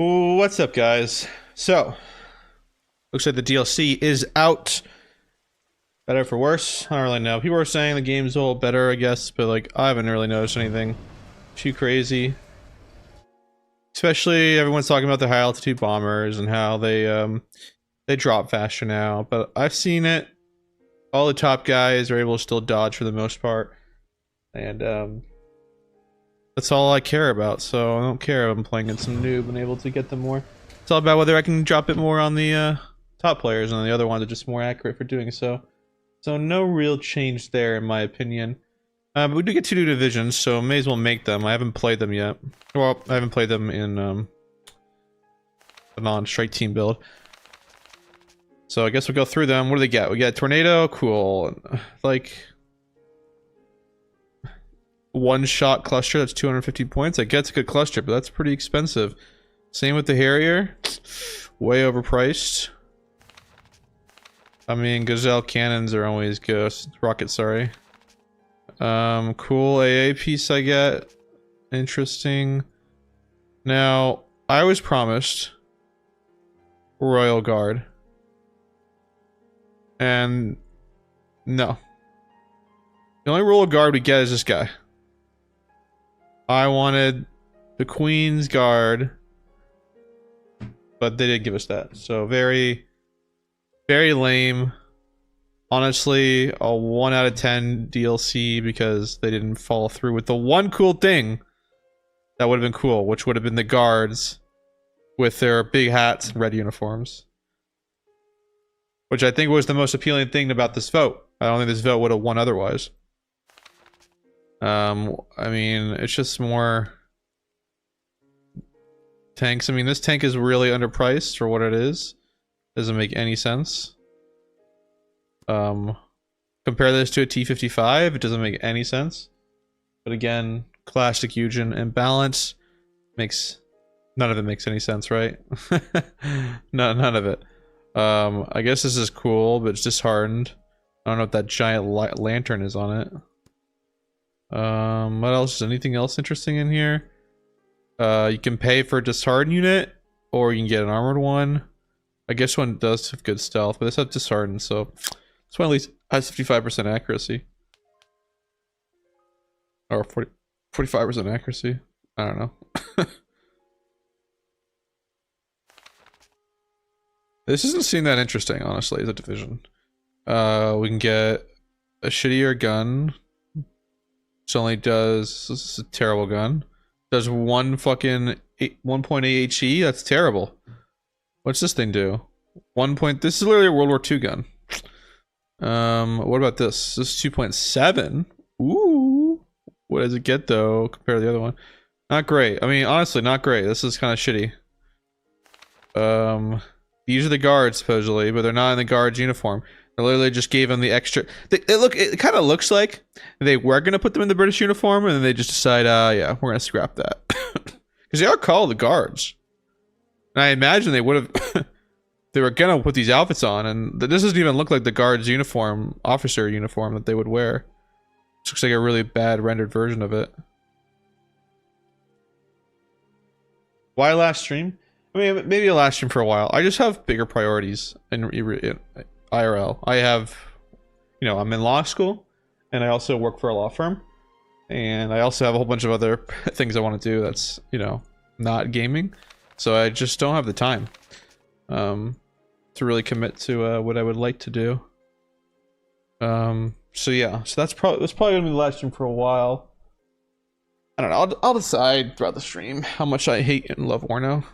What's up, guys? So, looks like the DLC is out. Better for worse? I don't really know. People are saying the game's a little better, I guess, but like, I haven't really noticed anything too crazy. Especially everyone's talking about the high altitude bombers and how they drop faster now. But I've seen it. All the top guys are able to still dodge for the most part, and that's all I care about. So I don't care if I'm playing against some noob and able to get them more. It's all about whether I can drop it more on the top players, and the other ones are just more accurate for doing so. So no real change there, in my opinion. But we do get two new divisions, so may as well make them. I haven't played them yet. Well, I haven't played them in the non-strike team build. So I guess we'll go through them. What do they get? We get Tornado, cool. Like, one-shot cluster, that's 250 points. I guess a good cluster, but that's pretty expensive. Same with the Harrier. Way overpriced. I mean, Gazelle cannons are always good. Rockets, sorry. Cool AA piece I get. Interesting. Now, I was promised Royal Guard. And no. The only Royal Guard we get is this guy. I wanted the Queen's Guard, but they didn't give us that. So very, very lame. Honestly, a 1 out of 10 DLC because they didn't follow through with the one cool thing that would have been cool, which would have been the guards with their big hats and red uniforms. Which I think was the most appealing thing about this vote. I don't think this vote would have won otherwise. I mean, it's just more tanks. I mean, this tank is really underpriced for what it is. Doesn't make any sense. Compare this to a T-55, it doesn't make any sense. But again, classic Eugen imbalance makes none of it makes any sense, right? None of it. I guess this is cool, but it's disheartened. I don't know if that giant lantern is on it. What else? Is anything else interesting in here? You can pay for a disheartened unit, or you can get an armored one. I guess one does have good stealth, but this has disheartened, so this one at least has 55% accuracy. Or 45% accuracy. I don't know. This doesn't seem that interesting, honestly, as a division. We can get a shittier gun. This only does... This is a terrible gun. Does one fucking 1.8 HE? That's terrible. What's this thing do? 1 point... This is literally a World War II gun. What about this? This is 2.7. Ooh. What does it get, though, compared to the other one? Not great. I mean, honestly, not great. This is kind of shitty. These are the guards, supposedly, but they're not in the guards uniform. They literally just gave them the extra... It kind of looks like they were going to put them in the British uniform, and then they just decide, yeah, we're going to scrap that. Because they are called the guards. And I imagine they would have... They were going to put these outfits on, and this doesn't even look like the guards uniform, officer uniform that they would wear. This looks like a really bad rendered version of it. Why last stream? I mean, maybe it'll last stream for a while. I just have bigger priorities in IRL. I have, you know, I'm in law school, and I also work for a law firm, and I also have a whole bunch of other things I want to do that's, you know, not gaming. So I just don't have the time to really commit to what I would like to do. So yeah, so that's probably gonna be the last stream for a while. I don't know. I'll decide throughout the stream how much I hate and love WARNO.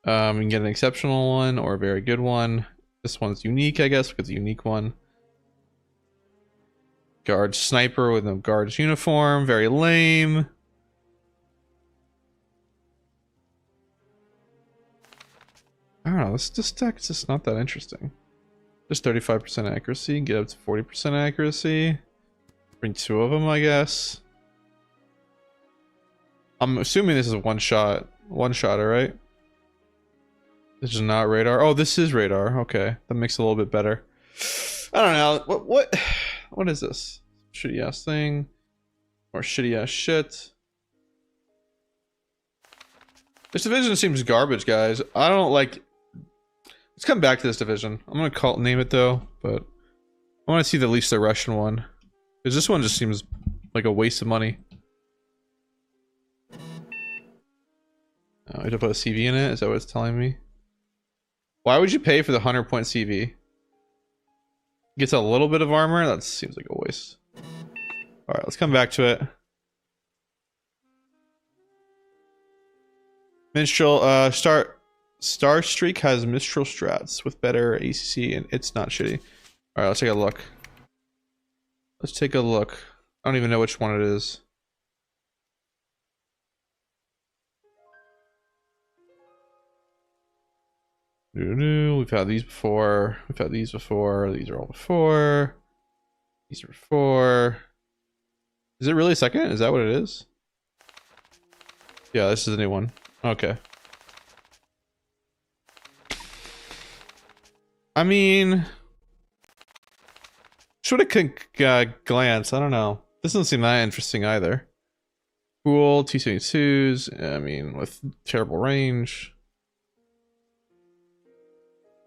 You can get an exceptional one or a very good one. This one's unique, I guess, because it's a unique one. Guard sniper with no guard's uniform, very lame. I don't know, this deck is just not that interesting. Just 35% accuracy, get up to 40% accuracy. Bring two of them, I guess. I'm assuming this is a one-shotter, right? This is not radar. Oh, this is radar. Okay, that makes it a little bit better. I don't know. What is this? Shitty ass thing. More shitty ass shit. This division seems garbage, guys. I don't like. Let's come back to this division. I'm gonna name it though, but I want to see at least the Russian one, because this one just seems like a waste of money. Oh, I have to put a CV in it? Is that what it's telling me? Why would you pay for the 100-point CV? Gets a little bit of armor? That seems like a waste. Alright, let's come back to it. Minstrel, Star Streak has Mistral strats with better ACC, and it's not shitty. Alright, let's take a look. Let's take a look. I don't even know which one it is. We've had these before. We've had these before. These are all before. These are before. Is it really second? Is that what it is? Yeah, this is the new one. Okay. I mean, should have glance. I don't know. This doesn't seem that interesting either. Cool T-72s. I mean, with terrible range.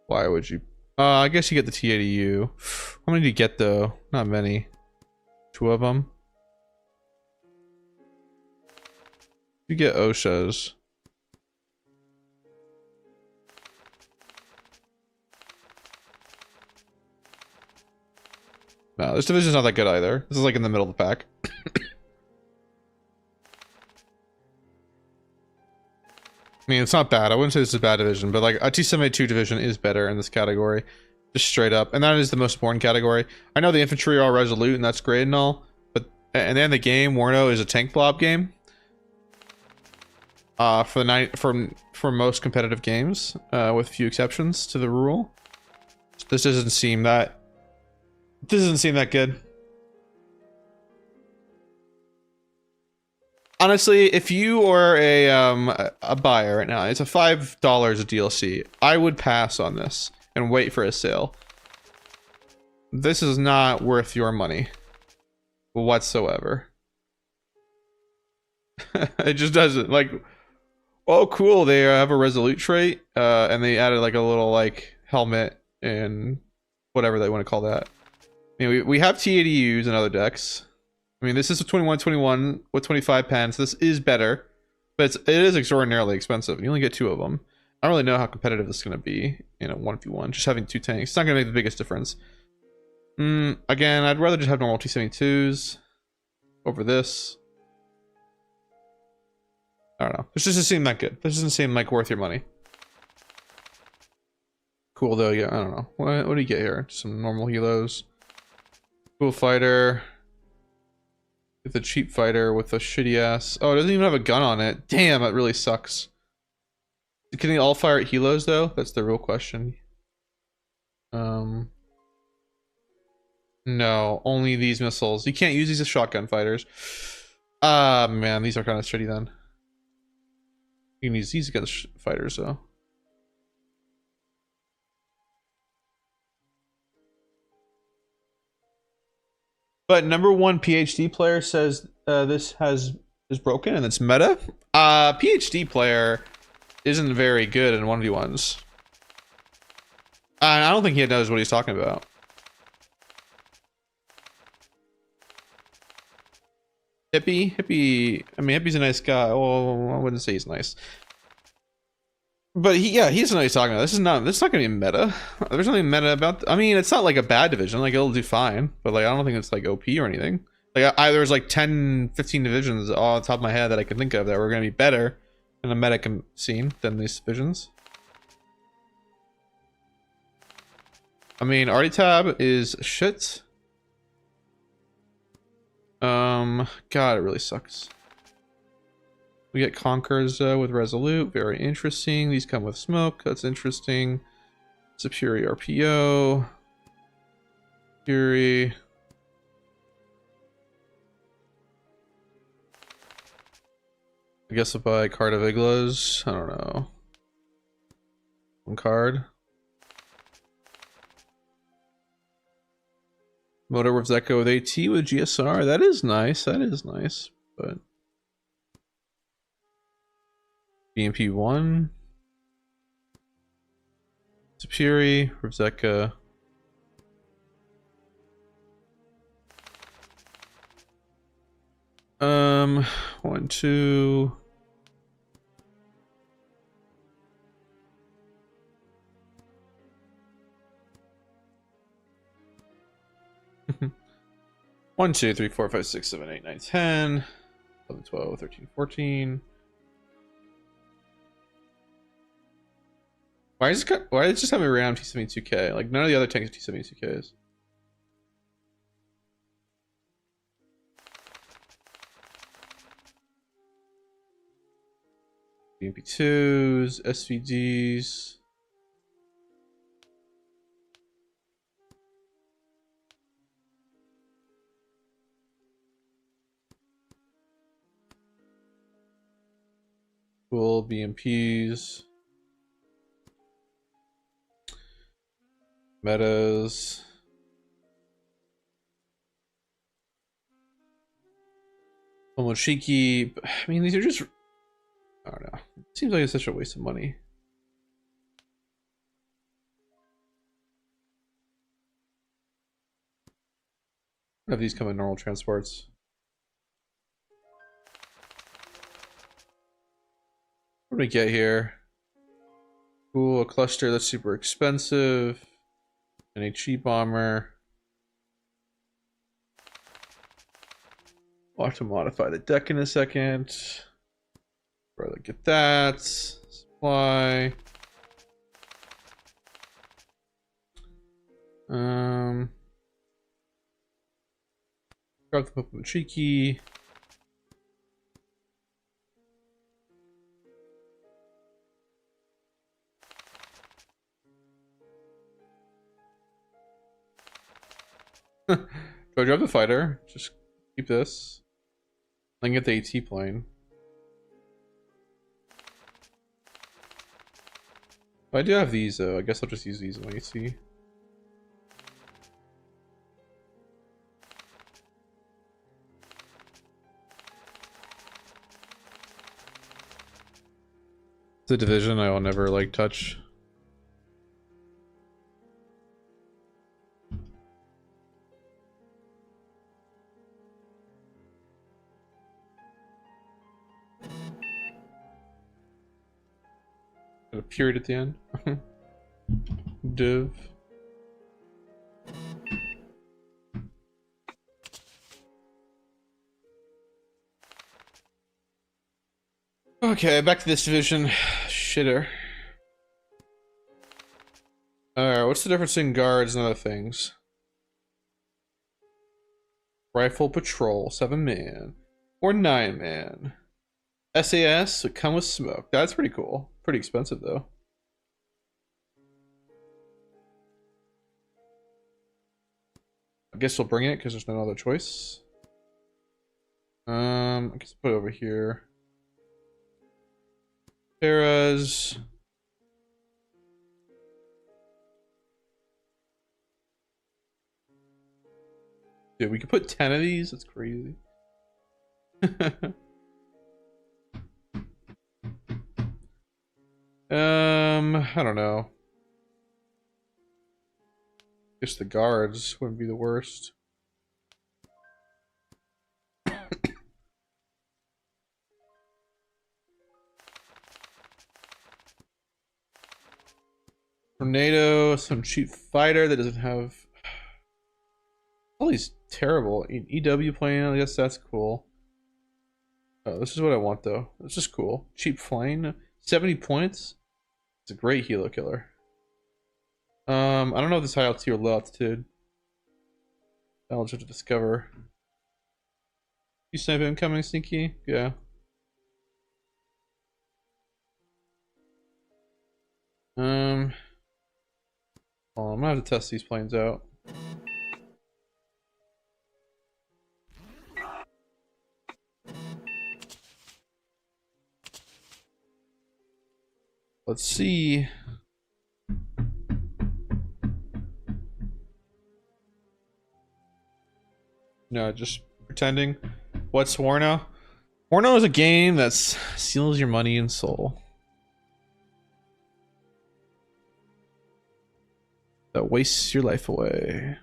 Why would you? I guess you get the T-80U. How many do you get though? Not many. 2 of them. You get OSHAs. No, this division's not that good either. This is like in the middle of the pack. I mean, it's not bad. I wouldn't say this is a bad division, but like a T-72 division is better in this category. Just straight up. And that is the most important category. I know the infantry are all resolute and that's great and all, but and then the game, WARNO is a tank blob game. For most competitive games, with few exceptions to the rule. This doesn't seem that good. Honestly, if you are a buyer right now, it's a $5 a DLC. I would pass on this and wait for a sale. This is not worth your money whatsoever. It just doesn't. Like, oh cool, they have a resolute trait, and they added like a little like helmet and whatever they want to call that. I mean, we have T-80Us and other decks. I mean, this is a 21/21 with 25 pens. This is better, but it is extraordinarily expensive. You only get 2 of them. I don't really know how competitive this is going to be in a 1v1. Just having 2 tanks, it's not going to make the biggest difference. Again, I'd rather just have normal T-72s over this. I don't know. This doesn't seem that good. This doesn't seem like worth your money. Cool though, yeah. I don't know. What do you get here? Some normal helos. Cool fighter. Get the cheap fighter with a shitty ass. Oh, it doesn't even have a gun on it. Damn, that really sucks. Can they all fire at helos though? That's the real question. No, only these missiles. You can't use these as shotgun fighters. Ah, man, these are kind of shitty then. You can use these against fighters though. But #1 PhD player says this is broken and it's meta. PhD player isn't very good in 1v1s. I don't think he knows what he's talking about. Hippie. I mean, Hippie's a nice guy. Oh, I wouldn't say he's nice. But he doesn't know what he's talking about. This is not gonna be meta. There's nothing meta about. I mean, it's not like a bad division. Like it'll do fine. But like, I don't think it's like OP or anything. Like there's like 10, 15 divisions all on top of my head that I can think of that were gonna be better in the meta scene than these divisions. I mean, Artie-Tab is shit. God, it really sucks. We get Conquerors with Resolute, very interesting. These come with Smoke, that's interesting. Superior RPO. Fury. I guess I'll buy Card of Iglos. I don't know. 1 card. Motor with Zeko with AT with GSR. That is nice. That is nice. But BMP 1. Superi, Rebzeka. One, two. One, two, three, four, five, six, seven, eight, nine, 10, 11, 12, 13, 14. Why is it just having around T72K? Like none of the other tanks are T72Ks. BMP2s, SVDs. Cool, BMPs. Metas. Tomoshiki. I mean, these are just... I don't know. It seems like it's such a waste of money. Have these come in normal transports? What do we get here? Cool, a cluster that's super expensive. And a cheap armor. We'll have to modify the deck in a second. Rather get that. Supply. Grab the Pokemon Cheeky. Do I grab the fighter? Just keep this. I can get the AT plane. I do have these though. I guess I'll just use these in AT. It's a division I will never like touch. A period at the end. Div. Okay, back to this division. Shitter. Alright, what's the difference in guards and other things? Rifle patrol, 7-man. Or 9-man. SAS would come with smoke. That's pretty cool. Pretty expensive though. I guess we'll bring it because there's no other choice. I guess put it over here. Paras. Dude, we could put 10 of these. That's crazy. I don't know. Guess the guards wouldn't be the worst. Tornado, some cheap fighter that doesn't have all these terrible EW plane. I guess that's cool. Oh, this is what I want though. This is cool. Cheap plane, 70 points. It's a great helo killer. I don't know if this high altitude or low altitude. I'll have to discover. You snipe incoming, sneaky? Yeah. I'm gonna have to test these planes out. Let's see. No, just pretending. What's Warno? Warno is a game that steals your money and soul. That wastes your life away.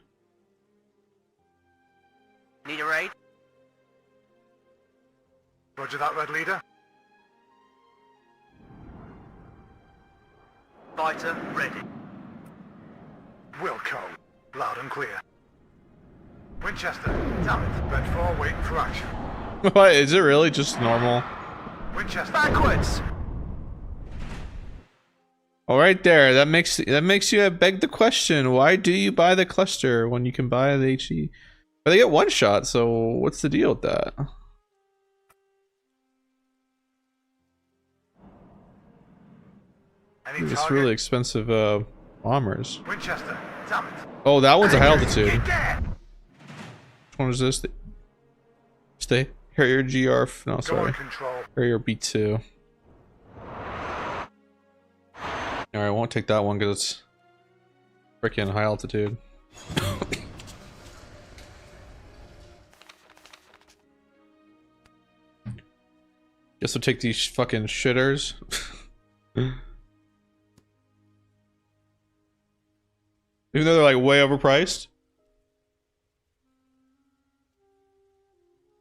Need a raid? Roger that, Red Leader. Fighter ready. Wilco. Loud and clear. Winchester. Damn it. Red 4 waiting for action. What, is it really just normal? Winchester. Backwards! All right there, that makes you beg the question, why do you buy the cluster when you can buy the HE? But they get one shot, so what's the deal with that? Any It's target? really expensive bombers. Winchester. Damn it. Oh, that one's a high altitude. Get there. Which one is this? Stay. Harrier GR. No, Go sorry. on, control. Harrier B2. Alright, I won't take that one because it's freaking high altitude. Guess we'll take these fucking shitters. Even though they're like way overpriced.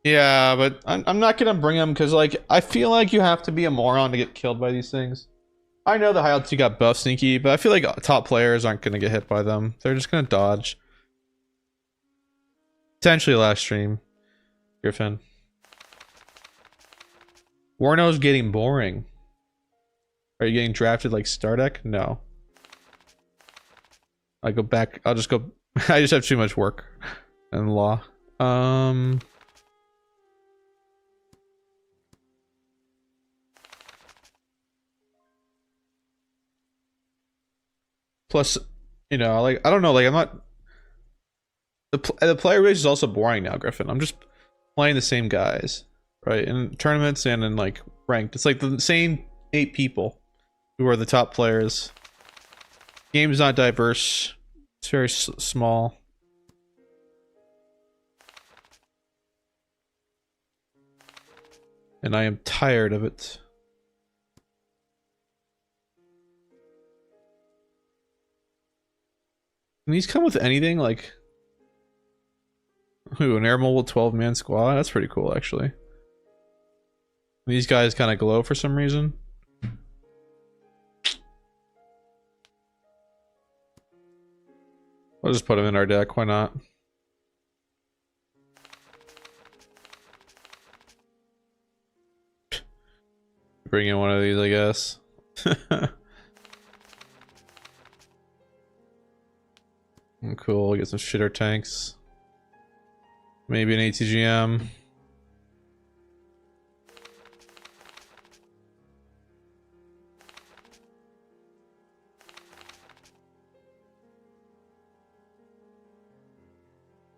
Yeah, but I'm not gonna bring them because like I feel like you have to be a moron to get killed by these things. I know the high altitude got buff sneaky, but I feel like top players aren't gonna get hit by them. They're just gonna dodge. Potentially last stream, Griffin. Warno's getting boring. Are you getting drafted like Stardeck? No. I go back. I'll just go. I just have too much work and law. Plus, you know, like I don't know, like I'm not. The player base is also boring now, Griffin. I'm just playing the same guys, right? In tournaments and in like ranked, it's like the same 8 people who are the top players. Game's not diverse. It's very small. And I am tired of it. Can these come with anything? Like, ooh, an air mobile 12-man squad? That's pretty cool, actually. These guys kind of glow for some reason. I'll just put them in our deck, why not? Bring in one of these, I guess. Cool, get some shitter tanks. Maybe an ATGM.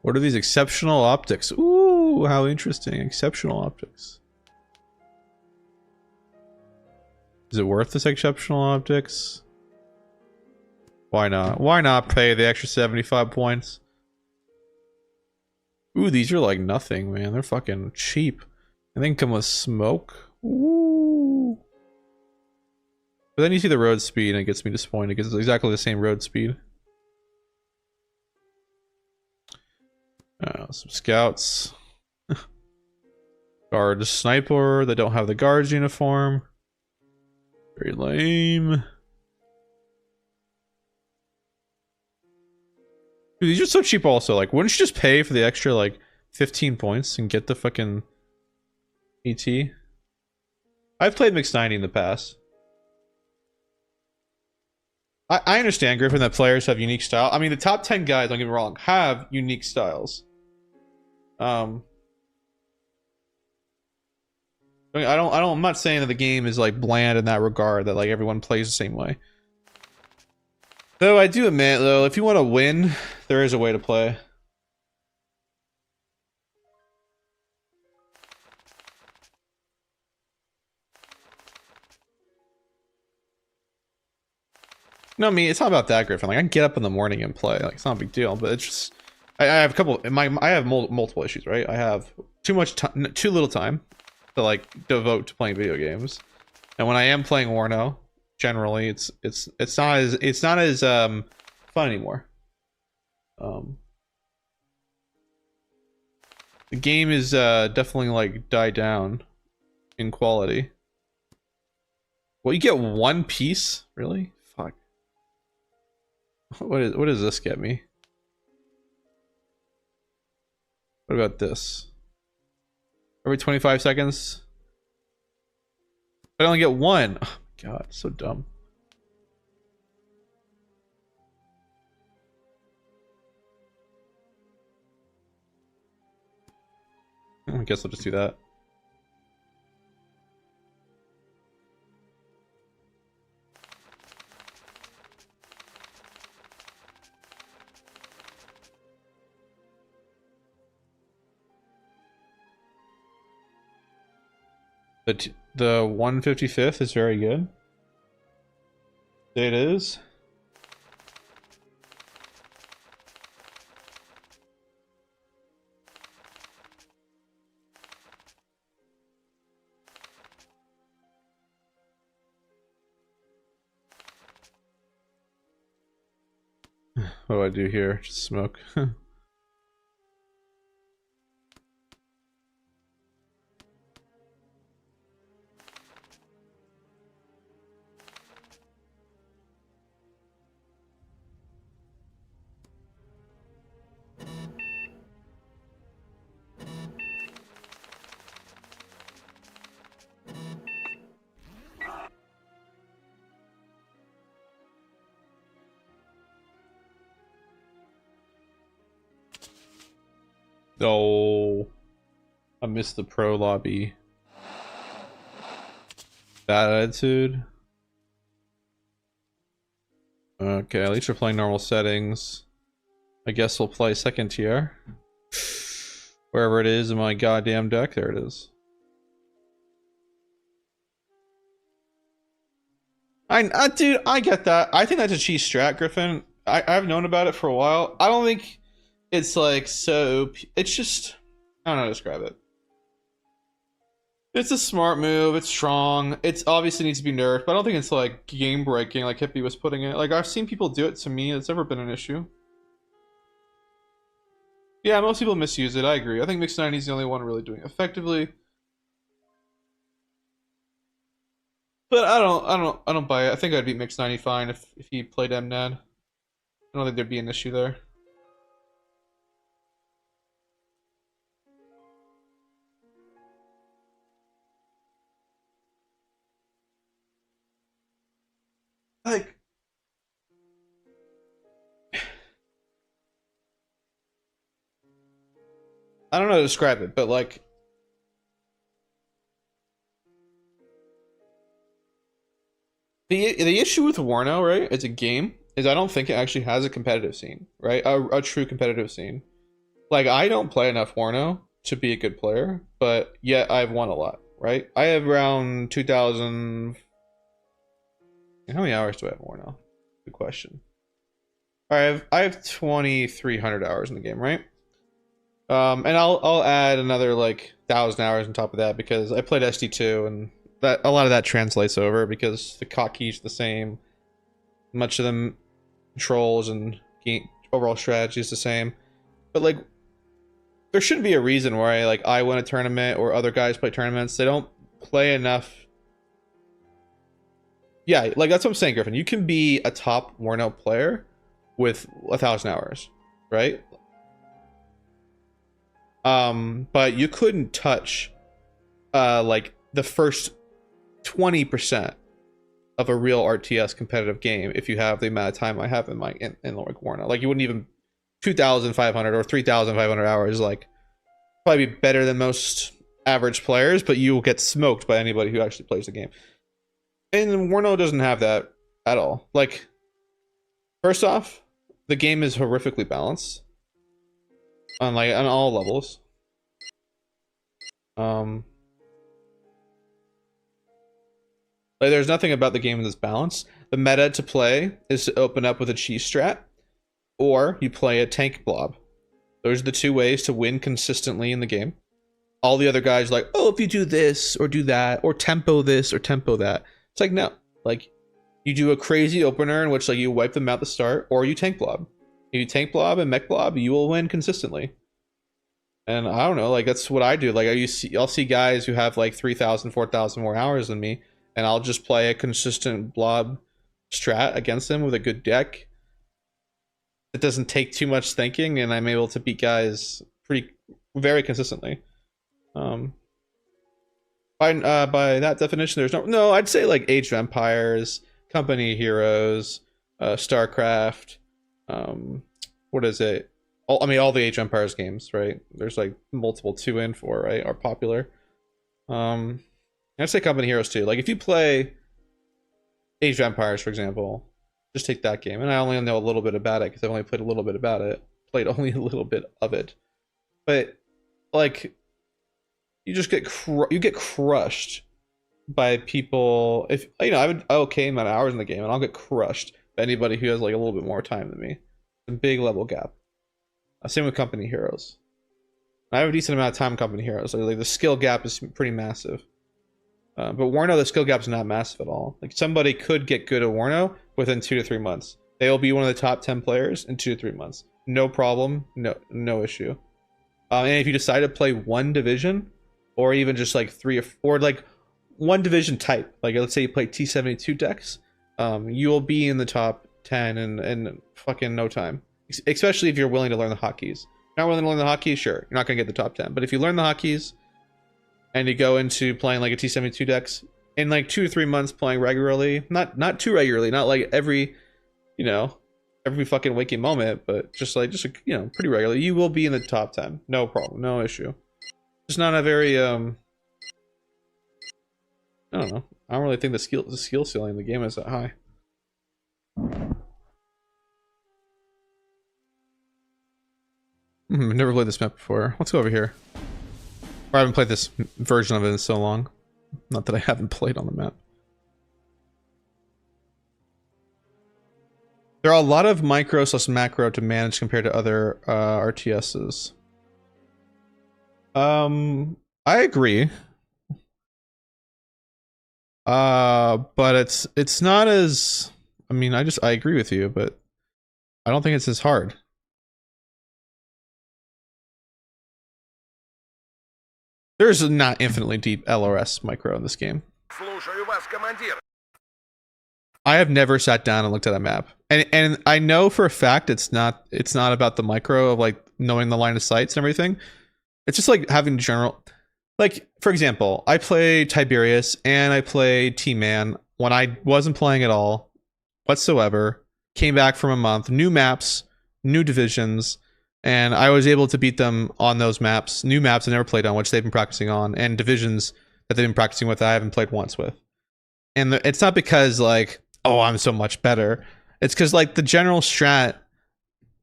What are these exceptional optics? Ooh, how interesting. Exceptional optics. Is it worth this exceptional optics? Why not? Why not pay the extra 75 points? Ooh, these are like nothing, man. They're fucking cheap. And then come with smoke. Ooh. But then you see the road speed and it gets me disappointed because it's exactly the same road speed. Some scouts. Guard sniper. They don't have the guard's uniform. Very lame. Dude, these are so cheap also. Like, wouldn't you just pay for the extra, like, 15 points and get the fucking ET? I've played Mixed 90 in the past. I understand, Griffin, that players have unique style. I mean, the top 10 guys, don't get me wrong, have unique styles. I'm not saying that the game is, like, bland in that regard, that, like, everyone plays the same way. Though I do admit, though, if you want to win, there is a way to play. No, I mean, it's not about that, Griffin. Like, I can get up in the morning and play. Like, it's not a big deal, but it's just... I have a couple. I have multiple issues, right? I have too much time, too little time to like devote to playing video games, and when I am playing Warno, generally it's not as fun anymore. The game is definitely like died down in quality. Well, you get one piece, really? Fuck. What does this get me? What about this? Every 25 seconds? I only get one. Oh my god, so dumb. I guess I'll just do that. The 155th is very good. It is. What do I do here? Just smoke. Oh, I missed the pro lobby. Bad attitude. Okay, at least we're playing normal settings. I guess we'll play second tier. Wherever it is in my goddamn deck, there it is. Dude, I get that. I think that's a cheese strat, Griffin. I've known about it for a while. I don't think it's like so. It's just, I don't know how to describe it. It's a smart move. It's strong. It's obviously needs to be nerfed, but I don't think it's like game breaking like Hippie was putting it. Like I've seen people do it to me. It's never been an issue. Yeah, most people misuse it. I agree. I think Mix 90 is the only one really doing it effectively. But I don't buy it. I think I'd beat Mix 90 fine if he played MNAD. I don't think there'd be an issue there. Like, I don't know how to describe it, but like, the issue with Warno, right, as a game, is I don't think it actually has a competitive scene, right? A true competitive scene. Like, I don't play enough Warno to be a good player, but yet I've won a lot, right? I have around 2,000. How many hours do I have in Warno? Good question. I have 2,300 hours in the game, right? And I'll add another like 1,000 hours on top of that because I played SD2 and that a lot of that translates over because the hotkeys the same, much of them controls and game overall strategy is the same, but like there shouldn't be a reason why like I win a tournament or other guys play tournaments. They don't play enough. Yeah, like that's what I'm saying, Griffin. You can be a top Warno player with 1,000 hours, right? But you couldn't touch like the first 20% of a real RTS competitive game if you have the amount of time I have in my in like Warno. Like you wouldn't even 2,500 or 3,500 hours. Like probably be better than most average players, but you will get smoked by anybody who actually plays the game. And Warno doesn't have that at all. Like, first off, the game is horrifically balanced on all levels. Like there's nothing about the game that's balanced. The meta to play is to open up with a cheese strat, or you play a tank blob. Those are the two ways to win consistently in the game. All the other guys are like, oh, if you do this or do that or tempo this or tempo that. It's like, no, like you do a crazy opener in which like you wipe them out the start, or you tank blob. If you tank blob and mech blob, you will win consistently. And I don't know, like that's what I do. Like I'll see guys who have like 3,000, 4,000 more hours than me, and I'll just play a consistent blob strat against them with a good deck. It doesn't take too much thinking, and I'm able to beat guys very consistently. By that definition, there's no. I'd say like Age of Empires, Company Heroes, StarCraft. What is it? I mean, all the Age of Empires games, right? There's like multiple 2 and 4, right? Are popular. I'd say Company Heroes too. Like if you play Age of Empires, for example, just take that game. And I only know a little bit about it because I've only played a little bit about it. Played only a little bit of it, but like you just get crushed by people. If you know, I have an okay amount of hours in the game, and I'll get crushed by anybody who has like a little bit more time than me. A big level gap. Same with Company Heroes. I have a decent amount of time in Company Heroes. Like the skill gap is pretty massive. But WARNO, the skill gap is not massive at all. Like somebody could get good at WARNO within 2 to 3 months. They will be one of the top 10 players in 2 to 3 months. No problem. No issue. And if you decide to play one division, or even just like 3 or like one division type, like let's say you play T72 decks, you will be in the top 10 in fucking no time. Especially if you're willing to learn the hotkeys. If you're not willing to learn the hotkeys, sure, you're not gonna get the top 10. But if you learn the hotkeys and you go into playing like a T72 decks in like 2 to 3 months, playing regularly, not too regularly, not like every fucking waking moment, but just pretty regularly, you will be in the top 10. No problem, no issue. It's not a very I don't know. I don't really think the skill ceiling in the game is that high. I've never played this map before. Let's go over here. Or I haven't played this version of it in so long. Not that I haven't played on the map. There are a lot of micro / macro to manage compared to other RTSs. I agree. But it's not as, I mean, I agree with you, but I don't think it's as hard. There's not infinitely deep LRS micro in this game. I have never sat down and looked at a map, and I know for a fact it's not about the micro of like knowing the line of sights and everything. It's just like having general, like for example, I play Tiberius and I play T-Man when I wasn't playing at all whatsoever. Came back from a month, new maps, new divisions, and I was able to beat them on those maps, new maps I never played on, which they've been practicing on, and divisions that they've been practicing with that I haven't played once with. And it's not because like, oh, I'm so much better. It's because like the general strat,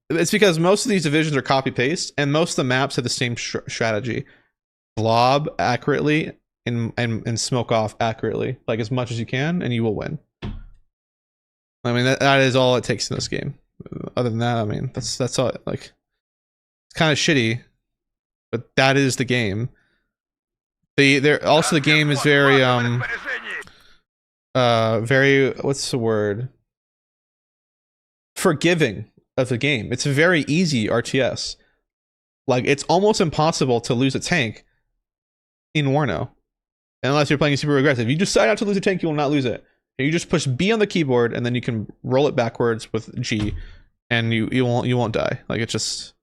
it's because most of these divisions are copy paste, and most of the maps have the same strategy. Blob accurately and smoke off accurately, like as much as you can, and you will win. I mean, that is all it takes in this game. Other than that, I mean, that's all. Like, it's kind of shitty, but that is the game. The game is very very, what's the word? Forgiving of the game. It's a very easy RTS. Like, it's almost impossible to lose a tank in WARNO, unless you're playing super aggressive. You decide not to lose a tank, you will not lose it. You just push B on the keyboard, and then you can roll it backwards with G, and you won't die. Like, it's just,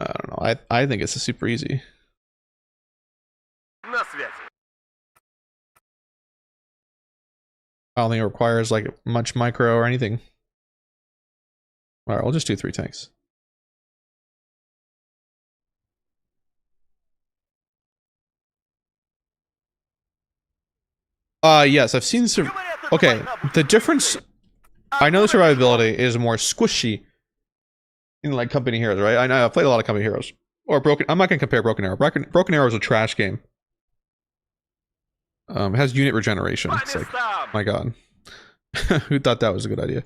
I don't know. I think it's a super easy. I don't think it requires like much micro or anything. All right, we'll just do 3 tanks. Yes, I've seen okay, the difference, I know the survivability is more squishy in like Company Heroes, right? I know I've played a lot of Company Heroes. Or Broken, I'm not gonna compare Broken Arrow. Broken Arrow is a trash game. It has unit regeneration. It's like, my god. Who thought that was a good idea?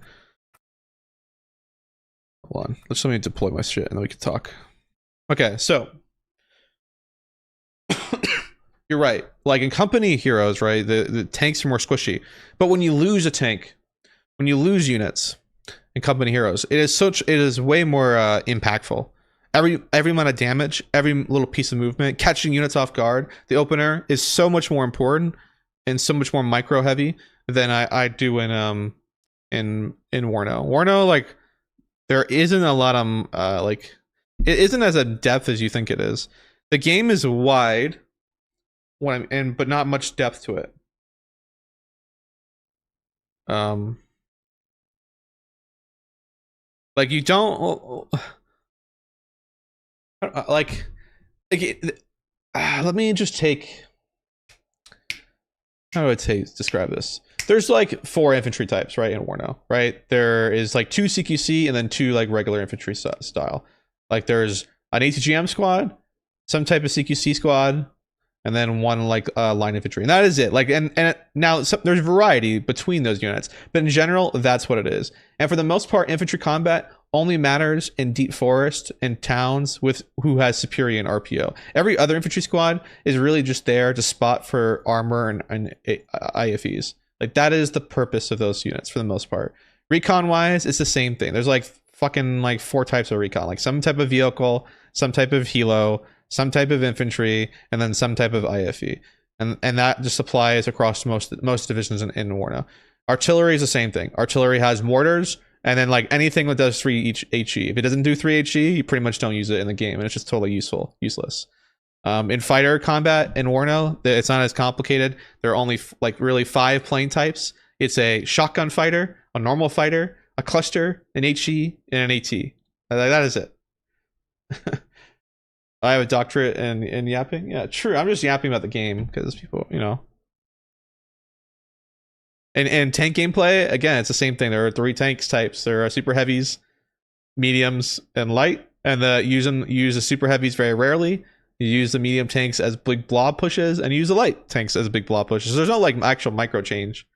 Hold on. Let's let me deploy my shit and then we can talk. Okay, so you're right. Like in company heroes, right? The tanks are more squishy. But when you lose a tank, when you lose units in company heroes, it is way more impactful. Every amount of damage, every little piece of movement, catching units off guard, the opener is so much more important and so much more micro heavy than I do in WARNO. WARNO, like there isn't a lot of like it isn't as in depth as you think it is. The game is wide but not much depth to it. Like you don't let me just take, how do I describe this? There's like 4 infantry types, right, in WARNO, right? There is like 2 CQC and then 2 like regular infantry style. Like there's an ATGM squad, some type of CQC squad, and then 1 like line infantry, and that is it. Like and now there's variety between those units, but in general that's what it is. And for the most part, infantry combat only matters in deep forest and towns with who has superior in RPO. Every other infantry squad is really just there to spot for armor and IFEs. Like that is the purpose of those units for the most part. Recon wise, it's the same thing. There's like fucking like 4 types of recon, like some type of vehicle, some type of helo, some type of infantry, and then some type of IFE. And that just applies across most divisions in WARNO. Artillery is the same thing. Artillery has mortars, and then like anything that does 3 each HE. If it doesn't do 3 HE, you pretty much don't use it in the game, and it's just totally useless. In fighter combat in WARNO, it's not as complicated. There are only like really 5 plane types. It's a shotgun fighter, a normal fighter, a cluster, an HE, and an AT. That is it. I have a doctorate in yapping. Yeah, true. I'm just yapping about the game because people, you know. And tank gameplay, again, it's the same thing. There are 3 tanks types. There are super heavies, mediums, and light. And use the super heavies very rarely. You use the medium tanks as big blob pushes, and you use the light tanks as big blob pushes. There's no like actual micro change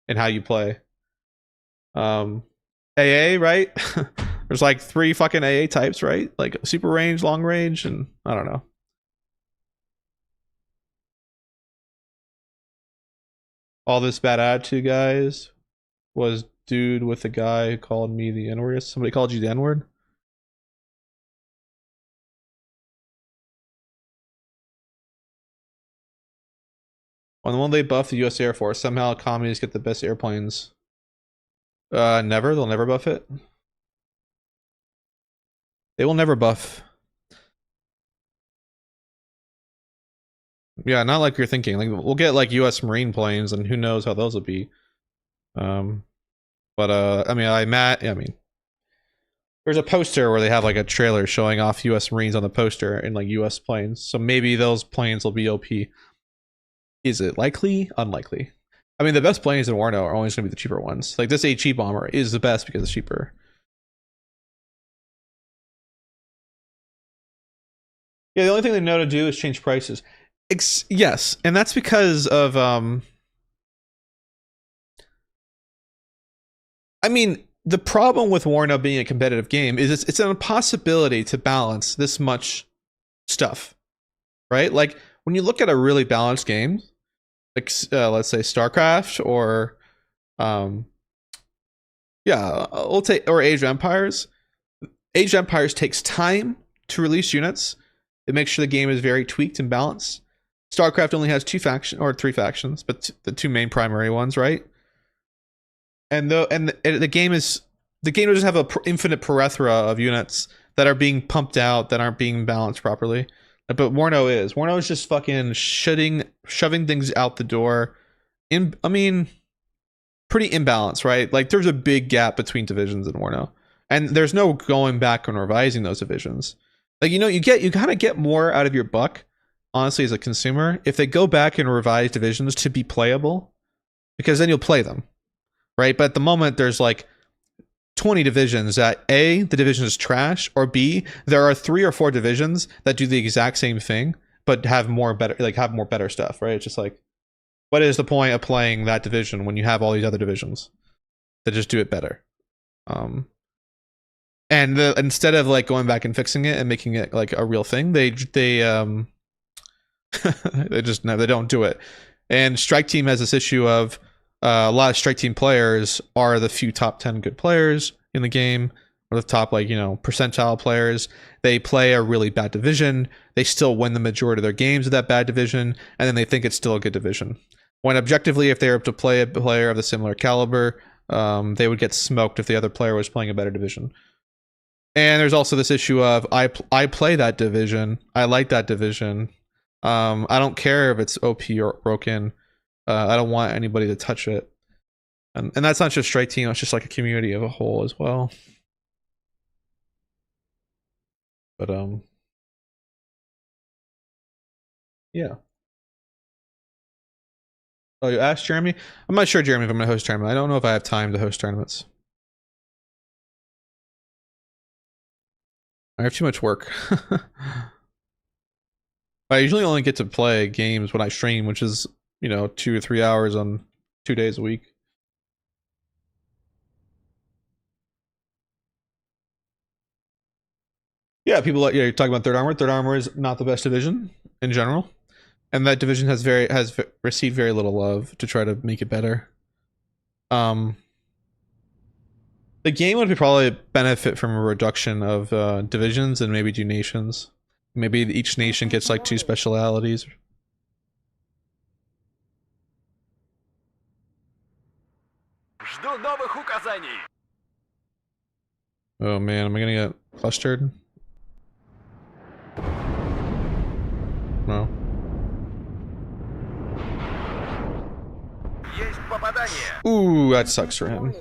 in how you play. AA, right? There's like 3 fucking AA types, right? Like super range, long range, and I don't know. All this bad attitude, guys, was dude with the guy who called me the N-word. Somebody called you the N-word? When they buff the US Air Force, somehow communists get the best airplanes. Never. They'll never buff it. They will never buff. Yeah, not like you're thinking. Like we'll get like US Marine planes, and who knows how those will be. But I mean, there's a poster where they have like a trailer showing off US Marines on the poster in like US planes. So maybe those planes will be OP. Is it likely? Unlikely. I mean, the best planes in WARNO are always going to be the cheaper ones. Like this HE bomber is the best because it's cheaper. Yeah, the only thing they know to do is change prices. Yes, and that's because of I mean, the problem with WARNO being a competitive game is it's an impossibility to balance this much stuff, right? Like when you look at a really balanced game, like let's say StarCraft or we'll take, or Age of Empires. Age of Empires takes time to release units. It makes sure the game is very tweaked and balanced. StarCraft only has 3 factions, but the 2 main primary ones, right? And the game doesn't have an infinite plethora of units that are being pumped out that aren't being balanced properly. But WARNO is. WARNO is just fucking shoving things out the door. I mean, pretty imbalanced, right? Like there's a big gap between divisions in WARNO, and there's no going back and revising those divisions. Like you kind of get more out of your buck, honestly, as a consumer, if they go back and revise divisions to be playable, because then you'll play them, right? But at the moment, there's like 20 divisions that A, the division is trash, or B, there are 3 or 4 divisions that do the exact same thing but have more better stuff, right? It's just like, what is the point of playing that division when you have all these other divisions that just do it better? And instead of like going back and fixing it and making it like a real thing, they they just no, they don't do it. And Strike Team has this issue of a lot of Strike Team players are the few top 10 good players in the game, or the top, like, you know, percentile players. They play a really bad division. They still win the majority of their games with that bad division, and then they think it's still a good division. When objectively, if they were to play a player of the similar caliber, they would get smoked if the other player was playing a better division. And there's also this issue of I play that division. I like that division. I don't care if it's OP or broken. I don't want anybody to touch it. And that's not just Strike Team, it's just like a community of a whole as well. But yeah. Oh, you asked Jeremy? I'm not sure, Jeremy, if I'm gonna host tournament. I don't know if I have time to host tournaments. I have too much work. I usually only get to play games when I stream, which is, you know, 2 or 3 hours on 2 days a week. Yeah, people like, yeah, you're talking about Third Armor. Third Armor is not the best division in general, and that division has received very little love to try to make it better. The game would probably benefit from a reduction of divisions and maybe do nations. Maybe each nation gets like 2 specialities. Oh man, am I gonna get clustered? No. Ooh, that sucks for him.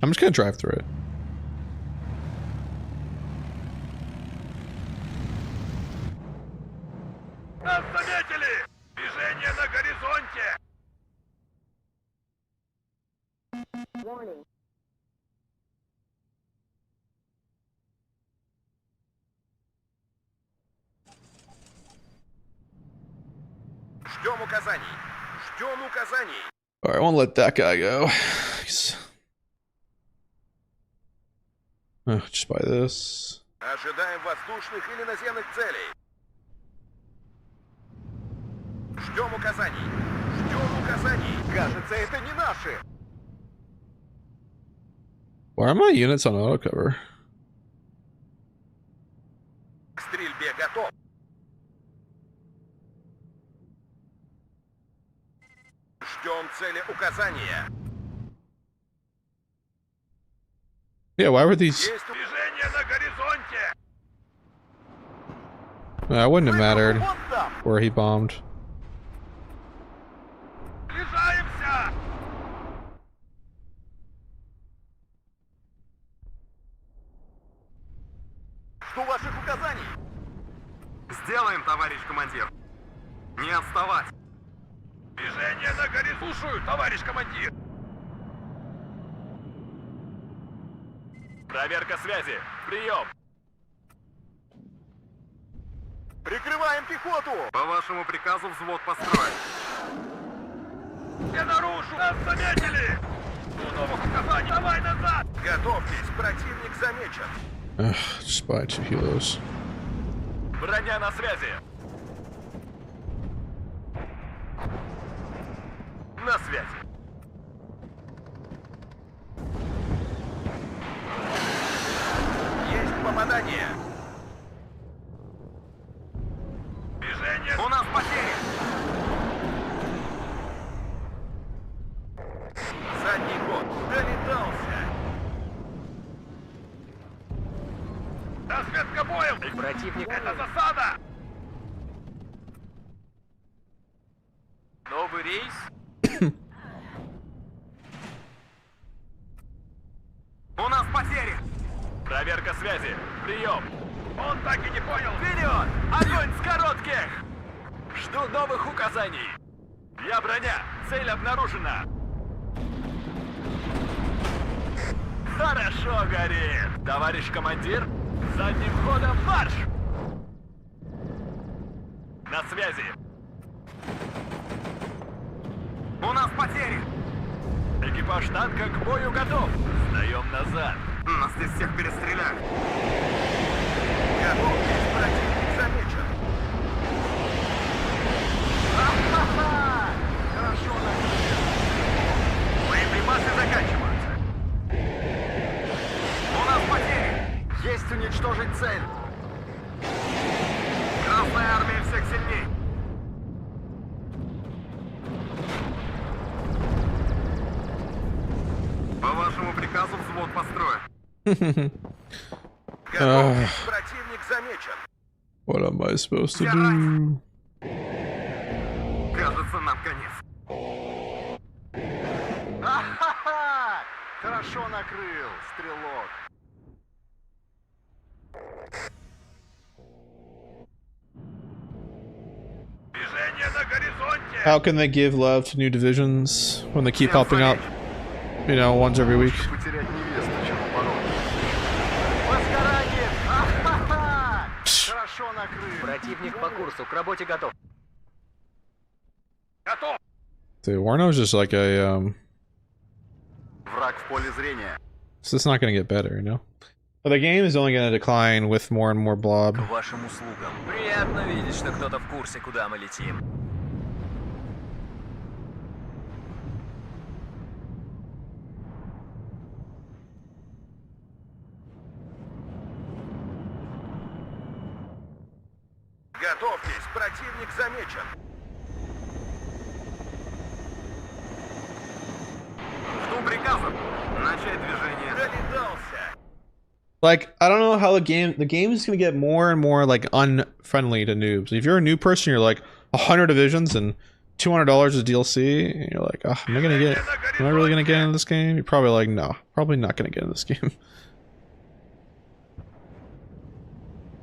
I'm just gonna drive through it. Нас заметили! Движение на горизонте! Warning. Ждем указаний! Ждем указаний! Alright, I won't let that guy go. Just buy this. Ожидаем воздушных или наземных целей. Ждем указаний. Ждем указаний. Кажется, это не наши. Why are my units on auto cover? К стрельбе готов. Ждем цели указания. Yeah, why were these? Есть движение на горизонте. I wouldn't have mattered Вот там. where he bombed. Приближаемся. Жду ваших указаний. Сделаем, товарищ командир. Не отставать. Движение на горизонте. Слушаю, товарищ командир. Проверка связи. Прием. Прикрываем пехоту. По вашему приказу взвод построен. Я нарушу. Нас заметили. Жду новых указаний. Давай назад. Готовьтесь. Противник замечен. Ugh, just buy 2 helos. Броня на связи. На связи. Есть попадание. Движение. У нас потери. Задний ход. Долетался. Разведка боем. Противник. Это засада. Новый рейс. У нас потери. Проверка связи. Прием. Он так и не понял. Вперед! Огонь с коротких! Жду новых указаний. Я броня. Цель обнаружена. Хорошо горит. Товарищ командир, задним ходом марш! На связи. У нас потери! Экипаж танка к бою готов! Сдаем назад! Нас здесь всех перестреляют! Готовьтесь, противник замечен. Ха-ха-ха! Хорошо накрыли! Боеприпасы заканчиваются! У нас потери! Есть уничтожить цель! Красная армия всех сильней! По вашему приказу взвод построен. Готовьтесь, противник замечен. What am I supposed to do? Кажется, нам конец. Ха-ха-ха! Хорошо накрыл, стрелок. Движение на горизонте! How can they give love to new divisions when they keep popping up, you know, once every week? Потерять невесту, чем оборот. Возгорание! Ха-ха-ха! Хорошо накрыл. Противник по курсу, к работе готов. Готов! Dude, WARNO is just like a Враг в поле зрения. so it's not gonna get better, you know? But the game is only gonna decline with more and more blob. К вашим услугам. Приятно видеть, что кто-то в курсе, куда мы летим. Готовьтесь, противник замечен. Жду приказов. Начать движение. Долетался. Like, I don't know how the game is gonna get more and more like unfriendly to noobs. If you're a new person, you're like 100 divisions and $200 is DLC, and you're like, oh, am I really gonna get into this game? You're probably like, no, probably not gonna get in this game.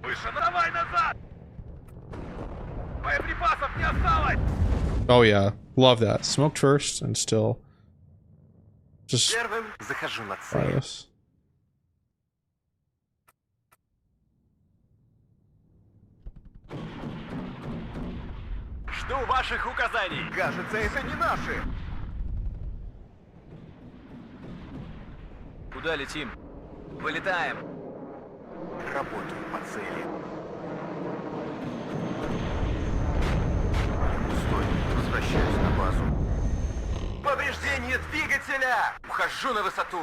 Выше, давай назад! Боеприпасов не осталось! Oh yeah, love that. Smoked first and still just Первым захожу на try цель. this. Жду ваших указаний. Кажется, это не наши. Куда летим? Вылетаем. Работаю по цели. Стой, возвращаюсь на базу. Повреждение двигателя! Ухожу на высоту.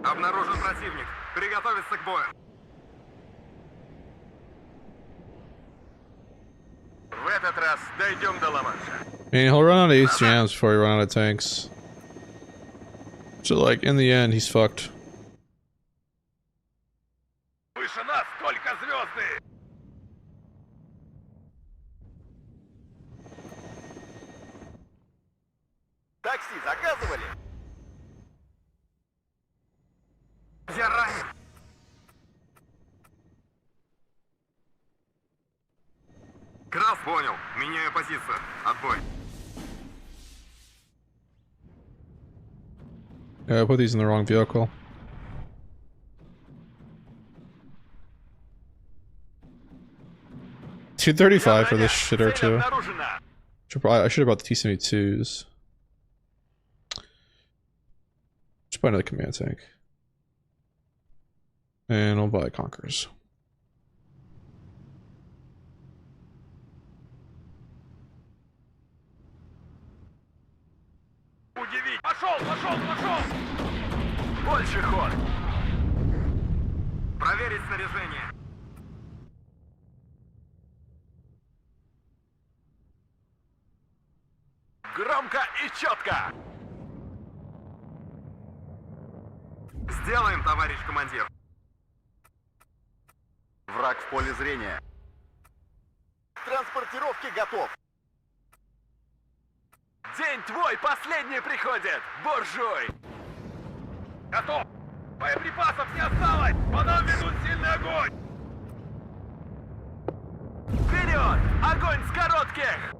Обнаружен противник. Приготовиться к бою. В этот раз дойдем до Ла-Манша. I mean, he'll run out of ACMs before he run out of tanks. So like, in the end, he's fucked. Выше нас только звезды. Такси заказывали? Я ранен. Крас понял. Меняю позицию. Отбой. Yeah, I put these in the wrong vehicle. $235 for this shitter Цель too. обнаружена. I should have brought the T-72s. Just buy another command tank. And I'll buy Conquerors. Удивить. Пошел, пошел, пошел. Больше ход. Проверить снаряжение. Громко и четко. Сделаем, товарищ командир. Враг в поле зрения. Транспортировки готов. День твой последний приходит, буржуй! Готов! Боеприпасов не осталось! По нам ведут сильный огонь! Вперед! Огонь с коротких!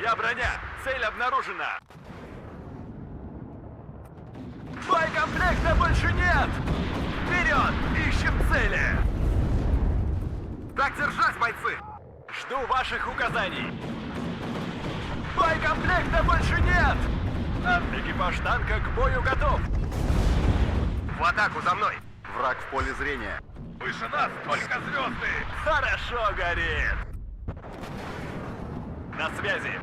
Я броня! Цель обнаружена! Боекомплекта больше нет! Вперед! Ищем цели! Так держать, бойцы! Жду ваших указаний! Боекомплекта больше нет! Экипаж танка к бою готов! В атаку за мной! Враг в поле зрения. Выше нас только звезды! Хорошо горит! На связи!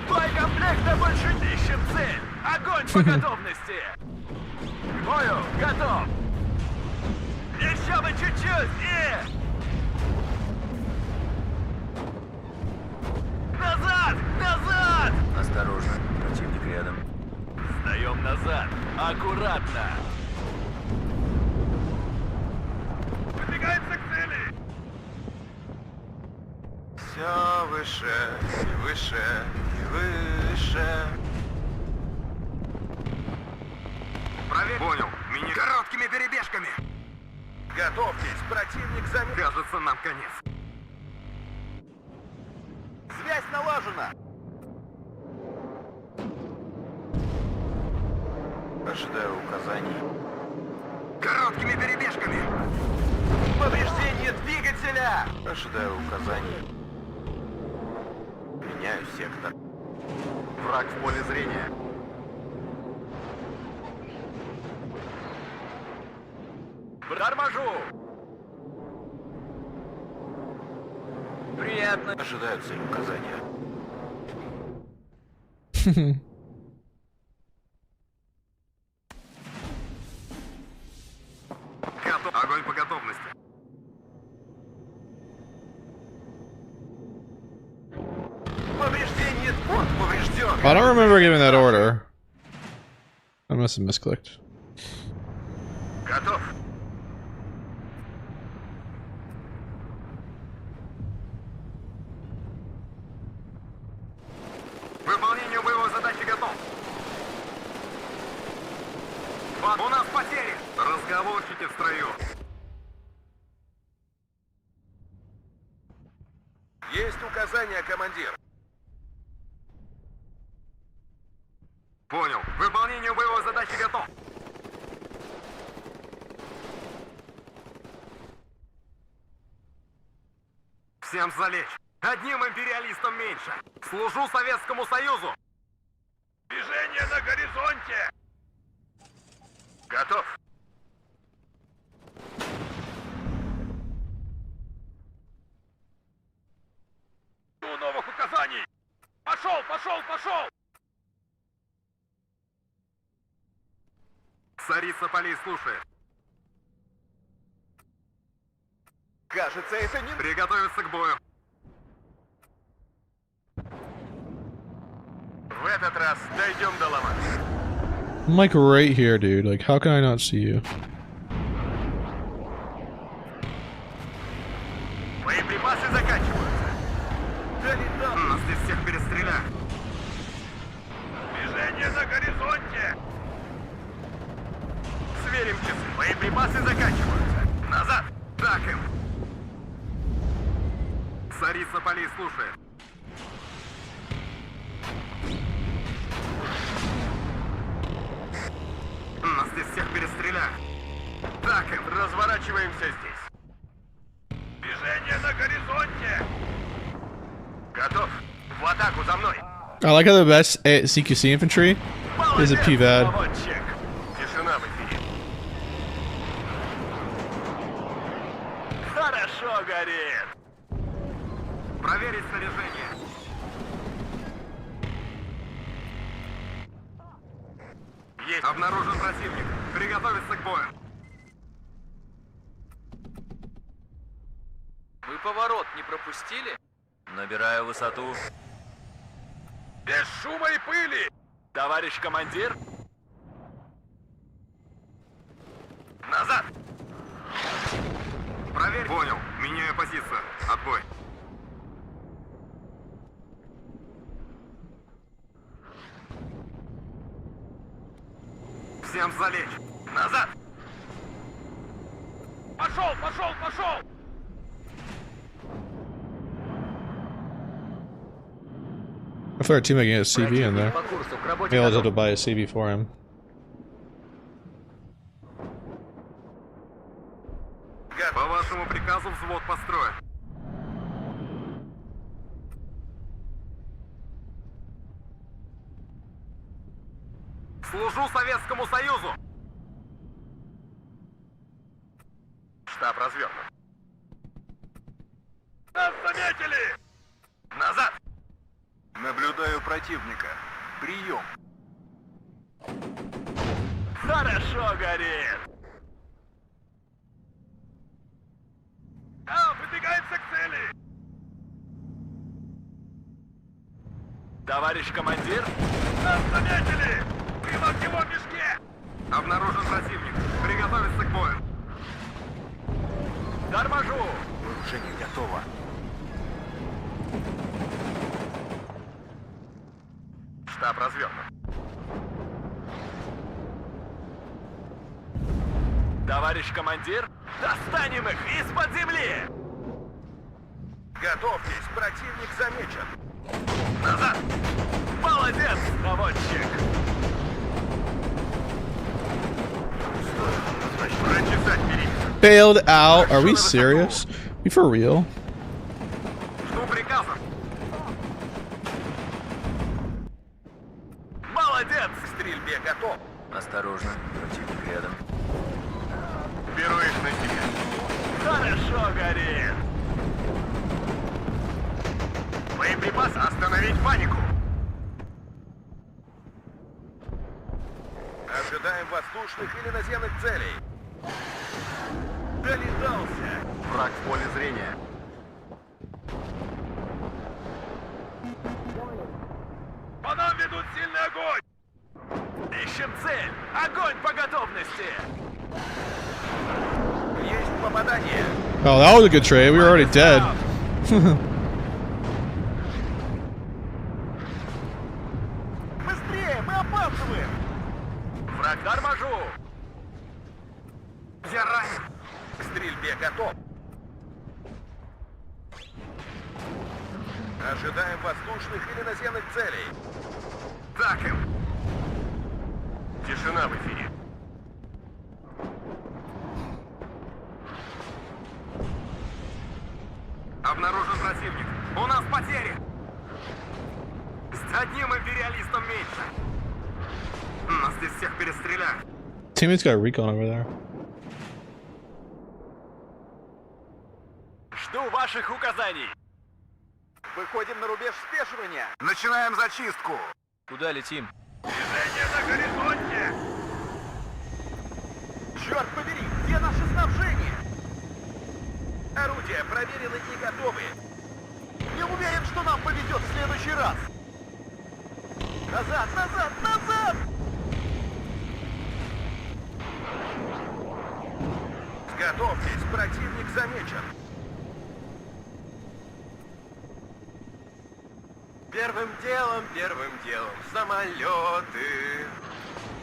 Боекомплекта больше ищем цель! Огонь по готовности! К бою готов! Еще бы чуть-чуть и... Назад! Назад! Осторожно, противник рядом. Сдаем назад! Аккуратно! Выдвигаемся к цели! Все выше, и выше, и выше. Проверь. Понял. Меня короткими перебежками. Готовьтесь, противник занят. Кажется, нам конец. Связь налажена. Ожидаю указаний. Короткими перебежками. Повреждение двигателя. Ожидаю указаний. Меняю сектор. Враг в поле зрения. Торможу! Приятно. Ожидаю цель указания. Огонь по готовности. Повреждение. Вот поврежден. I don't remember giving that order. I must have misclicked. Готов. Выполнению боевой задачи готов. У нас потери. Разговорчики в строю. Есть указания, командир. Понял. Выполнению боевой задачи готов. Всем залечь. Одним империалистом меньше. Служу Советскому Союзу. Движение на горизонте! Готов. Жду новых указаний! Пошел, пошел, пошел! Царица полей слушает. Кажется, это не... Приготовиться к бою. В этот раз дойдем до лома. I'm like right here, dude. Like, how can I not see you? Боеприпасы заканчиваются. Нас здесь всех перестреляют. Движение на горизонте! Сверим часы. Боеприпасы заканчиваются. Назад. Так им. Царица полей слушает. Нас здесь всех перестреляют. Так им. Разворачиваемся здесь. Движение на горизонте! Готов. В атаку за мной. I like how the best CQC infantry is a PVAD. Молодчик! Тишина в эфире. Хорошо горит! Проверить снаряжение. Есть. Обнаружен противник. Приготовиться к бою. Вы поворот не пропустили? Набираю высоту. Без шума и пыли! Товарищ командир! Назад! Проверь. Понял. Меняю позицию. Отбой. Всем залечь. Назад! Пошел, пошел, пошел! I thought our teammate can get a CV in there. По курсу, к работе Maybe I'll just have готов. to buy a CV for him. По вашему приказу взвод построен. Служу Советскому Союзу! Штаб развернут. Нас заметили! Назад! Наблюдаю противника. Прием. Хорошо горит. Выдвигаемся к цели. Товарищ командир, нас заметили! Было в его мешке! Обнаружен противник. Приготовиться к бою. Торможу! Вооружение готово. Штаб развернут. Товарищ командир, достанем их из-под земли! Готовьтесь, противник замечен. Назад! Молодец, наводчик! Прочесать периметр. Bailed out. Are we serious? You for real? Жду приказа. Молодец! К стрельбе готов. Осторожно, противник рядом. Беру их на себя. Хорошо горит! Боеприпас, остановить панику. Ожидаем воздушных или наземных целей. Долетался. Враг в поле зрения. По нам ведут сильный огонь! Ищем цель! Огонь по готовности! Есть попадание. Oh, that was a good trade. We were already dead. Быстрее, мы опаздываем. Враг торможу! Я ранен. К стрельбе готов. Ожидаем воздушных или наземных целей. Так им. Тишина в эфире. Обнаружен противник. У нас потери. С одним империалистом меньше. Нас здесь всех перестреляют. Teammate's got recon over there. Жду ваших указаний! Выходим на рубеж спешивания. Начинаем зачистку. Куда летим? Движение на горизонте! Черт побери, где наше снабжение? Орудия проверены и готовы. Не уверен, что нам повезет в следующий раз. Назад, назад, назад! Готовьтесь, противник замечен. Первым делом, самолеты.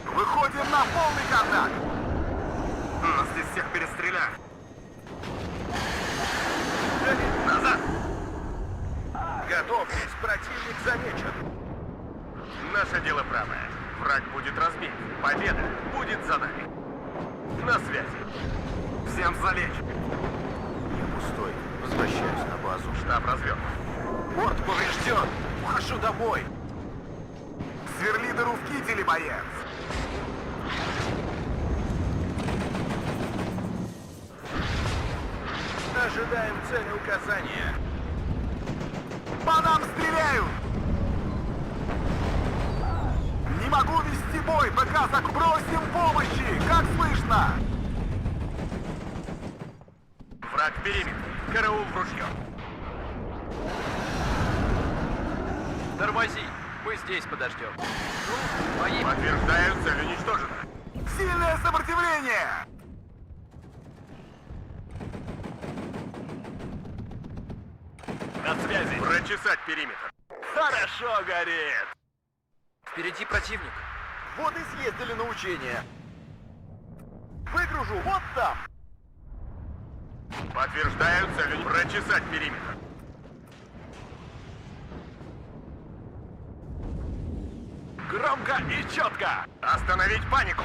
Выходим на полный контакт. Нас здесь всех перестреляют. Назад! Готовьтесь, противник замечен. Наше дело правое. Враг будет разбит. Победа будет за нами. На связи. Всем залечь. Я пустой. Возвращаюсь на базу. Штаб развернут. Борт поврежден. Ухожу домой. Сверли дыру в кителе, боец. Ожидаем цели указания. По нам стреляют! Не могу вести бой, пока просим помощи! Как слышно? Враг в периметре. Караул в ружье. Тормози, мы здесь подождем. Ну, мои... Подтверждаю, цель уничтожена. Сильное сопротивление! На связи! Прочесать периметр. Хорошо горит! Впереди противник. Вот и съездили на учения. Выгружу вот там. Подтверждаю, цель прочесать периметр. Громко и четко! Остановить панику.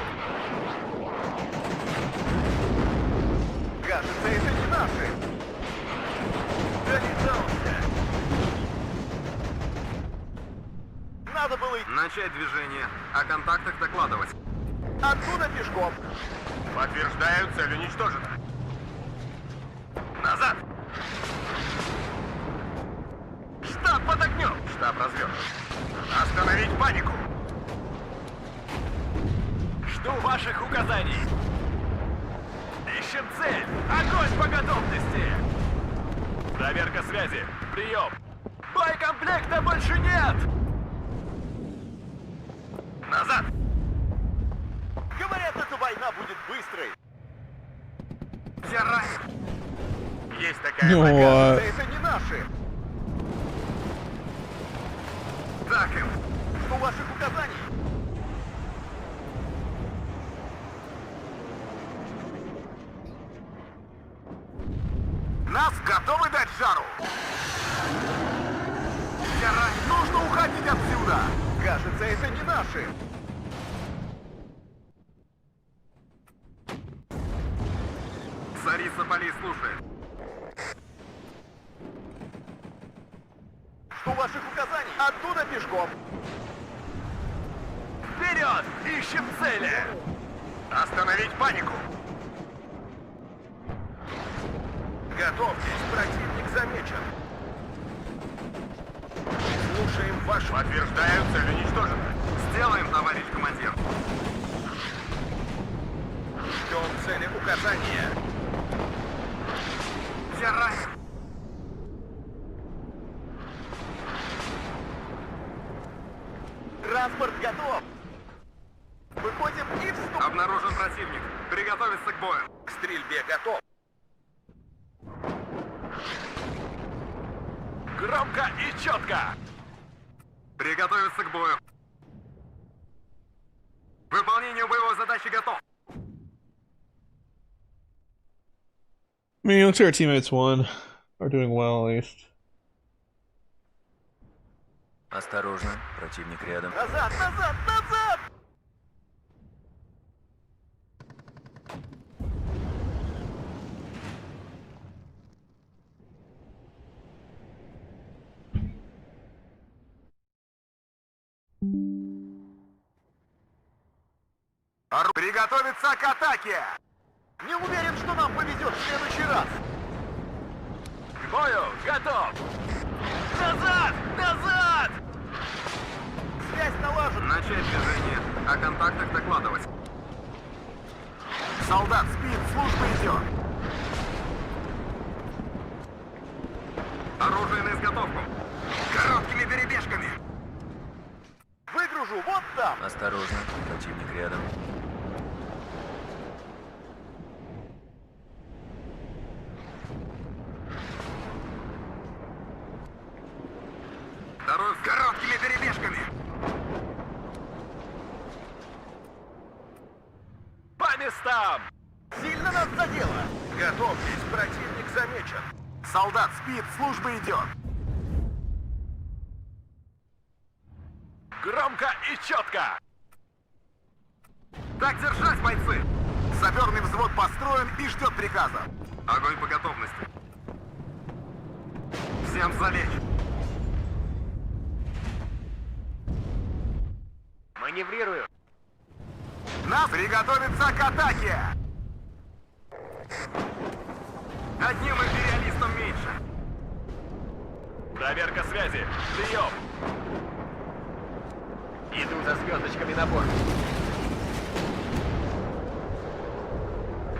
Кажется, это Начать движение. О контактах докладывать. Оттуда пешком. Подтверждаю, цель уничтожена. Назад! Штаб под огнем! Штаб развернут. Остановить панику! Жду ваших указаний. Ищем цель. Огонь по готовности. Проверка связи. Прием. Боекомплекта больше нет. Назад! Говорят, эта война будет быстрой. Все ранены. Есть такая Ну, бригада. а- Это не наши. Так им. Жду ваших указаний. Нас готовы дать жару? Все ранены. Нужно уходить отсюда. Кажется, это не наши. Царица Полей слушает. Жду ваших указаний. Оттуда пешком. Вперед! Ищем цели. Остановить панику! Готовьтесь, противник замечен. Слушаем ваш... Подтверждаю, цель уничтожена. Сделаем, товарищ командир. Ждем цели указания. Все ранены. Транспорт готов. Выходим и вступ. Обнаружен противник. Приготовиться к бою. К стрельбе готов. Громко и четко. Приготовиться к бою. Выполнению боевой задачи готов. I mean, looks like our teammates won. Are doing well, at least. Осторожно, противник рядом. Назад, назад, назад! Приготовиться к атаке! Не уверен, что нам повезет в следующий раз. К бою готов. Назад! Назад! Связь налажена. Начать движение. О контактах докладывать. Солдат спит, служба идет. Оружие на изготовку. Короткими перебежками. Выгружу вот там. Осторожно, противник рядом. Второй с короткими перебежками. По местам. Сильно нас задело. Готовьтесь, противник замечен. Солдат спит, служба идет. Громко и четко. Так держать, бойцы! Саперный взвод построен и ждет приказа. Огонь по готовности. Всем залечь. Маневрирую. Нас приготовиться к атаке! Одним империалистом меньше. Проверка связи. Прием. Иду за звездочками на борт.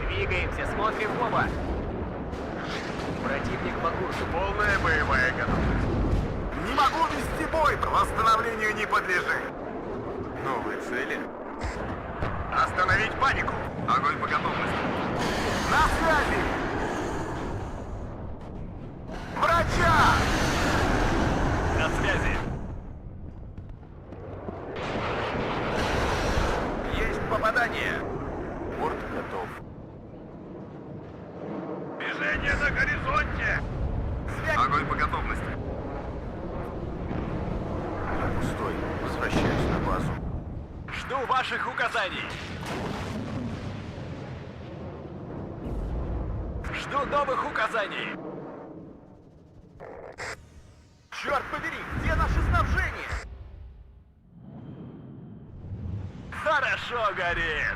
Двигаемся, смотрим в оба. Противник по курсу. Полная боевая готовность. Не могу вести бой, восстановлению не подлежит. Новые цели. Остановить панику. Огонь по готовности. На связи! Врача! На связи. Есть попадание. Борт готов. Движение на горизонте! Связь. Огонь по готовности. Пустой. Возвращаюсь на базу. Жду ваших указаний. Жду новых указаний. Черт побери, где наше снабжение? Хорошо горит.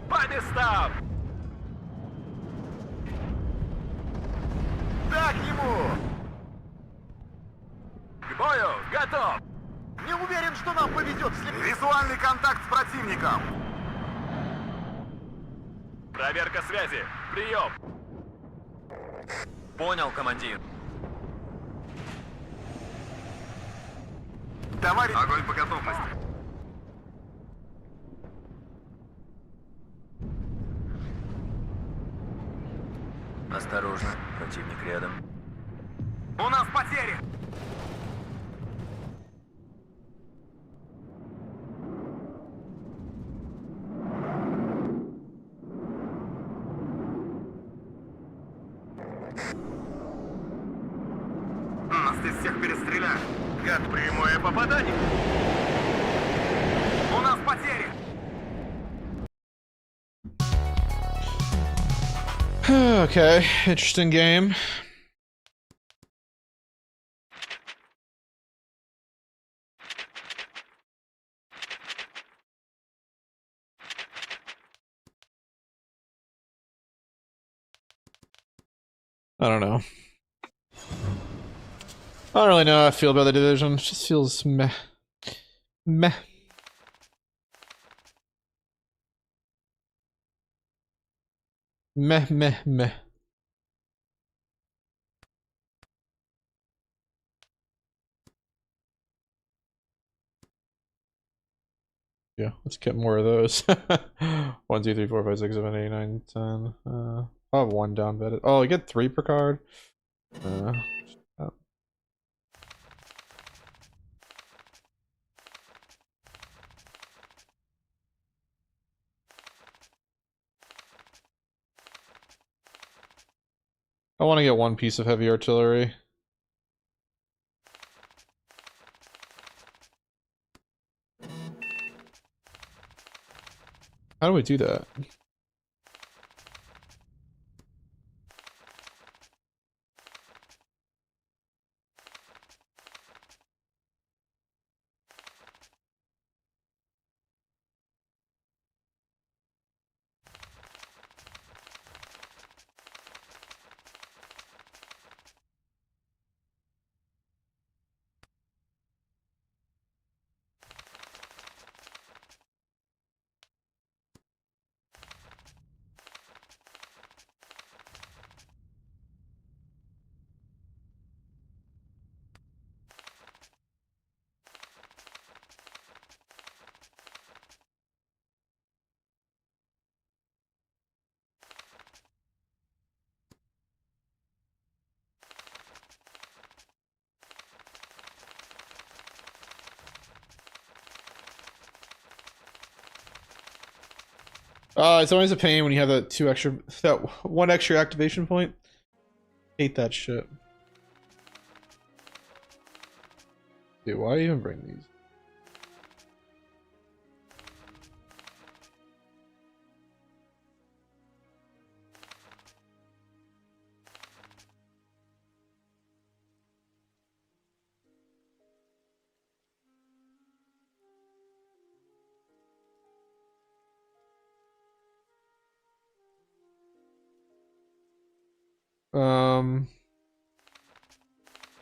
По местам. Так ему. К бою готов. Не уверен, что нам повезет. Визуальный контакт с противником. Проверка связи. Прием. Понял, командир. Товарищ... Огонь по готовности. Осторожно, противник рядом. У нас потери. Нас здесь всех перестреляют. Как прямое попадание. У нас потери. Okay, interesting game. I don't know. I don't really know how I feel about the division. It just feels meh. Meh. Meh, meh, meh. Yeah, let's get more of those. 1, 2, 3, 4, 5, 6, 7, 8, 9, 10. I'll have one down vetted. Oh, I get 3 per card. Oh. I want to get 1 piece of heavy artillery. How do we do that? It's always a pain when you have that 1 extra activation point. Hate that shit. Dude, why even bring these?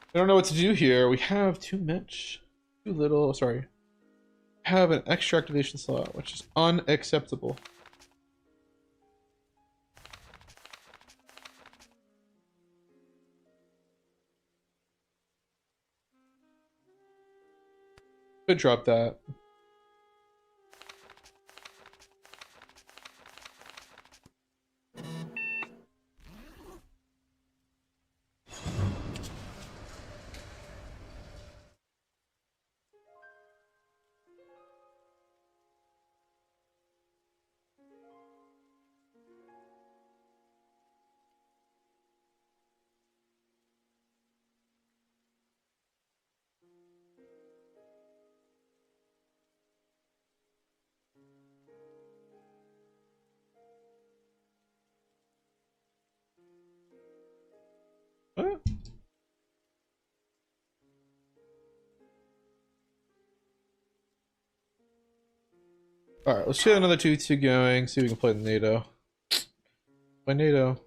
I don't know what to do here. We have too much, too little. Sorry, have an extra activation slot, which is unacceptable. Could drop that. Alright, let's get another 2-2 going, see if we can play the NATO. Play NATO.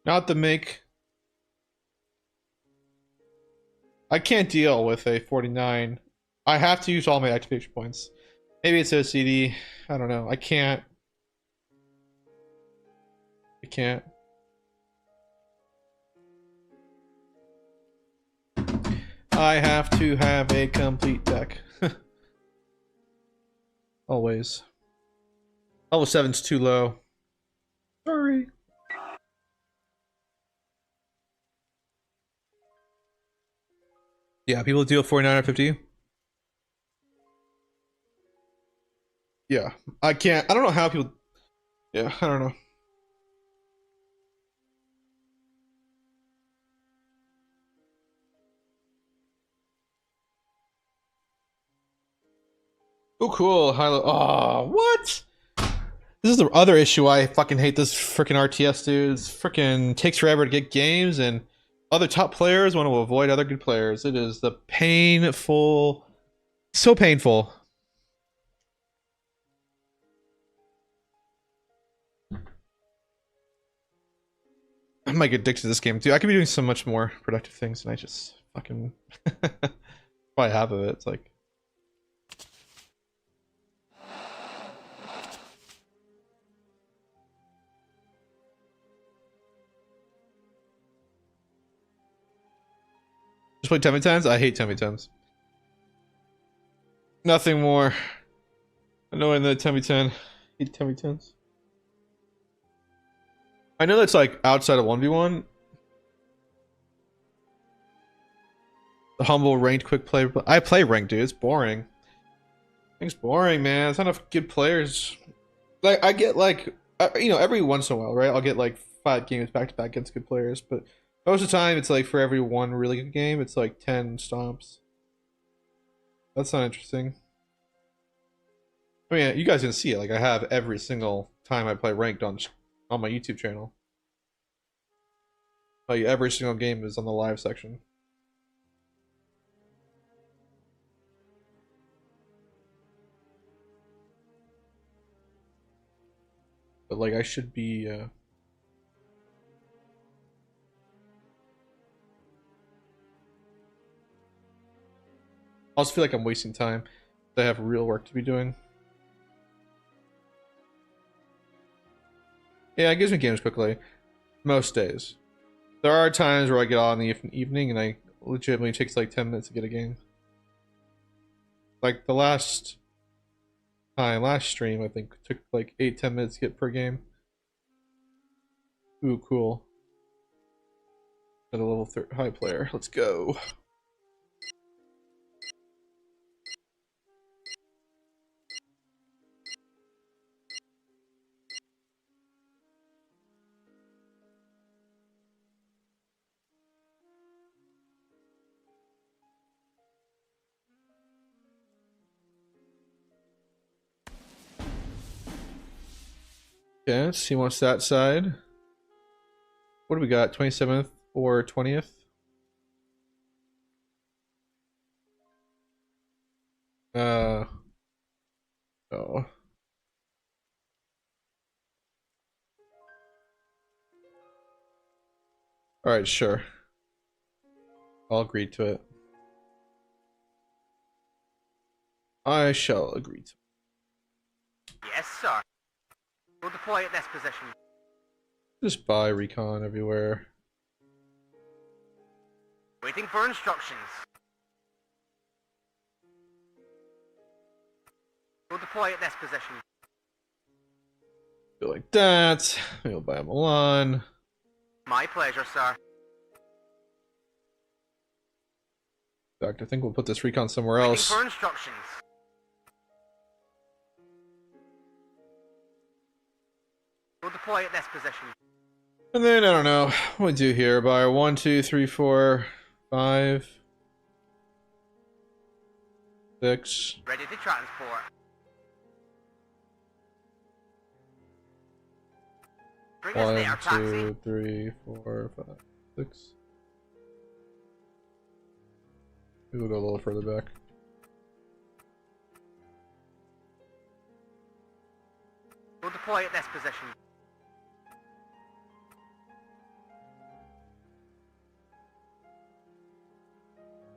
Not the make. I can't deal with a 49. I have to use all my activation points. Maybe it's OCD. I don't know. I can't. I can't. I have to have a complete deck. Always. Level 7's too low. Sorry. Yeah, people deal 49 or 50. Yeah, I can't. I don't know how people. Yeah, I don't know. Oh, cool. Oh, what? This is the other issue. I fucking hate this freaking RTS, dude. It's freaking takes forever to get games, and other top players want to avoid other good players. It is the painful, so painful. I might get addicted to this game too. I could be doing so much more productive things, and I just fucking probably half of it. It's like. Just play Temmy Tens? I hate Temmy Tens. Nothing more annoying than Temmy 10. Hate Temmy 10s. I know that's like outside of 1v1. The humble ranked quick play. I play ranked, dude. It's boring. It's boring, man. It's not enough good players. Like I get like you know, every once in a while, right? I'll get like 5 games back to back against good players, but most of the time it's like for every one really good game, it's like 10 stomps. That's not interesting. I mean, you guys can see it. Like I have every single time I play ranked on my YouTube channel. Like every single game is on the live section. But like I should be I also feel like I'm wasting time. I have real work to be doing. Yeah, it gives me games quickly. Most days. There are times where I get on in the evening and I legitimately takes like 10 minutes to get a game. Like the last stream, I think took like 8-10 minutes to get per game. Ooh, cool. At a level high player. Let's go. Okay, let's see what's that side. What do we got? 27th or 20th? Oh. Alright, sure. I'll agree to it. I shall agree to it. Yes, sir. We'll deploy at this position. Just buy recon everywhere. Waiting for instructions. We'll deploy at this position. Go like that. Maybe we'll buy a Milan. My pleasure, sir. In fact, I think we'll put this recon somewhere Waiting else. for instructions. We'll deploy at this position. And then, I don't know, what do we do here? Buy 1, 2, 3, 4, 5, 6. Ready to transport. Bring us 1, there, taxi. 2, 3, 4, 5, 6. Maybe we'll go a little further back. We'll deploy at this position.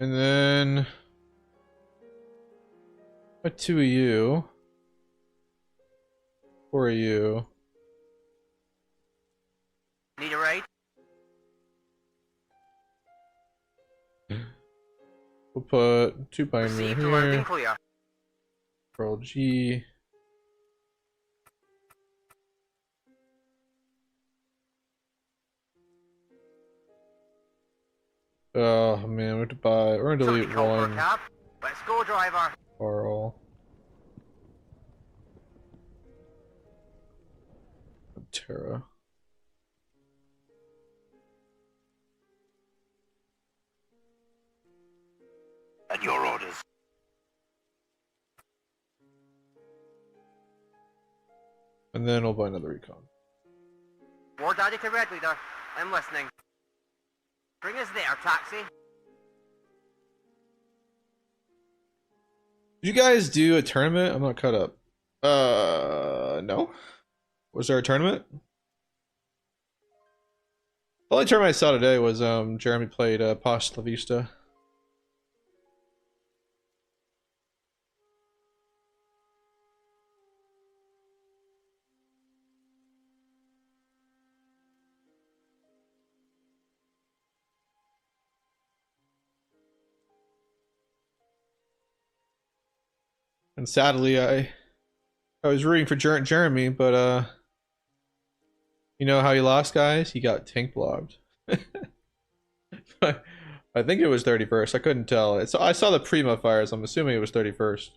And then... What 2 of you? 4 of you. Need a raid? We'll put 2 Pioneer Received loud and here. clear. Pearl G. Oh man, we have to buy. We're gonna Somebody delete call for a 1 cab. Let's go, driver. Carl. Terra. At your orders. And then we'll buy another recon. War Daddy to Red Leader. I'm listening. Bring us there, taxi. Did you guys do a tournament? I'm not caught up. No. Was there a tournament? The only tournament I saw today was Jeremy played Pasta La Vista. And sadly, I was rooting for Jeremy, but you know how he lost, guys? He got tank blocked. I think it was 31st. I couldn't tell. I saw the Prima fires. I'm assuming it was 31st.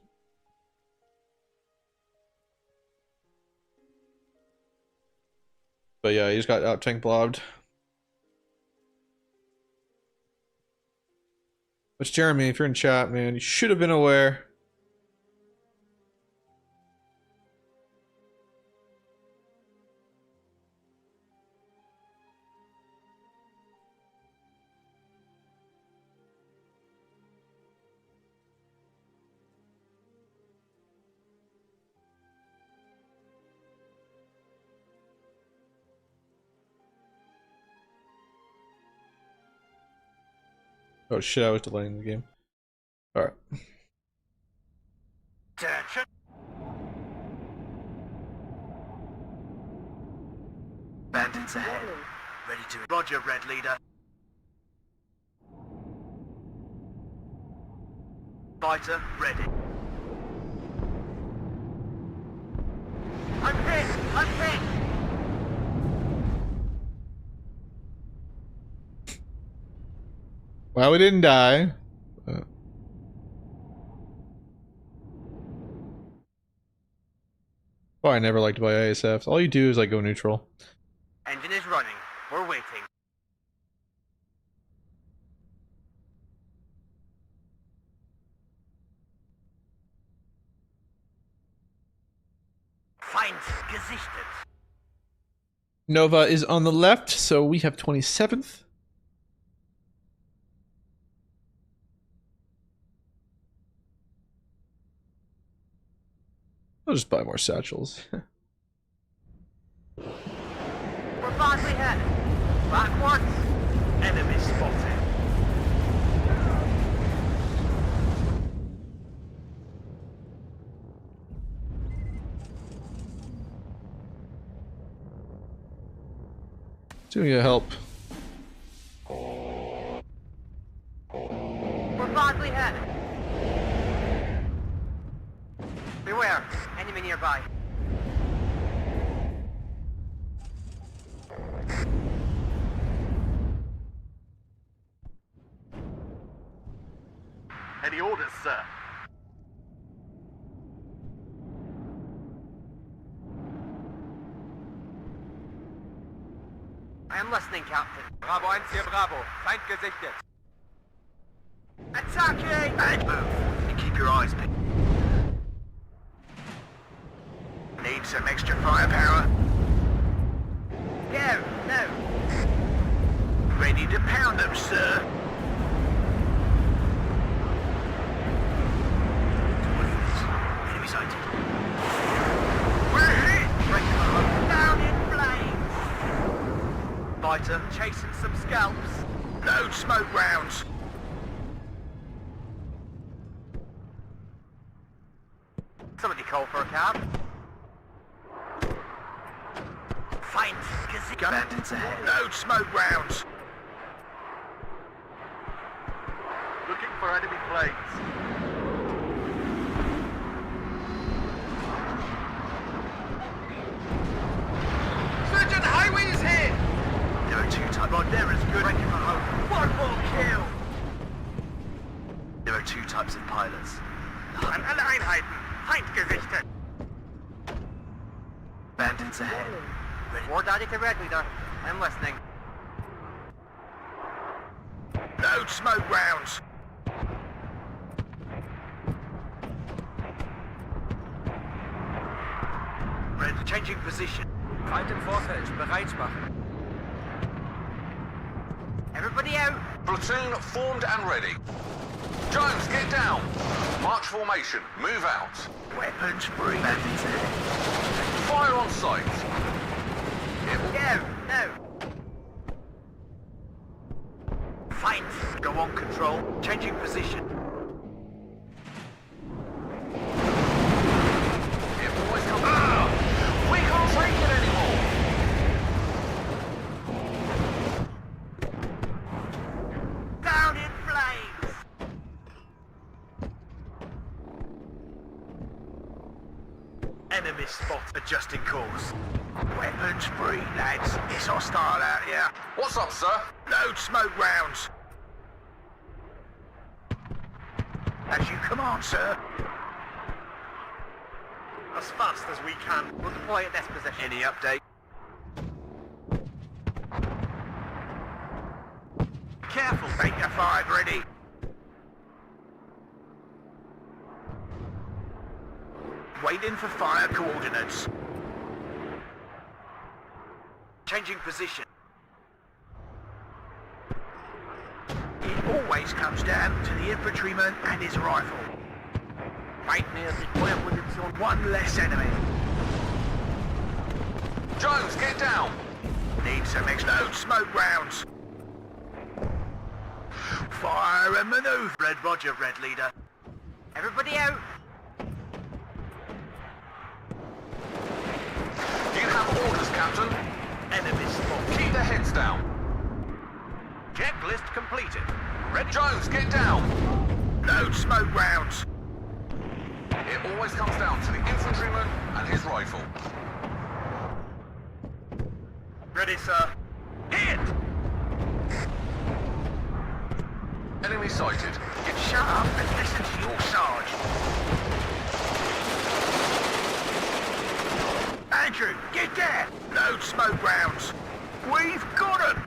But yeah, he just got out tank blobbed. But Jeremy, if you're in chat, man, you should have been aware. Oh shit, I was delaying the game. Alright. Attention. Bandits ahead. Warning. Ready to... Roger, Red Leader. Fighter, ready. I'm hit! I'm hit! Well, we didn't die. Oh, I never liked to buy ASFs. All you do is like go neutral. Engine is running. We're waiting. Feind gesichtet. Nova is on the left, so we have 27th. I'll just buy more satchels. We're badly hit. Backwards. Enemy spotted. Do you help? We're badly hit. Beware. Enemy nearby. Any orders, sir? I am listening, Captain. Bravo 1 hier Bravo. Feind gesichtet. Attacking! Bad move. And keep your eyes peeled. Need some extra firepower? Go! No! Ready to pound them, sir. Enemy sighted. We're hit! Down in flames! Fighter, Chasing some scalps. load smoke rounds. Somebody call for a cab. Fight! Bandits ahead. Load smoke rounds. Looking for enemy planes. Sergeant Highway is here! There are 2 types. Right there is good. Breaking my home. One more kill! There are 2 types of pilots. An alle Einheiten! Feind gesichtet! Bandits ahead. War Daddy to Red Leader. I'm listening. Load smoke rounds. Red, changing position. Feind im Vorfeld, bereit machen. Everybody out! Platoon formed and ready. Jones, get down. March formation. Move out. Weapons free. Bandits ahead. Fire on sight. It will Go! No! Fight. Go on control. Changing position. It always comes. We can't take it anymore. Down in flames! Enemy spot. Adjusting course. Weapons free, lads. It's hostile out here. What's up, sir? Load smoke rounds. As you command, sir. As fast as we can. We'll deploy at this position. Any update? Careful. Beta 5 ready. Waiting for fire coordinates. Changing position. It always comes down to the infantryman and his rifle. Right near the Feuermunition. One less enemy. Jones, get down. Need some explode smoke rounds. Fire and maneuver. Red Roger, Red Leader. Everybody out! You have orders, Captain. Enemy spot. Keep their heads down. Checklist completed. Red Jones, get down. Load smoke rounds. It always comes down to the infantryman and his rifle. Ready, sir. Hit! Enemy sighted. Get shut up and listen to your sarge. Andrew, get there! Load smoke rounds. We've got 'em!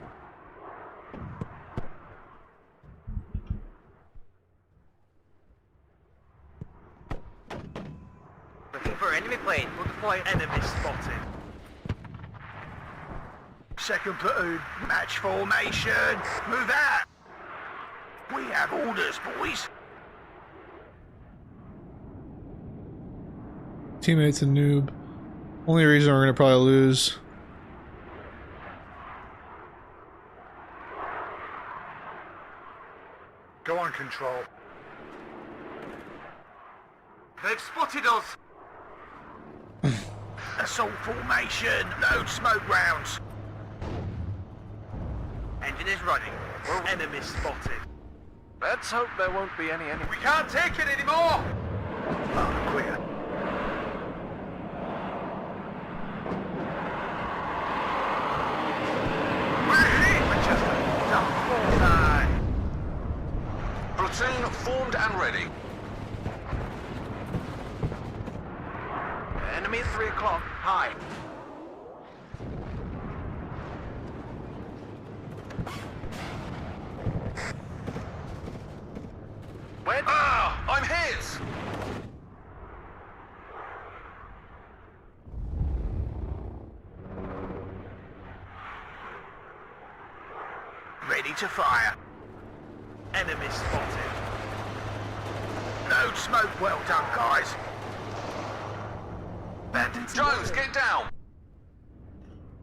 Looking for enemy plane. We'll deploy Enemy spotted. Second platoon, match formation. Move out! We have orders, boys. teammate's a noob. Only reason we're gonna probably lose. Go on, Control. They've spotted us. Assault formation. Load smoke rounds. Engine is running. Enemy spotted. Let's hope there won't be any. We can't take it anymore. Oh, queer. We're hit. Manchester. Bullseye. Platoon formed and ready. Enemy at 3 o'clock. High. Where? Ah! I'm hit! Ready to fire. Enemy spotted. Load smoke. Well done, guys. Bandits. Jones, get down!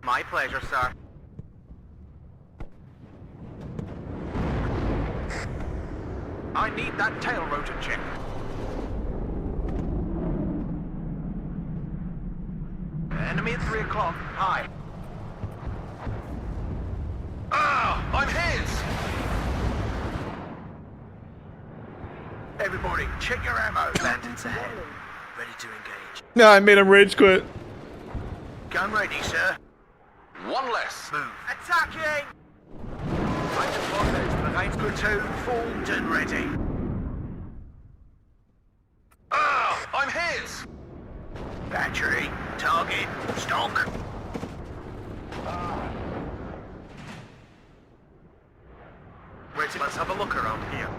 My pleasure, sir. I need that tail rotor check. Enemy at 3 o'clock. High. Ah! I'm hit! Everybody, check your ammo. Bandits ahead. Ready to engage. No, I made him rage quit. Gun ready, sir. One less. Move. Attacking! Platoon formed and ready. Ah! I'm hit! Battery. Target. Stock. Wait, let's have a look around here.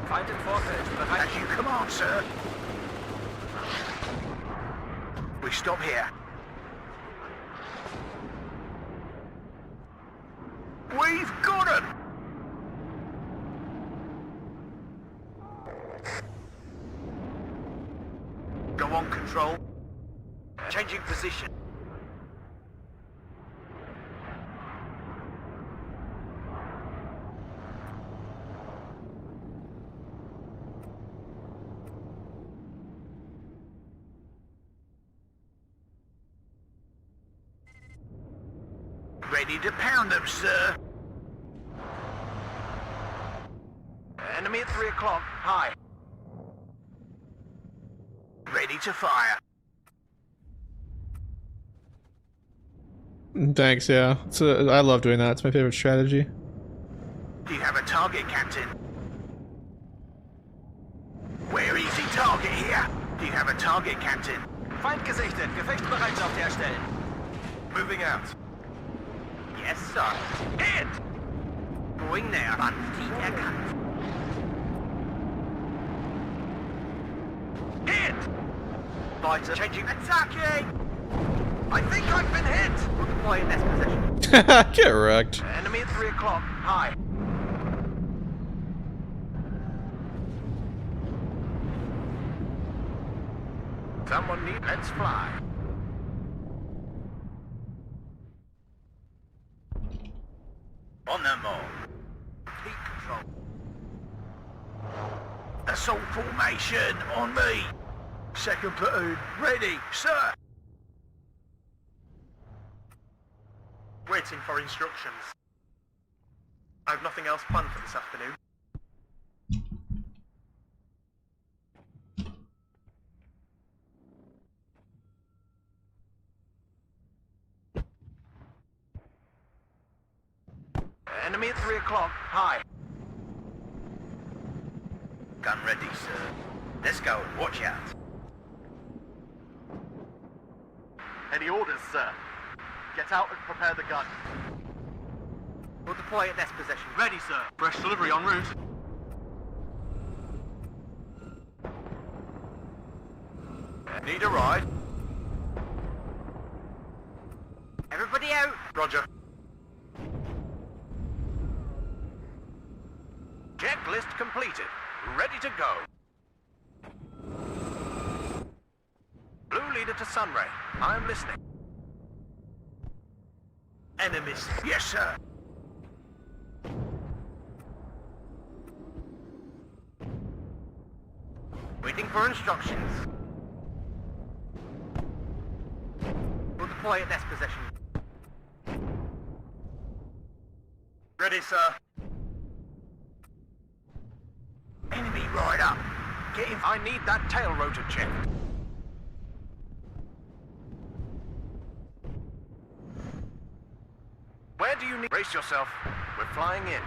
Find it Vorfeld. As you command, sir. We stop here. We've got him! Go on, Control. Changing position. Ready to pound them, sir. Enemy at 3 o'clock. High. Ready to fire. Thanks, yeah. I love doing that. It's my favorite strategy. Do you have a target, Captain? We're easy target here. Do you have a target, Captain? Feind gesichtet. Gefechtsbereitschaft herstellen. Moving out. Yes, sir. Hit! Going there. Bandit erkannt. Hit! Fighter changing. Attacking! I think I've been hit! We'll deploy in this position. Get wrecked. Enemy at 3 o'clock. High. Someone need. Let's fly. On the move. Heat control. Assault formation on me. Second platoon, ready, sir. Waiting for instructions. I have nothing else planned for this afternoon. Enemy at 3 o'clock. High. Gun ready, sir. Let's go. Watch out. Any orders, sir? Get out and prepare the gun. We'll deploy at this position. Ready, sir. Fresh delivery en route. Need a ride? Everybody out! Roger. Checklist completed. Ready to go. leader to Sunray. I am listening. Enemies. Yes, sir. Waiting for instructions. We'll deploy at this position. Ready, sir. Enemy right up. Get him. I need that tail rotor checked. Where do you need... Brace yourself. We're flying in.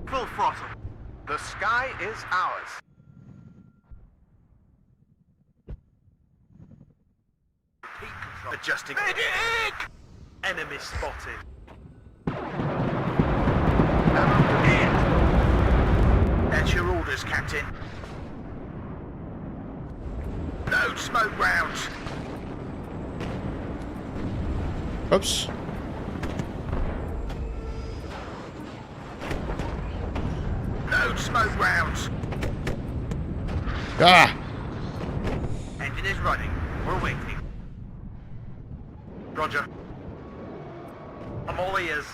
Full throttle. The sky is ours. Repeat control. Adjusting. Medic! Enemy spotted. That's your orders, Captain. Load smoke rounds. Oops. Load smoke rounds. Ah! Engine is running. We're waiting. Roger. I'm all ears.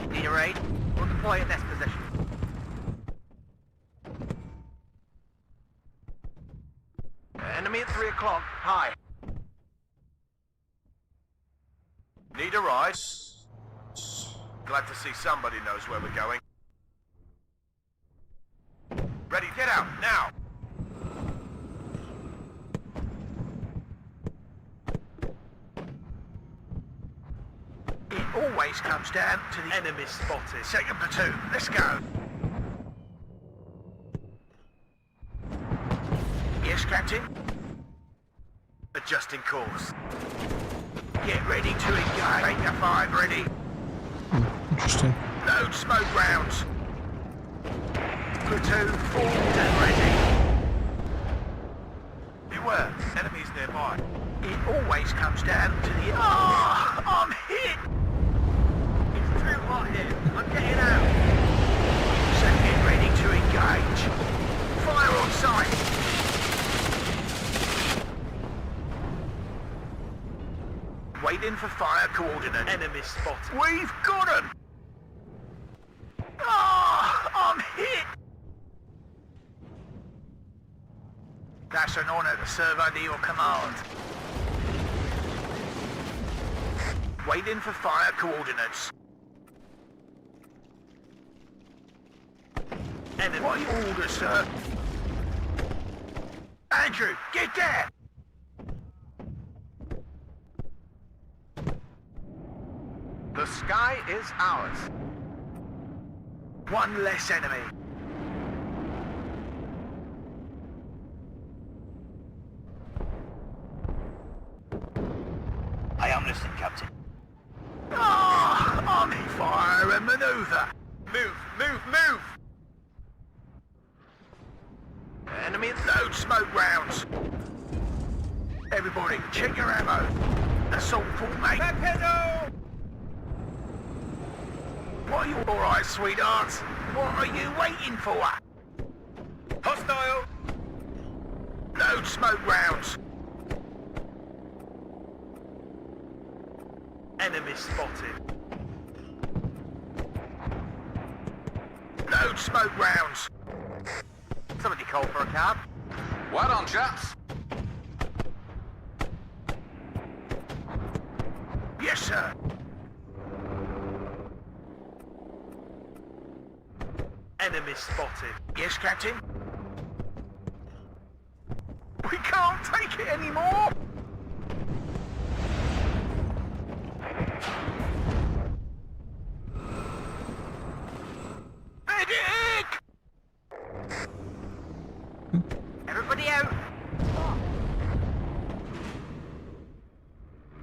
Need a raid? We'll deploy at this position. Enemy at 3 o'clock. Hi. Need a ride? Glad to see somebody knows where we're going. Ready, get out, now! It always comes down to the enemy spotted. Second platoon, let's go. Yes, Captain? Adjusting course. Get ready to engage. Make your 5 ready. Interesting. Load smoke rounds. Platoon formed and ready. Beware, enemies nearby. It always comes down to the... Ah, I'm hit! It's too hot here. I'm getting out. So get ready to engage. Fire on sight. Waiting for fire coordinates. Enemy spotted. We've got 'em! Ah, I'm hit! That's an honor to serve under your command. Waiting for fire coordinates. Enemy. What are your orders, sir? Andrew, get there! The sky is ours. One less enemy. I am listening, Captain. Ah, I'm fire and maneuver. Move, move, move! Enemy at... Load smoke rounds. Everybody, check your ammo. Assault formation. Backpedal! What are you... All right, sweethearts. What are you waiting for? Hostile! Load smoke rounds. Enemy spotted. Load smoke rounds. Somebody call for a cab. Well done, chaps. Yes, sir. Enemy spotted. Yes, Captain? We can't take it anymore! Medic! Everybody out.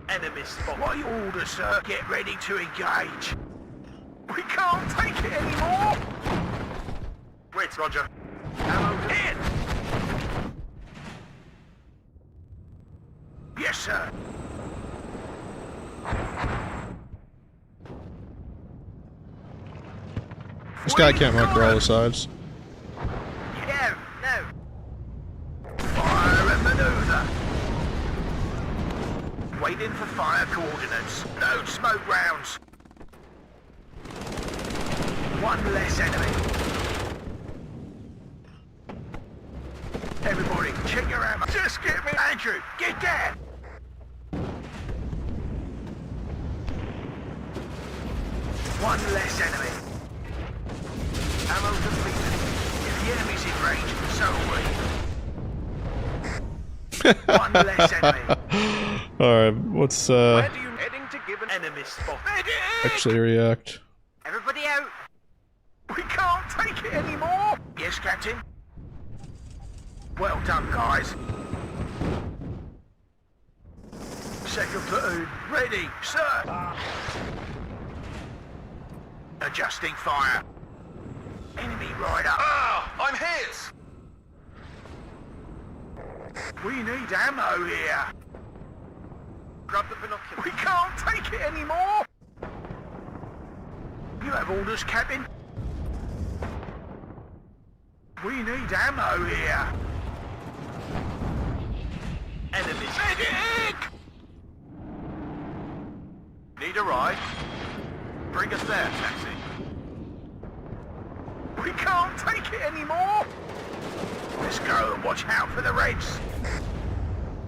Enemy spot. What are your orders, sir? Get ready to engage. We can't take it anymore! Wait, Roger. Ammo in! Yes, sir. This guy can't monitor all the sides. No, no. Fire and maneuver. Waiting for fire coordinates. No smoke rounds. One less enemy. Everybody, check your ammo. Just get me, Andrew. Get there. One less enemy. Ammo depleted. If the enemy's in range, so are we. One less enemy. Alright, what's Where do you heading to give an enemy spot? actually react? Everybody out. We can't take it anymore. Yes, Captain. Well done, guys. Second platoon, ready, sir. Adjusting fire. Enemy rider. Ah, I'm hit! We need ammo here. Grab the binoculars. We can't take it anymore. You have orders, Captain. We need ammo here. Enemies. Medic! Need a ride? Bring us there, taxi. We can't take it anymore. Let's go and watch out for the Reds.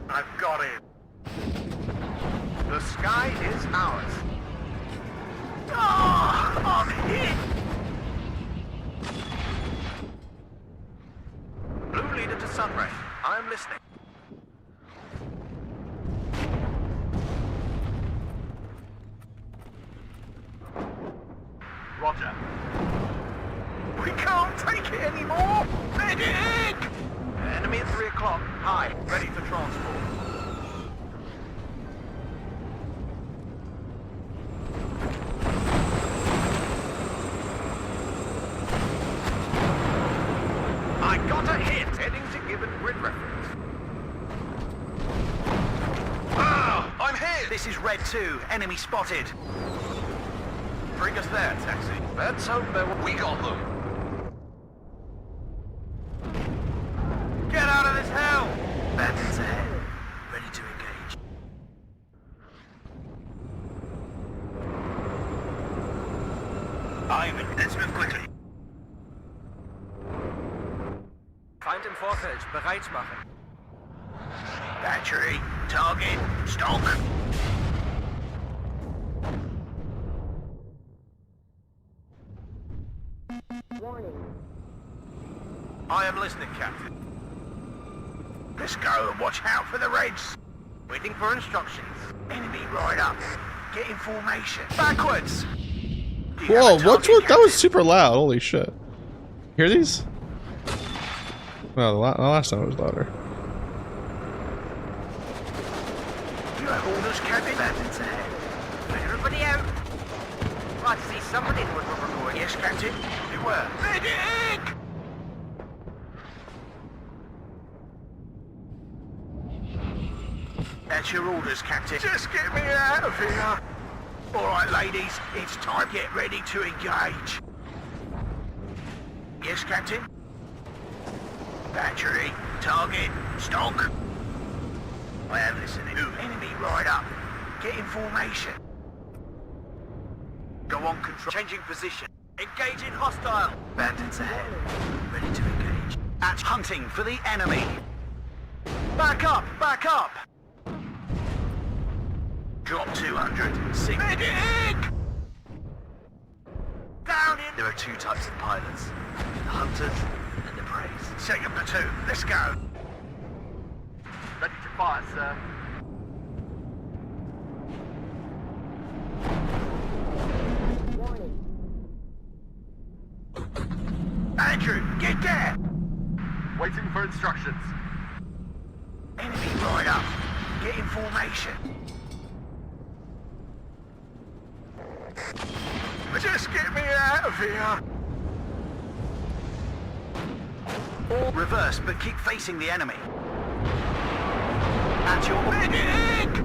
I've got him. The sky is ours. Ah, I'm hit. Blue leader to Sunray. I'm listening. Roger. We can't take it anymore! Medic! Enemy at 3 o'clock. High. Ready for transport. I got a hit. Heading to given grid reference. Ah, I'm hit! This is Red 2. Enemy spotted. Bring us there, taxi. Let's hope we got them. Get out of this hell! Bandits ahead. Ready to engage. Ivan, let's move quickly. Feind im Vorfeld. Bereit machen. Battery. Target. Stock. Warning. I am listening, Captain. Let's go and watch out for the Reds. Waiting for instructions. Enemy right up. Get in formation. Backwards! Do you Whoa, have a what's target, what? That was Captain? super loud. Holy shit. Hear these? Well, the last time it was louder. You have orders, Captain? Bandits ahead. Everybody out. I see somebody with what we're going. Yes, Captain. You were. Medic! That's your orders, Captain. Just get me out of here. All right, ladies. It's time. Get ready to engage. Yes, Captain? Battery. Target. Stock. I am listening. Enemy right up. Get in formation. Go on, control. Changing position. Engaging hostile. Bandits ahead. Ready to engage. At hunting for the enemy. Back up! Back up! Drop 200. Sink. Medic! Down in. There are two types of pilots. The hunters and the praise. Second platoon. Let's go. Ready to fire, sir. Warning. Andrew, get there! Waiting for instructions. Enemy right up. Get in formation. Just get me out of here. Or reverse, but keep facing the enemy. At your medic!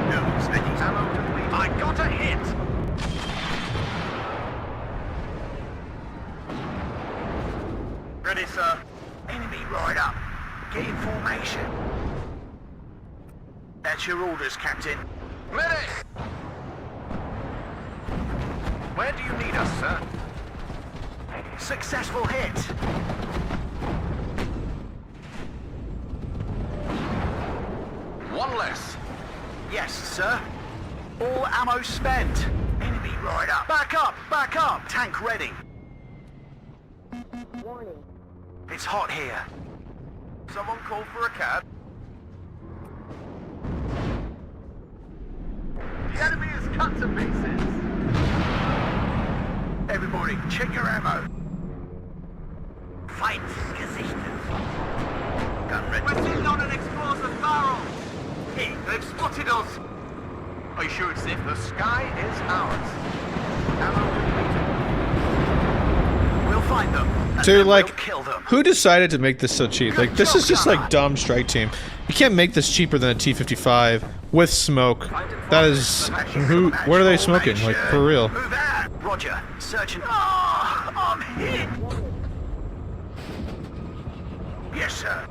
No, steady. Ammo complete. I got a hit. At your orders, Captain. Medic! Where do you need us, sir? Successful hit. One less. Yes, sir. All ammo spent. Enemy rider. Back up, back up. Tank ready. Warning. It's hot here. Someone call for a cab. The enemy is cut to pieces. Everybody, check your ammo. Fight gesichtet. Gun ready. We're sitting on an explosive barrel. Hey, they've spotted us. Are you sure it's safe? The sky is ours. Ammo depleted. We'll find them. And Dude, then like, we'll kill them. who decided to make this so cheap? Like, this is just like Job, dumb strike team. You can't make this cheaper than a T-55 with smoke. That is, where are they smoking? Like, for real. Move out. Roger. Search and... Oh, I'm hit. Yes, sir.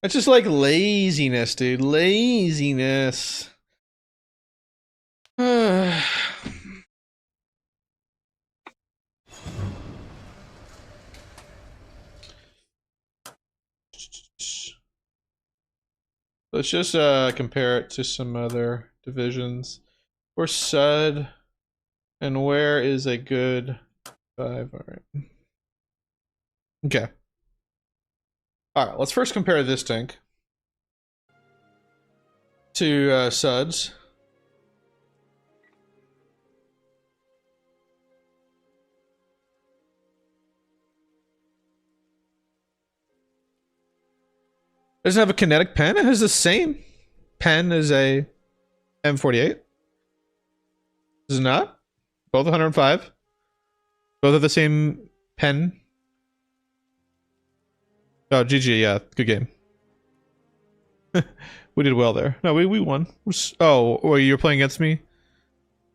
It's just like laziness, dude. Laziness. Let's just compare it to some other divisions. Or SUD. And where is a good 5? Alright. Okay. Alright, let's first compare this tank to SUD's. Doesn't have a kinetic pen. It has the same pen as a M48. Does it not? Both 105. Both have the same pen. Oh, GG, yeah, good game. We did well there. No, we won. Oh, you're playing against me?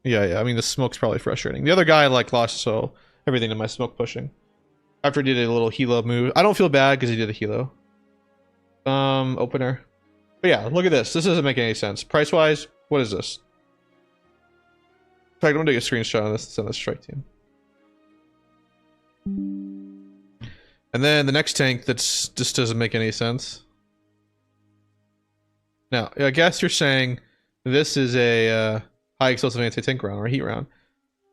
Yeah, I mean, the smoke's probably frustrating. The other guy, like, lost so everything to my smoke pushing. After he did a little helo move. I don't feel bad because he did a helo. Opener. But yeah, look at this. This doesn't make any sense. Price-wise, what is this? In fact, I'm gonna take a screenshot of this and send this strike team. And then the next tank that's just doesn't make any sense. Now, I guess you're saying this is a high explosive anti-tank round or heat round.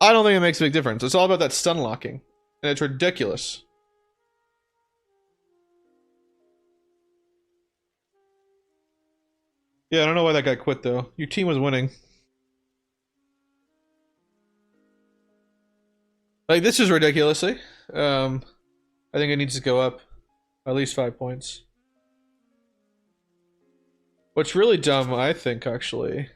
I don't think it makes a big difference. It's all about that stun locking. And it's ridiculous. Yeah, I don't know why that guy quit though. Your team was winning. Like, this is ridiculously. I think it needs to go up at least 5 points. What's really dumb, I think, actually,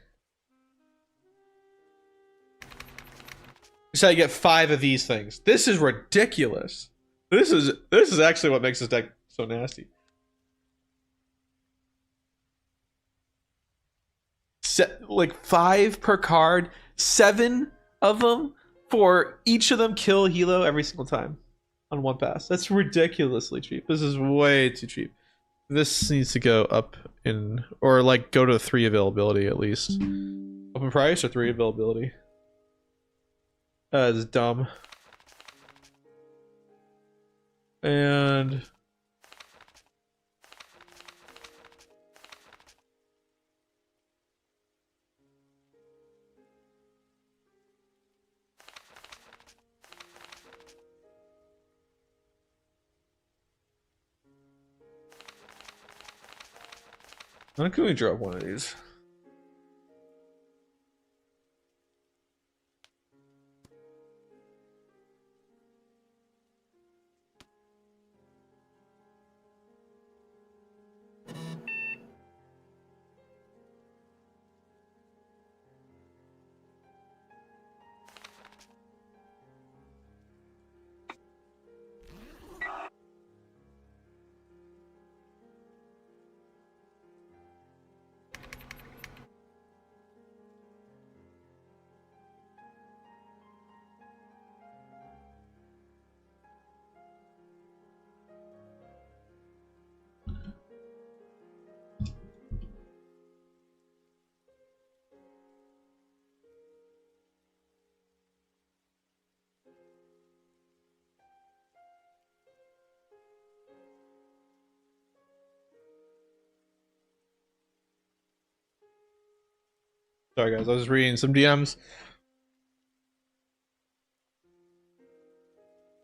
is how you get 5 of these things. This is ridiculous. This is actually what makes this deck so nasty. Like 5 per card, 7 of them for each of them kill helo every single time on one pass. That's ridiculously cheap. This is way too cheap. This needs to go up in, or like go to 3 availability at least. Open price or 3 availability. It's dumb. And when can we drop one of these? Sorry guys, I was reading some DMs.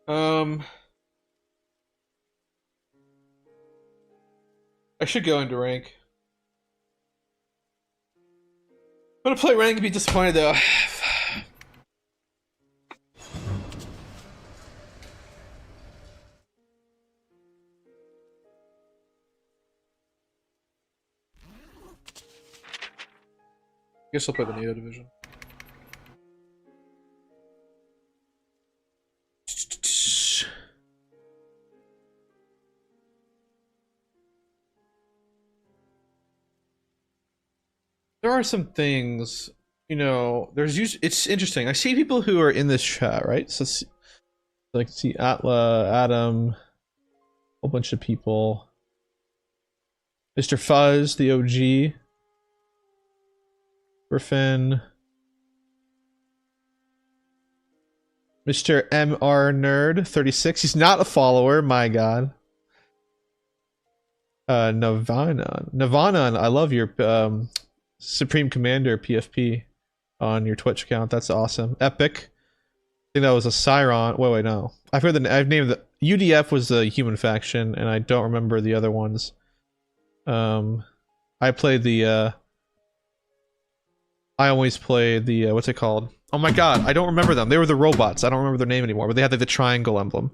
I should go into rank. I'm gonna play rank and be disappointed though. Guess I'll play the NATO division. There are some things, you know, there's usually, it's interesting. I see people who are in this chat, right? So like see Atla, Adam, a whole bunch of people. Mr. Fuzz, the OG. Griffin. Mr. MR Nerd 36. He's not a follower, my god. Navana, I love your Supreme Commander PFP on your Twitch account. That's awesome. Epic. I think that was a Siron. Wait, no. I've named the UDF was the human faction, and I don't remember the other ones. I played the I always played the what's it called? Oh my god, I don't remember them. They were the robots. I don't remember their name anymore, but they had like the triangle emblem.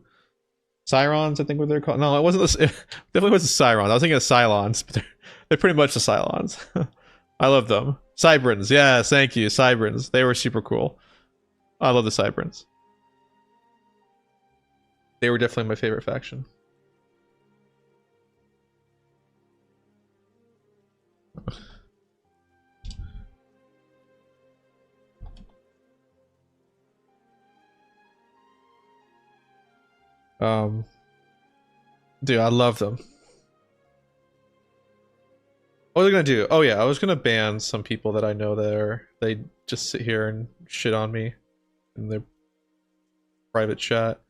Cyrons, I think what they're called. No, it wasn't. It definitely wasn't Cyrons. I was thinking of Cylons, but they're pretty much the Cylons. I love them. Cybrans, yes, thank you, Cybrans. They were super cool. I love the Cybrans. They were definitely my favorite faction. Dude, I love them. What was I gonna do? Oh yeah, I was gonna ban some people that I know they just sit here and shit on me in their private chat.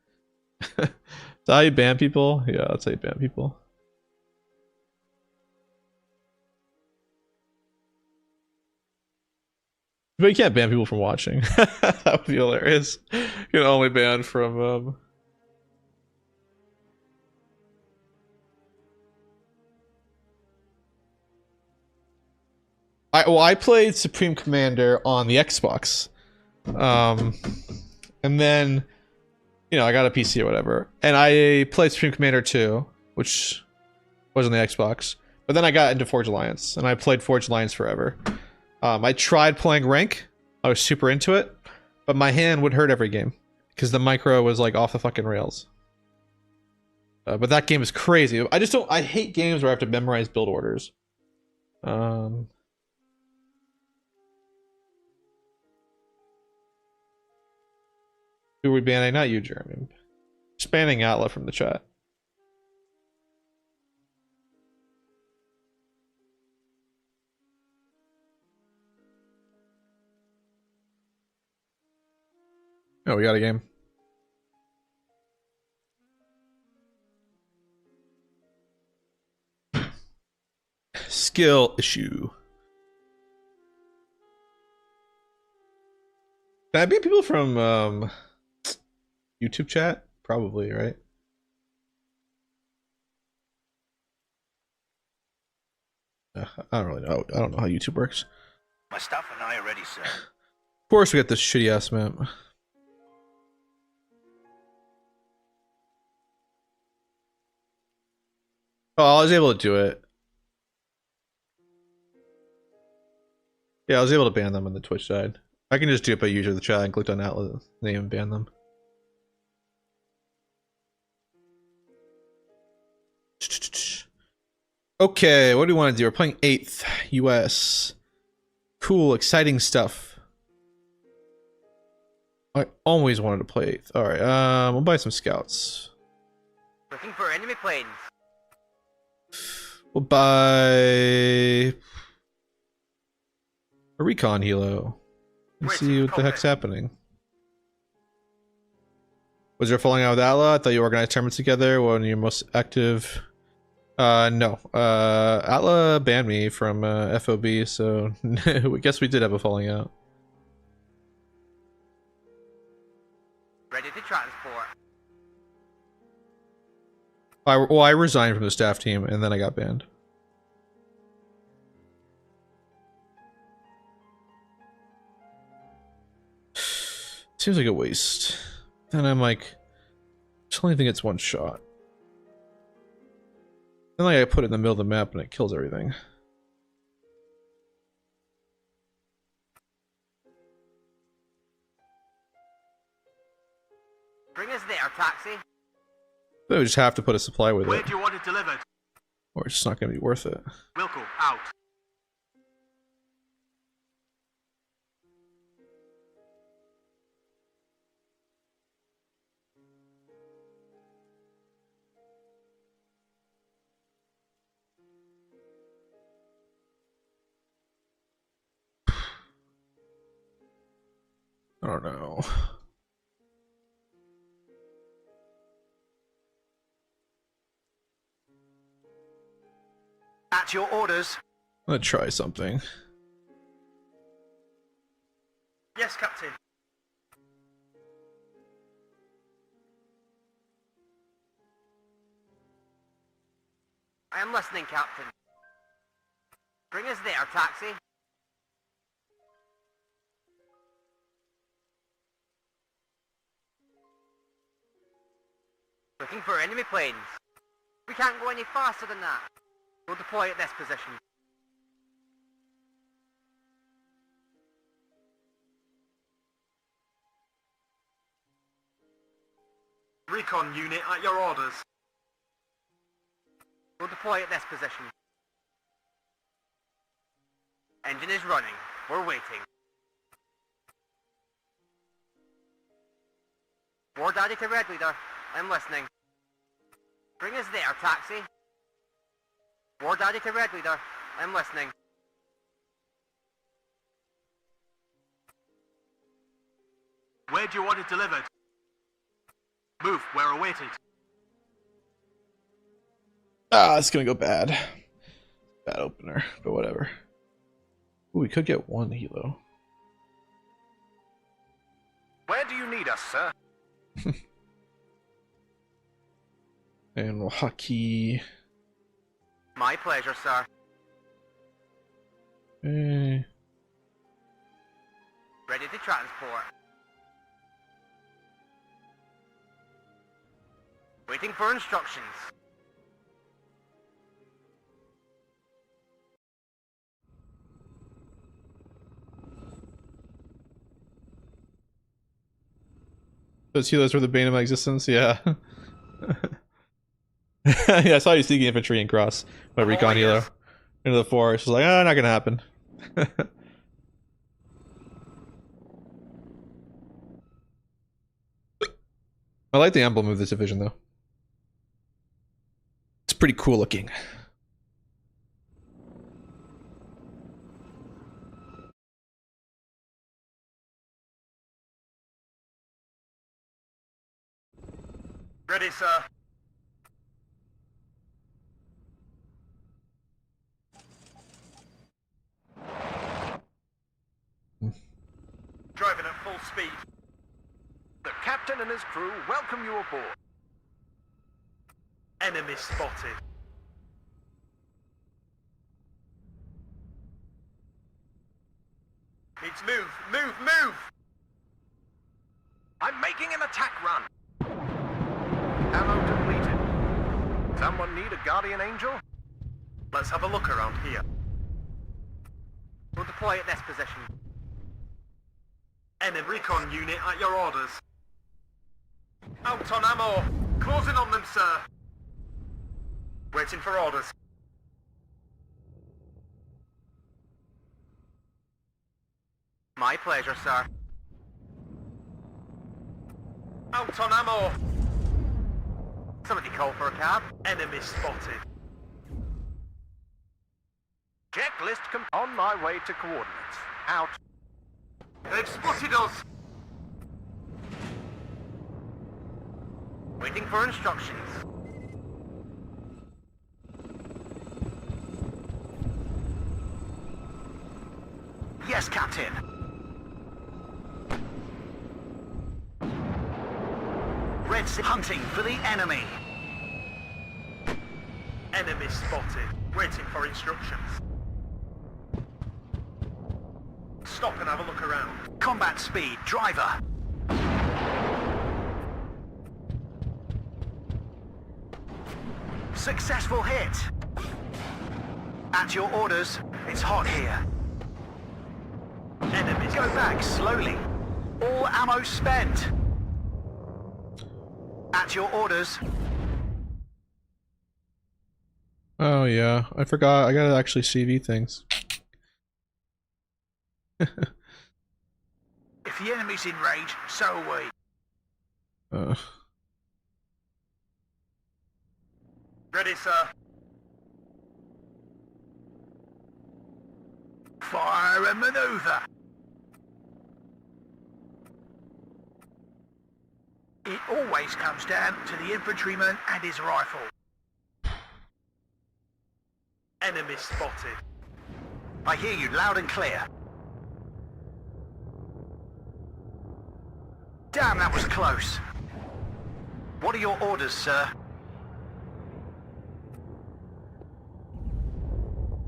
Is that how you ban people? Yeah, that's how you ban people. But you can't ban people from watching. That would be hilarious. You can only ban from I played Supreme Commander on the Xbox. And then, you know, I got a PC or whatever. And I played Supreme Commander 2, which was on the Xbox. But then I got into Forge Alliance, and I played Forge Alliance forever. I tried playing rank. I was super into it. But my hand would hurt every game. Because the micro was like off the fucking rails. But that game is crazy. I hate games where I have to memorize build orders. Who are we banning? Not you, Jeremy. Just banning Atla from the chat. Oh, we got a game. Skill issue. Can I ban people from YouTube chat? Probably, right? I don't really know. I don't know how YouTube works. My stuff and I are ready, sir. Of course we got this shitty ass map. Oh, I was able to do it. Yeah, I was able to ban them on the Twitch side. I can just do it by user of the chat and click on Atlas name and ban them. Okay, what do we want to do? We're playing 8th US. Cool, exciting stuff. I always wanted to play 8th. Alright, we'll buy some scouts. Looking for enemy planes. We'll buy a recon helo. Let's see what the heck's happening. Was there a falling out with Atla? I thought you organized tournaments together. One of your most active No. Atla banned me from FOB, so I guess we did have a falling out. Ready to transport. I resigned from the staff team, and then I got banned. Seems like a waste. And I'm like, just only think it's one shot. Then like I put it in the middle of the map and it kills everything. Bring us there, taxi. Then we just have to put a supply with Where it, do you want it delivered? or it's just not going to be worth it. Wilco, out. I don't know. At your orders. I'm gonna try something. Yes, Captain. I am listening, Captain. Bring us there, taxi. Looking for enemy planes. We can't go any faster than that. We'll deploy at this position. Recon unit at your orders. We'll deploy at this position. Engine is running. We're waiting. War Daddy to Red Leader. I'm listening. Bring us there, taxi. War Daddy to Red Leader. I'm listening. Where do you want it delivered? Move, we're awaited. Ah, it's gonna go bad. Bad opener, but whatever. Ooh, we could get one helo. Where do you need us, sir? And Wahaki. My pleasure, sir. Eh. Ready to transport. Waiting for instructions. Those healers were the bane of my existence, yeah. Yeah, I saw you sneaking infantry and cross my recon healer into the forest. I was like, ah, not gonna happen. I like the emblem of this division, though. It's pretty cool looking. Ready, sir. Driving at full speed. The captain and his crew welcome you aboard. Enemy spotted. Need to move, move, move! I'm making an attack run. Ammo depleted. Someone need a guardian angel? Let's have a look around here. We'll deploy at this position. Enemy recon unit at your orders. Out on ammo! Closing on them, sir! Waiting for orders. My pleasure, sir. Out on ammo! Somebody call for a cab. Enemy spotted. Checklist on my way to coordinates. Out. They've spotted us! Waiting for instructions. Yes, Captain. Red Six hunting for the enemy. Enemy spotted. Waiting for instructions. Stop and have a look around. Combat speed, driver. Successful hit. At your orders, it's hot here. Enemies. Go back slowly. All ammo spent. At your orders. Oh yeah, I forgot. I gotta actually CV things. If the enemy's in range, so are we. Ready, sir. Fire and maneuver. It always comes down to the infantryman and his rifle. Enemy spotted. I hear you loud and clear. Damn, that was close. What are your orders, sir?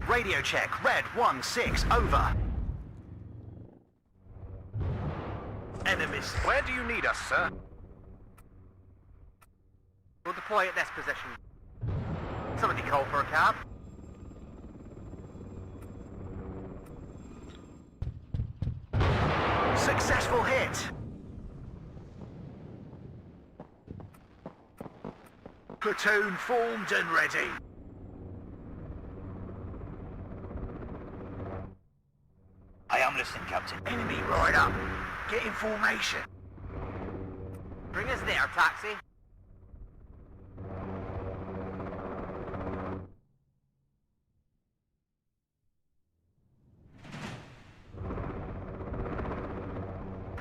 Radio check, Red 1-6, over. Enemies. Where do you need us, sir? We'll deploy at this position. Somebody call for a cab. Successful hit. Platoon formed and ready. I am listening, Captain. Enemy right up. Get in formation. Bring us there, taxi.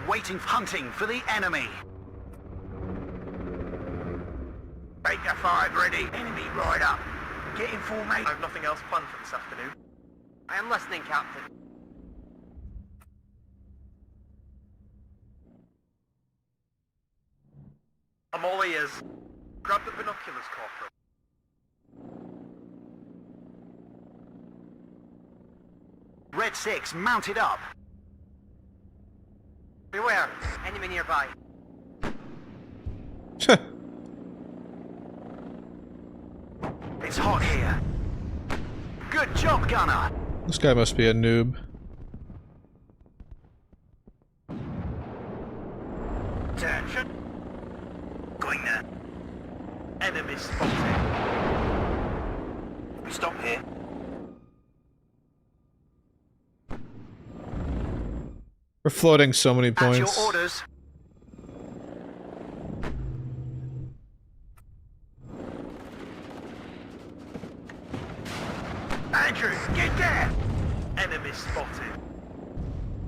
Waiting, hunting for the enemy. Breaker 5 ready. Enemy right up. Get in formation. I have nothing else planned for this afternoon. I am listening, Captain. I'm all ears. Grab the binoculars, Corporal. Red 6 mounted up. Beware, enemy nearby. It's hot here. Good job, gunner. This guy must be a noob. Attention. Going there. Enemy spotted. We stop here. We're floating so many At points. your orders. Andrew, get there! Enemy spotted.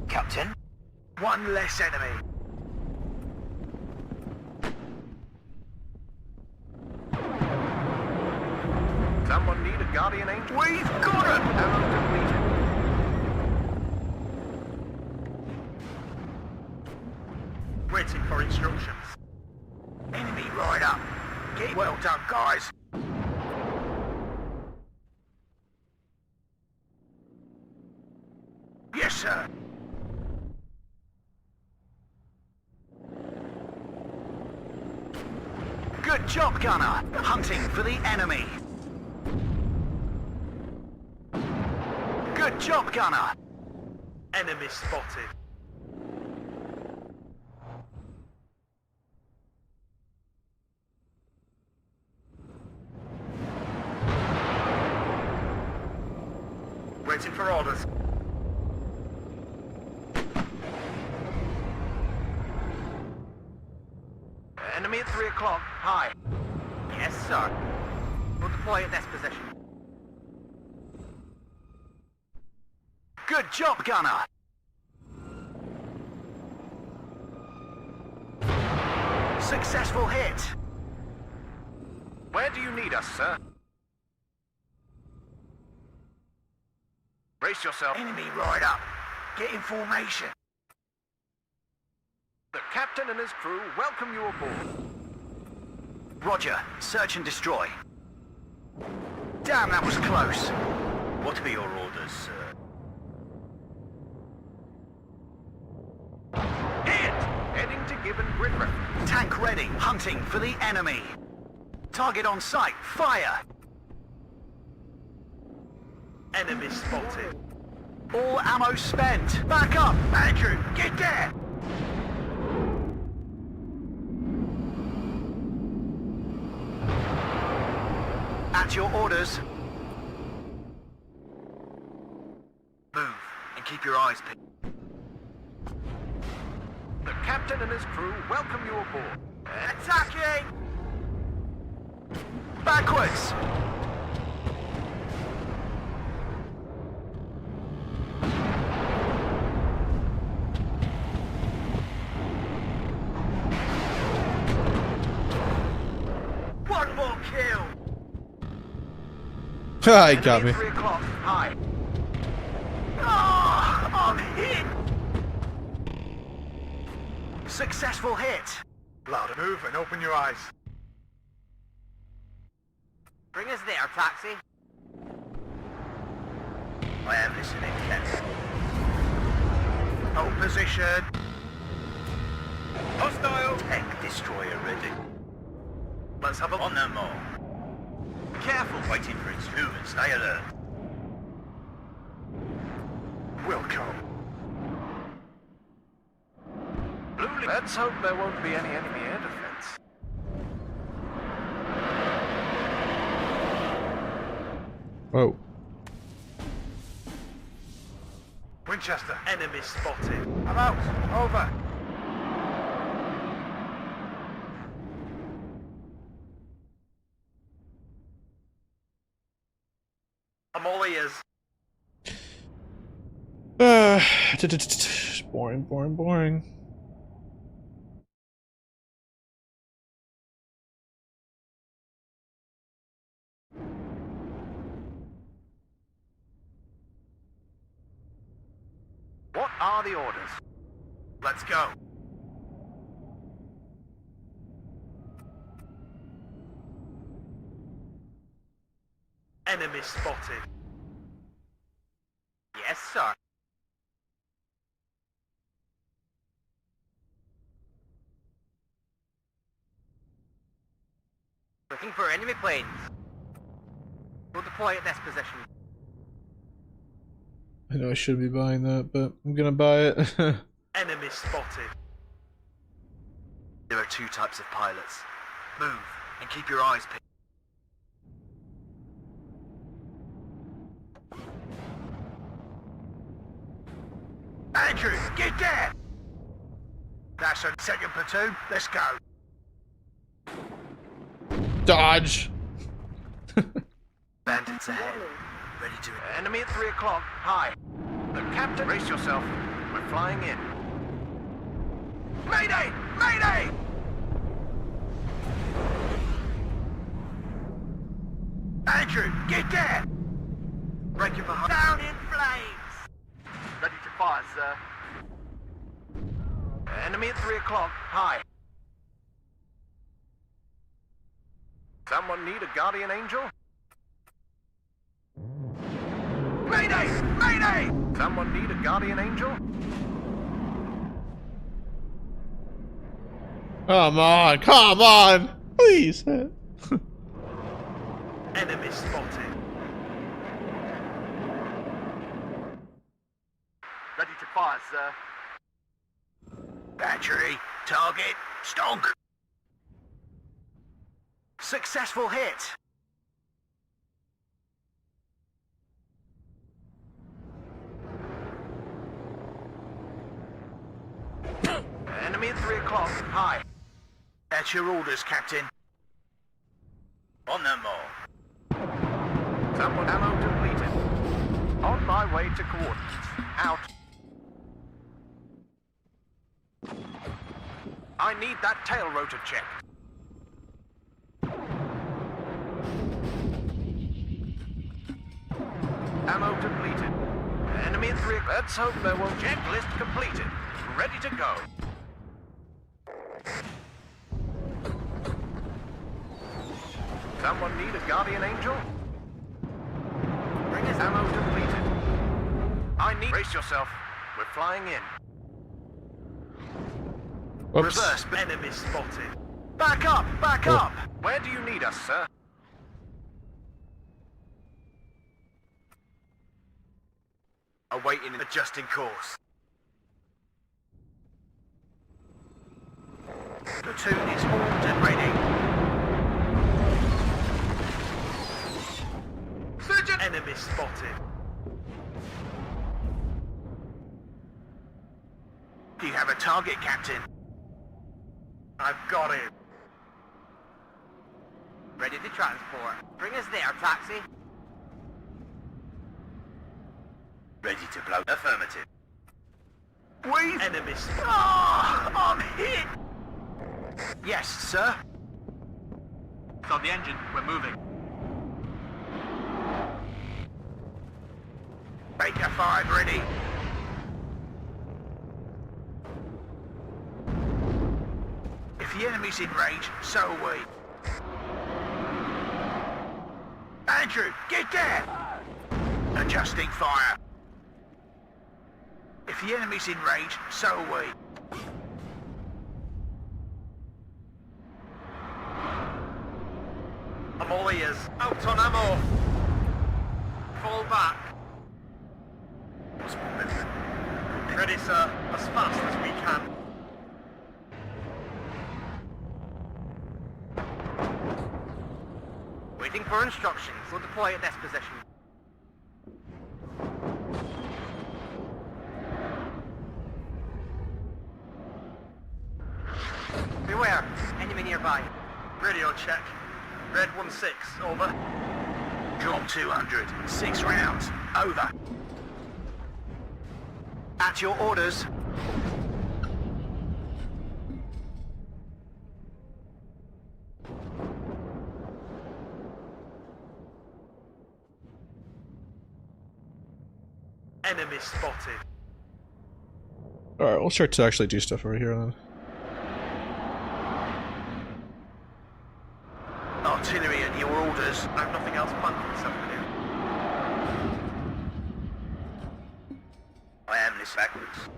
Captain. One less enemy. Someone need a guardian angel? We've got him! Ammo depleted. Waiting for instructions. Enemy right up. Get well done, guys. Yes, sir. Good job, gunner. Hunting for the enemy. Good job, gunner. Enemy spotted. Waiting for orders. Enemy at 3 o'clock. Hi. Yes, sir. We'll deploy at this position. Good job, gunner. Successful hit. Where do you need us, sir? Brace yourself. Enemy right up. Get in formation. The captain and his crew welcome you aboard. Roger. Search and destroy. Damn, that was close. What are your orders, sir? Hit! Heading to given grid reference. Tank ready. Hunting for the enemy. Target on sight. Fire! Enemy spotted. All ammo spent. Back up! Andrew, get there! At your orders. Move and keep your eyes peeled. The captain and his crew welcome you aboard. Attacking! Backwards! One more kill! Ah, he got me. 3 o'clock. High. Ah, I'm hit! Successful hit. Louder, move and open your eyes. Bring us there, taxi. I am listening, Captain. Hold position. Hostile! Tank destroyer ready. Let's have a On them all. Careful, waiting for its move and stay alert. Will come. Let's hope there won't be any enemy air defense. Whoa. Winchester. Enemy spotted. I'm out. Over. I'm all ears. Boring, boring, boring. What are the orders? Let's go. Enemy spotted. Yes, sir. Looking for enemy planes. We'll deploy at this position. I know I should be buying that, but I'm gonna buy it. Enemy spotted. There are two types of pilots. Move and keep your eyes peeled. Andrew, get there! That's a second platoon. Let's go. Dodge! Bandits ahead. Ready to... Enemy at 3 o'clock. High. The captain... Brace yourself. We're flying in. Mayday! Mayday! Andrew, get there! Breaking behind. Down in flames! Ready to fire, sir. Enemy at 3 o'clock. High. Someone need a guardian angel? Mayday! Mayday! Someone need a guardian angel? Come on, come on! Please! Enemy spotted. Ready to fire, sir. Battery, target, stonk! Successful hit! Enemy at 3 o'clock. High. At your orders, Captain. On them all. Someone ammo depleted. On my way to coordinates. Out. I need that tail rotor checked. Ammo depleted. Enemy in 3. Let's hope they won't. Checklist completed. Ready to go. Someone need a guardian angel? Bring us ammo depleted. I need. Brace yourself. We're flying in. Whoops. Reverse, enemy spotted. Back up! Back up! Where do you need us, sir? Awaiting adjusting course. Platoon is armed and ready. Surgeon! Enemy spotted. Do you have a target, Captain? I've got him. Ready to transport. Bring us there, taxi. Ready to blow. Affirmative. We've... Enemy spotted. Ah! I'm hit! Yes, sir. Start the engine. We're moving. Baker 5 ready. If the enemy's in range, so are we. Andrew, get there! Adjusting fire. If the enemy's in range, so are we. I'm all ears. Out on ammo. Fall back. Ready, sir. As fast as we can. Waiting for instructions. We'll deploy at this position. Beware. Enemy nearby. Radio check. Red 1-6, over. Drop 200. 6 rounds. Over. At your orders. Enemy spotted. Alright, we'll start to actually do stuff over here then. Artillery at your orders. I've nothing else planned for this afternoon. I am this backwards.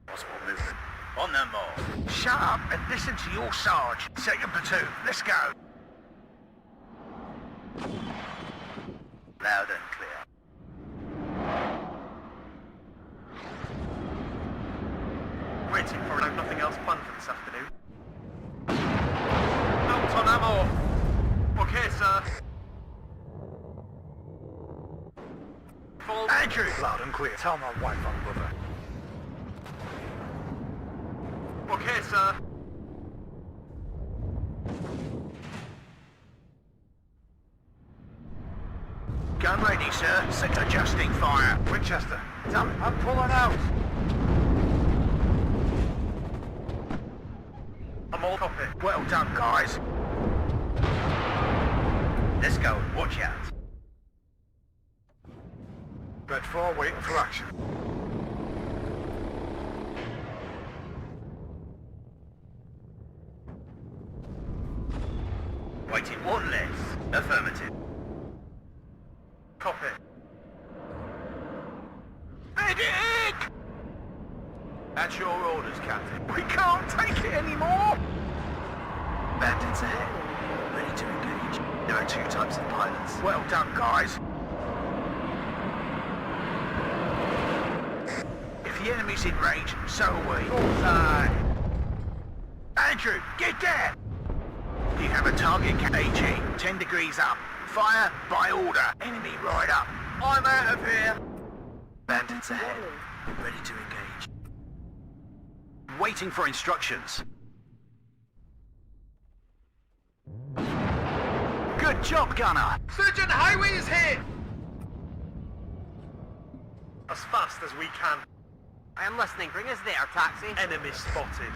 Possible movement. On the mark. Shut up and listen to your sarge. Second platoon, let's go. Loud and clear. Waiting for it. I've nothing else planned for this afternoon. Out on ammo. Okay, sir. Fall. Andrew! Loud and clear. Tell my wife I'm with her. Okay, sir. Gun ready, sir. Adjusting fire. Winchester. I'm pulling out. I'm all copy. Well done, guys. Let's go. Watch out. Red 4 waiting for action. Waiting one less. Affirmative. Copy. Medic! At your orders, Captain. We can't take it anymore! Bandits ahead. Ready to engage. There are 2 types of pilots. Well done, guys. If the enemy's in range, so are we. Bullseye! Andrew, get there! You have a target, AG. 10 degrees up. Fire by order. Enemy right up. I'm out of here. Bandits ahead. Ready to engage. Waiting for instructions. Good job, Gunner. Surgeon, highway is hit! As fast as we can. I am listening. Bring us there, taxi. Enemy spotted.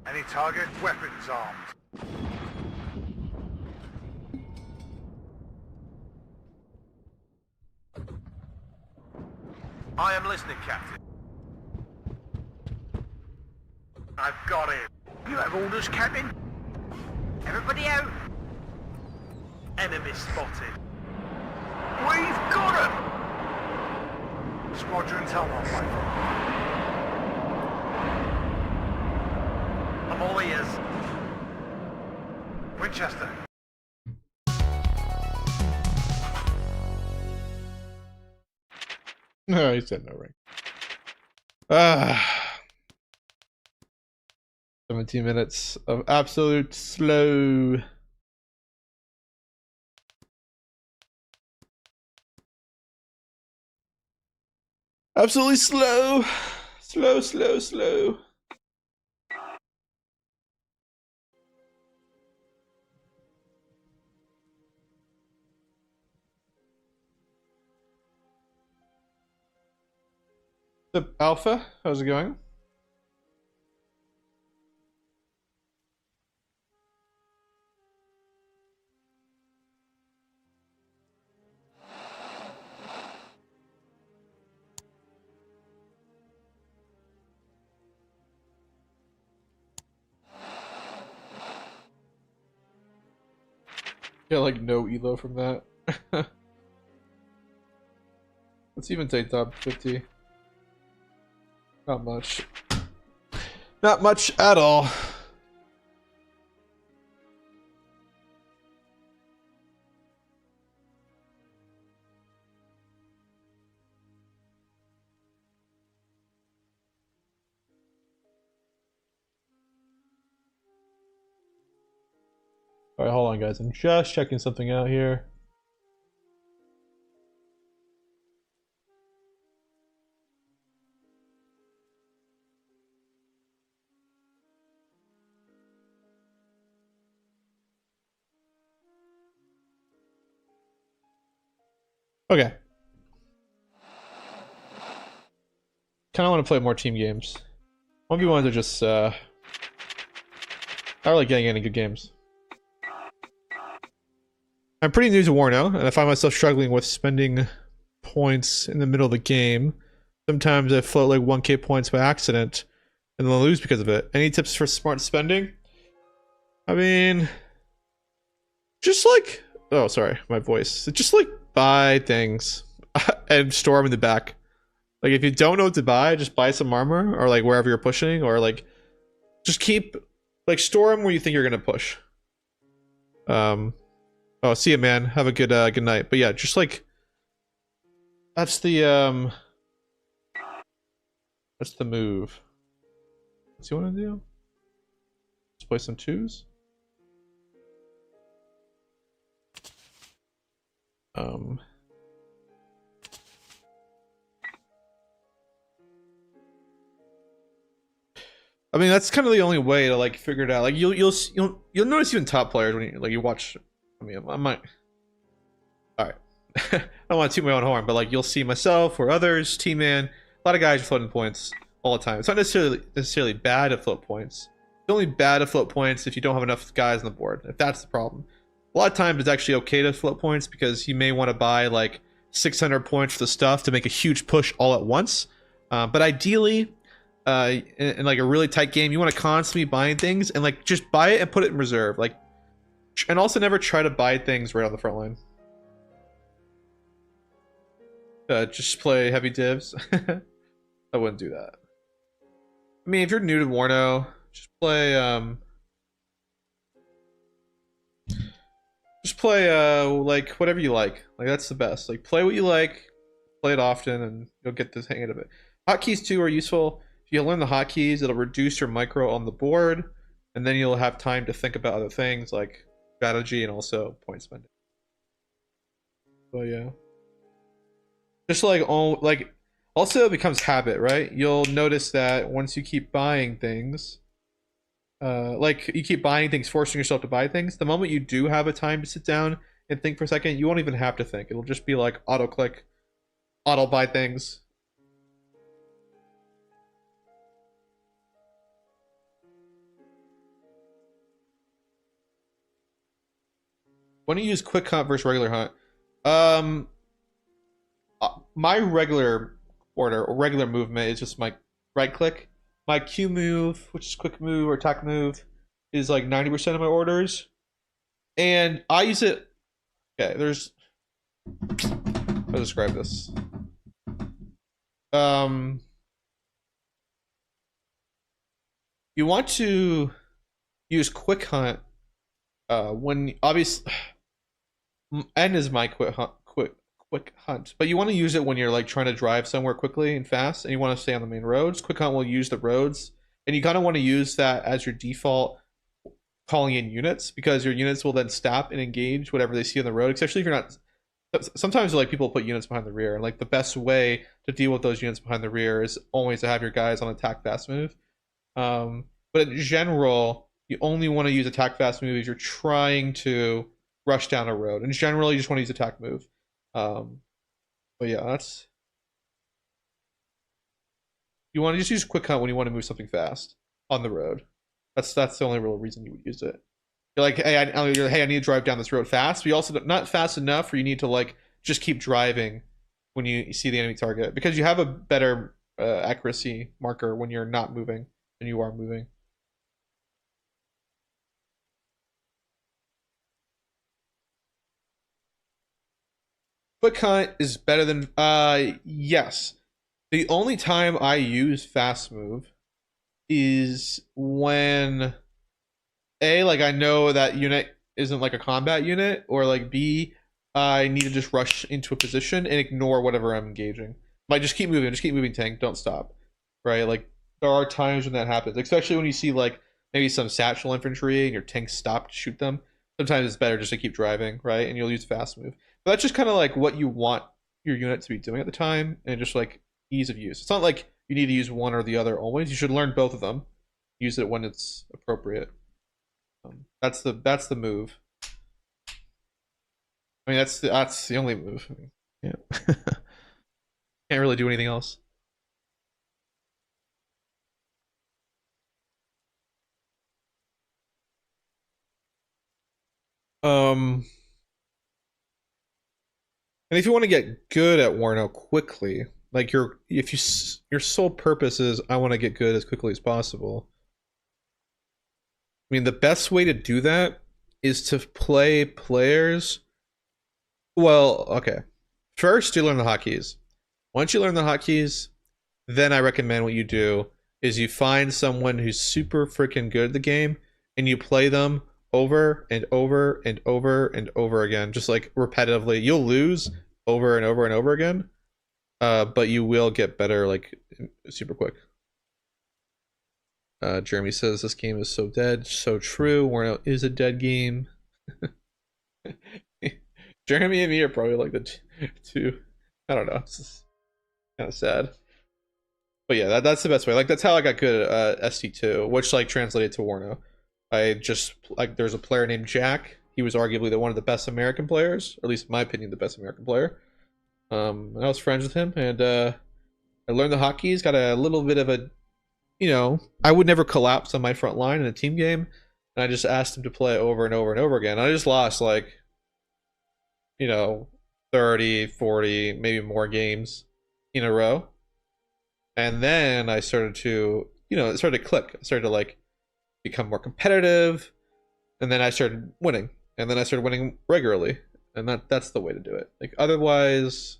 Any target? Weapons armed. I am listening, Captain. I've got it. You have orders, Captain? Everybody out. Enemy spotted. We've got him! Squadrons held on, rifle. I'm all ears. Winchester. No, he said no ring. Ah. 17 minutes of absolute slow. Absolutely slow. Slow, slow, slow. The Alpha, how's it going? Yeah, like no elo from that. Let's even take top 50. Not much. Not much at all. Alright, hold on guys. I'm just checking something out here. Okay. Kind of want to play more team games. 1v1s are just, not really getting any good games. I'm pretty new to WARNO, and I find myself struggling with spending points in the middle of the game. Sometimes I float like 1k points by accident, and then I lose because of it. Any tips for smart spending? I mean, just like, oh sorry, my voice. Just like buy things and store them in the back. Like if you don't know what to buy, just buy some armor, or like wherever you're pushing, or like just keep, like store them where you think you're gonna push. Oh, see you, man. Have a good good night. But yeah, just like that's the move. What's he want to do? Let's play some twos. I mean, that's kind of the only way to like figure it out. Like you'll notice even top players when you watch. I mean, I might. All right, I don't want to toot my own horn, but like you'll see myself or others, T-Man, a lot of guys are floating points all the time. It's not necessarily bad to float points. It's only bad to float points if you don't have enough guys on the board. If that's the problem, a lot of times it's actually okay to float points because you may want to buy like 600 points for the stuff to make a huge push all at once. But ideally, in like a really tight game, you want to constantly buying things and like just buy it and put it in reserve. Like, and also never try to buy things right on the front line. Just play heavy divs. I wouldn't do that. I mean, if you're new to WARNO, just play like whatever you like. Like that's the best. Like play what you like, play it often, and you'll get the hang of it. Hotkeys too are useful. If you learn the hotkeys, it'll reduce your micro on the board, and then you'll have time to think about other things like strategy and also point spending. So yeah, just like also it becomes habit, right? You'll notice that once you keep buying things, like you keep buying things, forcing yourself to buy things, the moment you do have a time to sit down and think for a second, you won't even have to think. It'll just be like auto click, auto buy things, When you use quick hunt versus regular hunt, um, my regular order or regular movement is just my right click. My Q move, which is quick move or attack move, is like 90% of my orders, and I use it. Okay, there's. I'll describe this. You want to use quick hunt when obviously N is my quick hunt, but you want to use it when you're like trying to drive somewhere quickly and fast, and you want to stay on the main roads. Quick hunt will use the roads, and you kind of want to use that as your default calling in units, because your units will then stop and engage whatever they see on the road, especially if you're not. Sometimes like people put units behind the rear, and like the best way to deal with those units behind the rear is always to have your guys on attack fast move. But in general, you only want to use attack fast move if you're trying to rush down a road. And generally, you just want to use attack move. But yeah, that's. You want to just use quick hunt when you want to move something fast on the road. That's the only real reason you would use it. You're like, hey, I need to drive down this road fast. But you also not fast enough, or you need to like just keep driving when you see the enemy target, because you have a better accuracy marker when you're not moving than you are moving. Quick hunt is better than yes. The only time I use fast move is when like I know that unit isn't like a combat unit, or like B, I need to just rush into a position and ignore whatever I'm engaging. Like just keep moving tank, don't stop. Right? Like there are times when that happens, especially when you see like maybe some satchel infantry and your tank stop to shoot them. Sometimes it's better just to keep driving, right? And you'll use fast move. But that's just kind of like what you want your unit to be doing at the time, and just like ease of use. It's not like you need to use one or the other always. You should learn both of them. Use it when it's appropriate. That's the move. I mean, that's the only move. I mean, yeah. Can't really do anything else. And if you want to get good at WARNO quickly, like your sole purpose is I want to get good as quickly as possible. I mean, the best way to do that is to play players. Well, okay. First, you learn the hotkeys. Once you learn the hotkeys, then I recommend what you do is you find someone who's super freaking good at the game, and you play them over and over and over and over again, just like repetitively. You'll lose over and over and over again, but you will get better like super quick. Jeremy says this game is so dead. So true. WARNO is a dead game. Jeremy and me are probably like the two. I don't know. It's just kind of sad. But yeah, that's the best way. Like that's how I got good at ST2, which like translated to WARNO. I just like there's a player named Jack. He was arguably one of the best American players, or at least in my opinion, the best American player. I was friends with him, and I learned the hotkeys. Got a little bit of a, I would never collapse on my front line in a team game, and I just asked him to play over and over and over again. I just lost like, 30, 40, maybe more games in a row. And then I started to, it started to click. I started to like become more competitive, and then I started winning, and then I started winning regularly, and that's the way to do it. Like otherwise,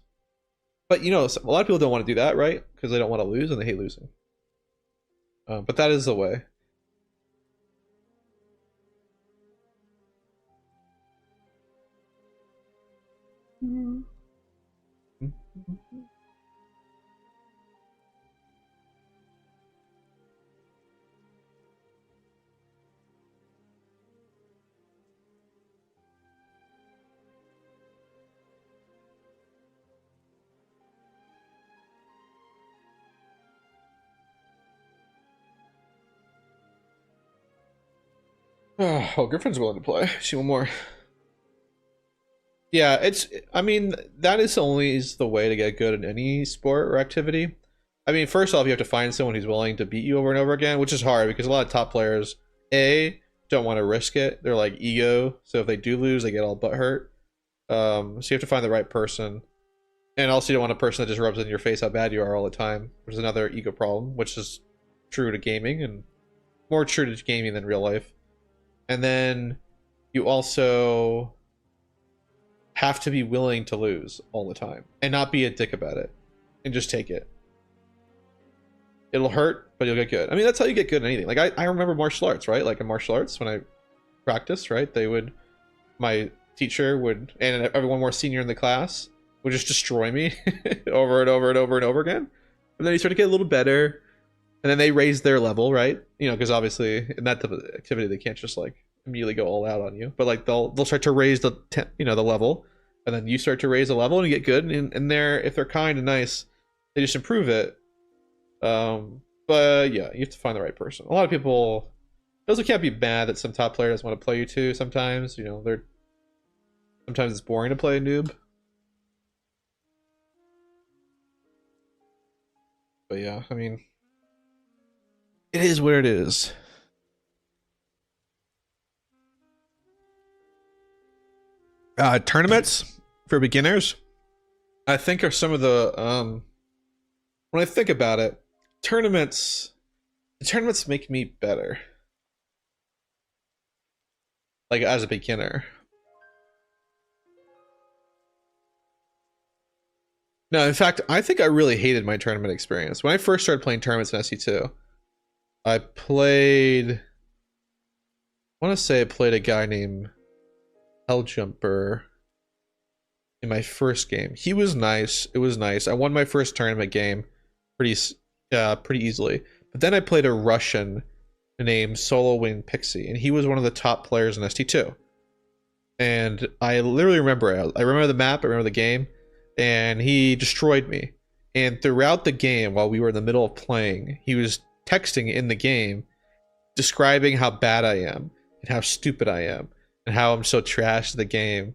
but a lot of people don't want to do that, right? Because they don't want to lose and they hate losing. But that is the way. Oh, Griffin's willing to play. See one more. Yeah, I mean, that is always the way to get good in any sport or activity. I mean, first off, you have to find someone who's willing to beat you over and over again, which is hard because a lot of top players, A, don't want to risk it. They're like ego, so if they do lose, they get all butthurt. So you have to find the right person. And also you don't want a person that just rubs in your face how bad you are all the time, which is another ego problem, which is true to gaming and more true to gaming than real life. And then you also have to be willing to lose all the time and not be a dick about it and just take it. It'll hurt, but you'll get good. I mean, that's how you get good at anything. Like I remember martial arts, right? Like in martial arts, when I practiced, right? My teacher would, and everyone more senior in the class would just destroy me over and over and over and over again. And then you start to get a little better. And then they raise their level, right? You know, because obviously in that type of activity, they can't just like immediately go all out on you. But like they'll start to raise the the level, and then you start to raise the level and you get good. And they're, if they're kind and nice, they just improve it. But yeah, you have to find the right person. A lot of people, it also can't be bad that some top player doesn't want to play you too. Sometimes, you know, sometimes it's boring to play a noob. But yeah, I mean, it is what it is. Tournaments for beginners, I think, are some of the when I think about it, tournaments make me better. Like as a beginner. No, in fact, I think I really hated my tournament experience. When I first started playing tournaments in SC2, I want to say I played a guy named Helljumper in my first game. He was nice. It was nice. I won my first tournament game pretty easily. But then I played a Russian named Solo Wing Pixie, and he was one of the top players in ST2. And I literally remember it. I remember the map, I remember the game, and he destroyed me. And throughout the game, while we were in the middle of playing, he was texting in the game describing how bad I am and how stupid I am and how I'm so trash at the game.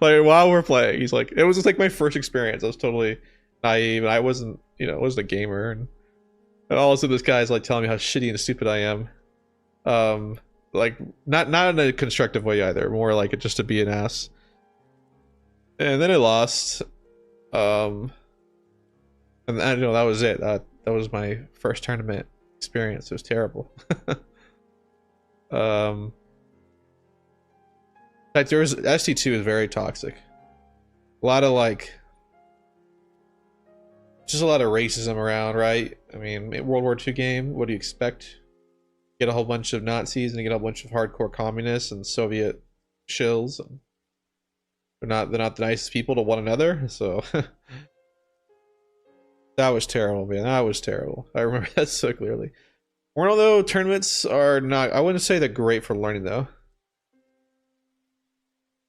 Like while we're playing, he's like, it was just like my first experience. I was totally naive and I wasn't a gamer, and all of a sudden this guy's like telling me how shitty and stupid I am. Like not in a constructive way either, more like just to be an ass. And then I lost. And I know that was it. That was my first tournament experience. It was terrible. Like ST2 is very toxic. A lot of just a lot of racism around, right? I mean, World War II game, what do you expect? Get a whole bunch of Nazis and you get a whole bunch of hardcore communists and Soviet shills. And they're not the nicest people to one another, so that was terrible, man. That was terrible. I remember that so clearly. WARNO though, tournaments are not, I wouldn't say they're great for learning though.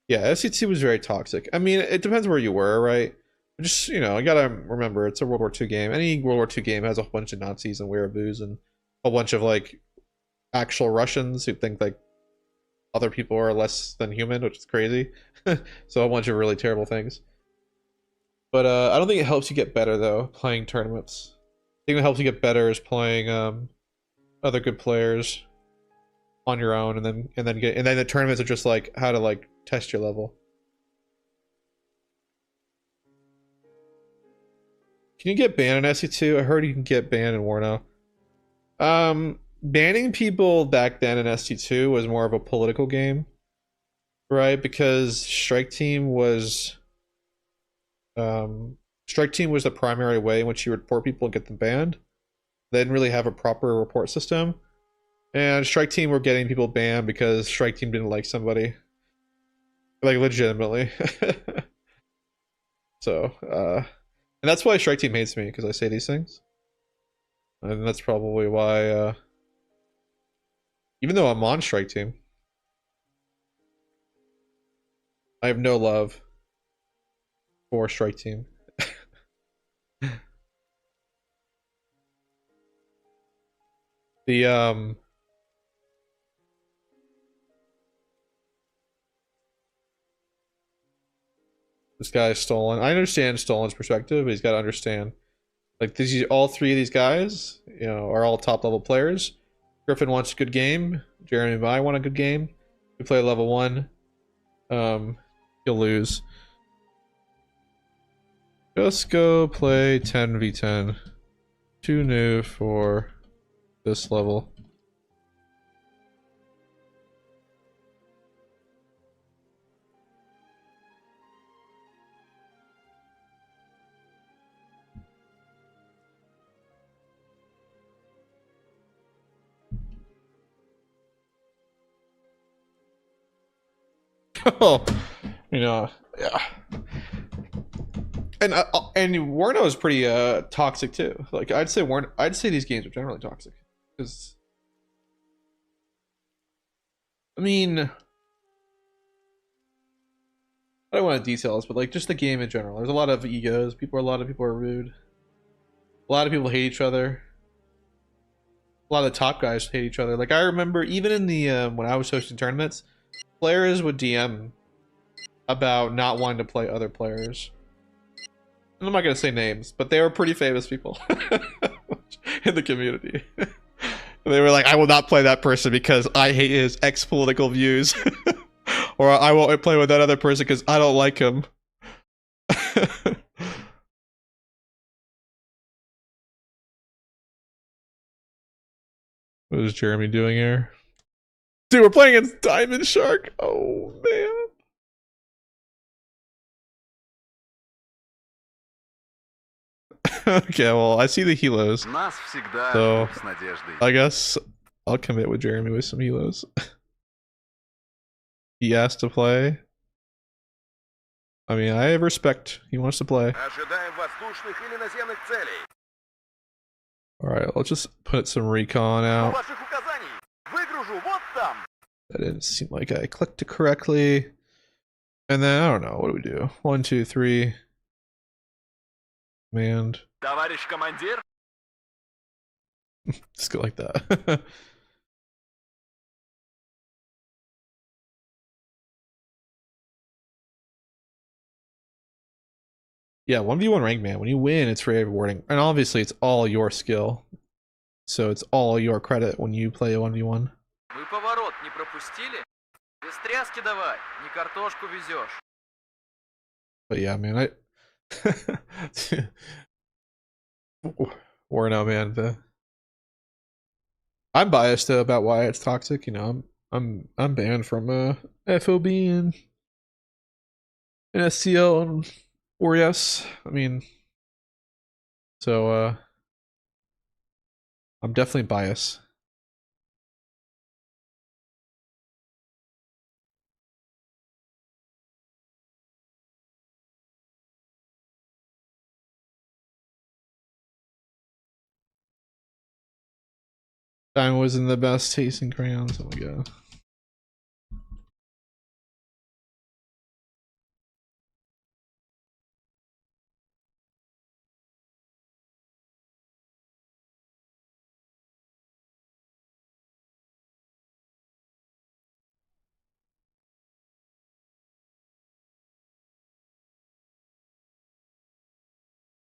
Yeah, SC2 was very toxic. I mean, it depends where you were, right? Just, you gotta remember, it's a World War II game. Any World War II game has a bunch of Nazis and wereabouts and a bunch of, like, actual Russians who think, like, other people are less than human, which is crazy. So a bunch of really terrible things. But I don't think it helps you get better, though, playing tournaments. I think what helps you get better is playing other good players on your own, and then the tournaments are just, like, how to, like, test your level. Can you get banned in SC2? I heard you can get banned in WARNO. Banning people back then in SC2 was more of a political game, right? Because Strike Team was the primary way in which you report people and get them banned. They didn't really have a proper report system, and Strike Team were getting people banned because Strike Team didn't like somebody, like legitimately. So, and that's why Strike Team hates me, because I say these things. And that's probably why, even though I'm on Strike Team, I have no love for Strike Team. The, this guy is Stolen. I understand Stolen's perspective, but he's got to understand, like, all three of these guys, are all top level players, Griffin wants a good game. Jeremy and I want a good game. We play level 1. You'll lose. Just go play 10v10. Too new for this level. Oh, yeah. And WARNO is pretty toxic too. Like I'd say these games are generally toxic because I mean I don't want to details, but like just the game in general. There's a lot of egos. A lot of people are rude. A lot of people hate each other. A lot of the top guys hate each other. Like I remember even in the when I was hosting tournaments, players would DM about not wanting to play other players. And I'm not gonna say names, but they were pretty famous people in the community. They were like, I will not play that person because I hate his ex-political views. Or I won't play with that other person because I don't like him. What is Jeremy doing here? Dude, we're playing against Diamond Shark. Oh, man. Okay, well, I see the helos. So, I guess I'll commit with Jeremy with some helos. He asked to play. I mean, I have respect. He wants to play. Alright, let's just put some recon out. That didn't seem like I clicked it correctly. And then, I don't know, what do we do? 1, 2, 3. Command. Товарищ командир? Just go like that. Yeah, 1v1 rank, man. When you win, it's very rewarding. And obviously, it's all your skill. So it's all your credit when you play a 1v1. Мы поворот не пропустили? Без тряски давай, не картошку везешь. But yeah, man, WARNO, man. I'm biased though about why it's toxic. You know, I'm banned from FOB and STL and 4S. I mean, so I'm definitely biased. Time wasn't the best tasting crayons. Oh my god.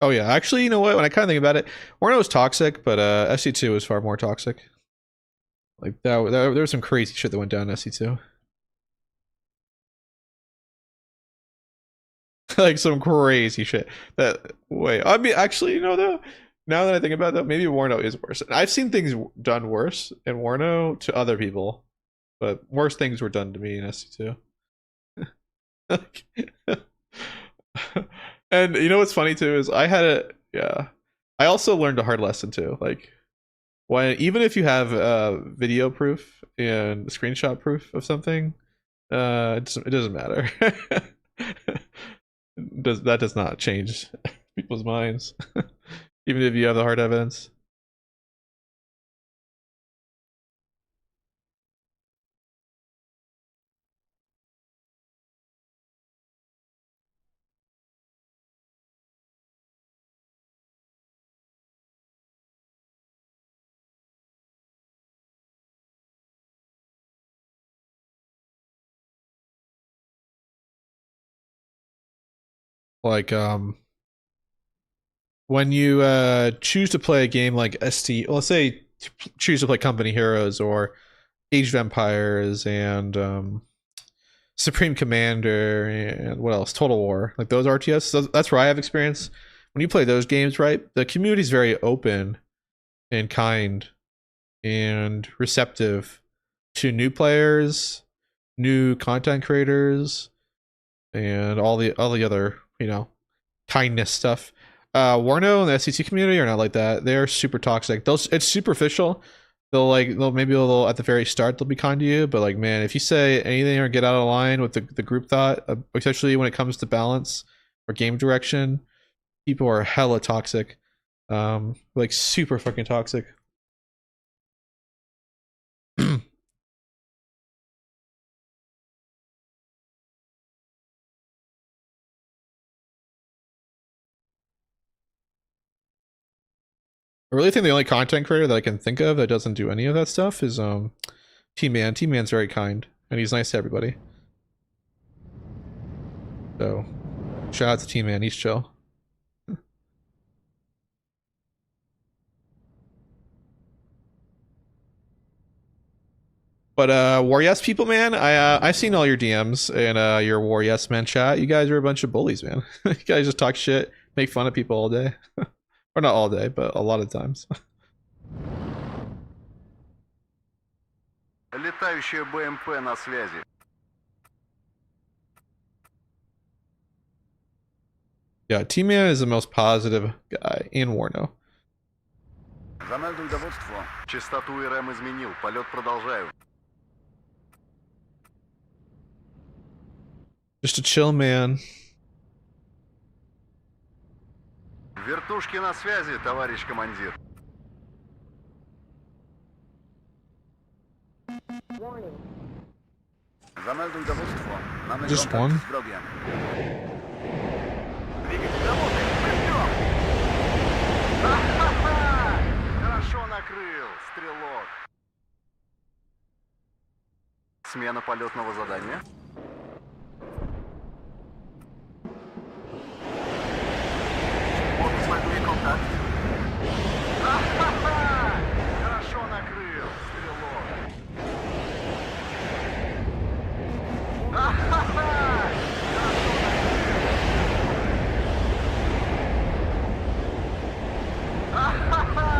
Oh yeah, actually, you know what? When I kind of think about it, WARNO was toxic, but SC2 was far more toxic. Like there was some crazy shit that went down in SC2. Like some crazy shit. I mean, actually, you know though, now that I think about that, maybe WARNO is worse. I've seen things done worse in WARNO to other people, but worse things were done to me in SC2. And you know what's funny too is I also learned a hard lesson too. Like even if you have video proof and screenshot proof of something, it doesn't matter. That does not change people's minds, even if you have the hard evidence. Like when you choose to play a game like ST, let's say choose to play Company Heroes or Age of Empires and Supreme Commander and what else? Total War. Like those RTS. That's where I have experience. When you play those games, right? The community is very open and kind and receptive to new players, new content creators, and all the other, you know, kindness stuff. WARNO and the SCT community are not like that. They're super toxic. It's superficial. They'll at the very start they'll be kind to you, but like, man, if you say anything or get out of line with the group thought, especially when it comes to balance or game direction, people are hella toxic. Like super fucking toxic. I really think the only content creator that I can think of that doesn't do any of that stuff is T-Man. T-Man's very kind and he's nice to everybody. So shout out to T-Man, he's chill. But War Yes people, man, I've seen all your DMs and your War Yes man chat. You guys are a bunch of bullies, man. You guys just talk shit, make fun of people all day. Or not all day, but a lot of times. Летающая БМП на связи. Yeah, T-Man is the most positive guy in WARNO. Замельдуй доводство. Частоту РМ изменил. Полет продолжаю. Just a chill man. Вертушки на связи, товарищ командир. Warning. Замельдуй доводство. Mamy Just kontakt one? z wrogiem. Двигатель работает. Мы ждем. Ха-ха-ха! Хорошо накрыл, стрелок. Смена полетного задания. Обезводуй контакт. Ха-ха-ха! Хорошо накрыл, стрелок. Ха-ха-ха! Ха-ха-ха!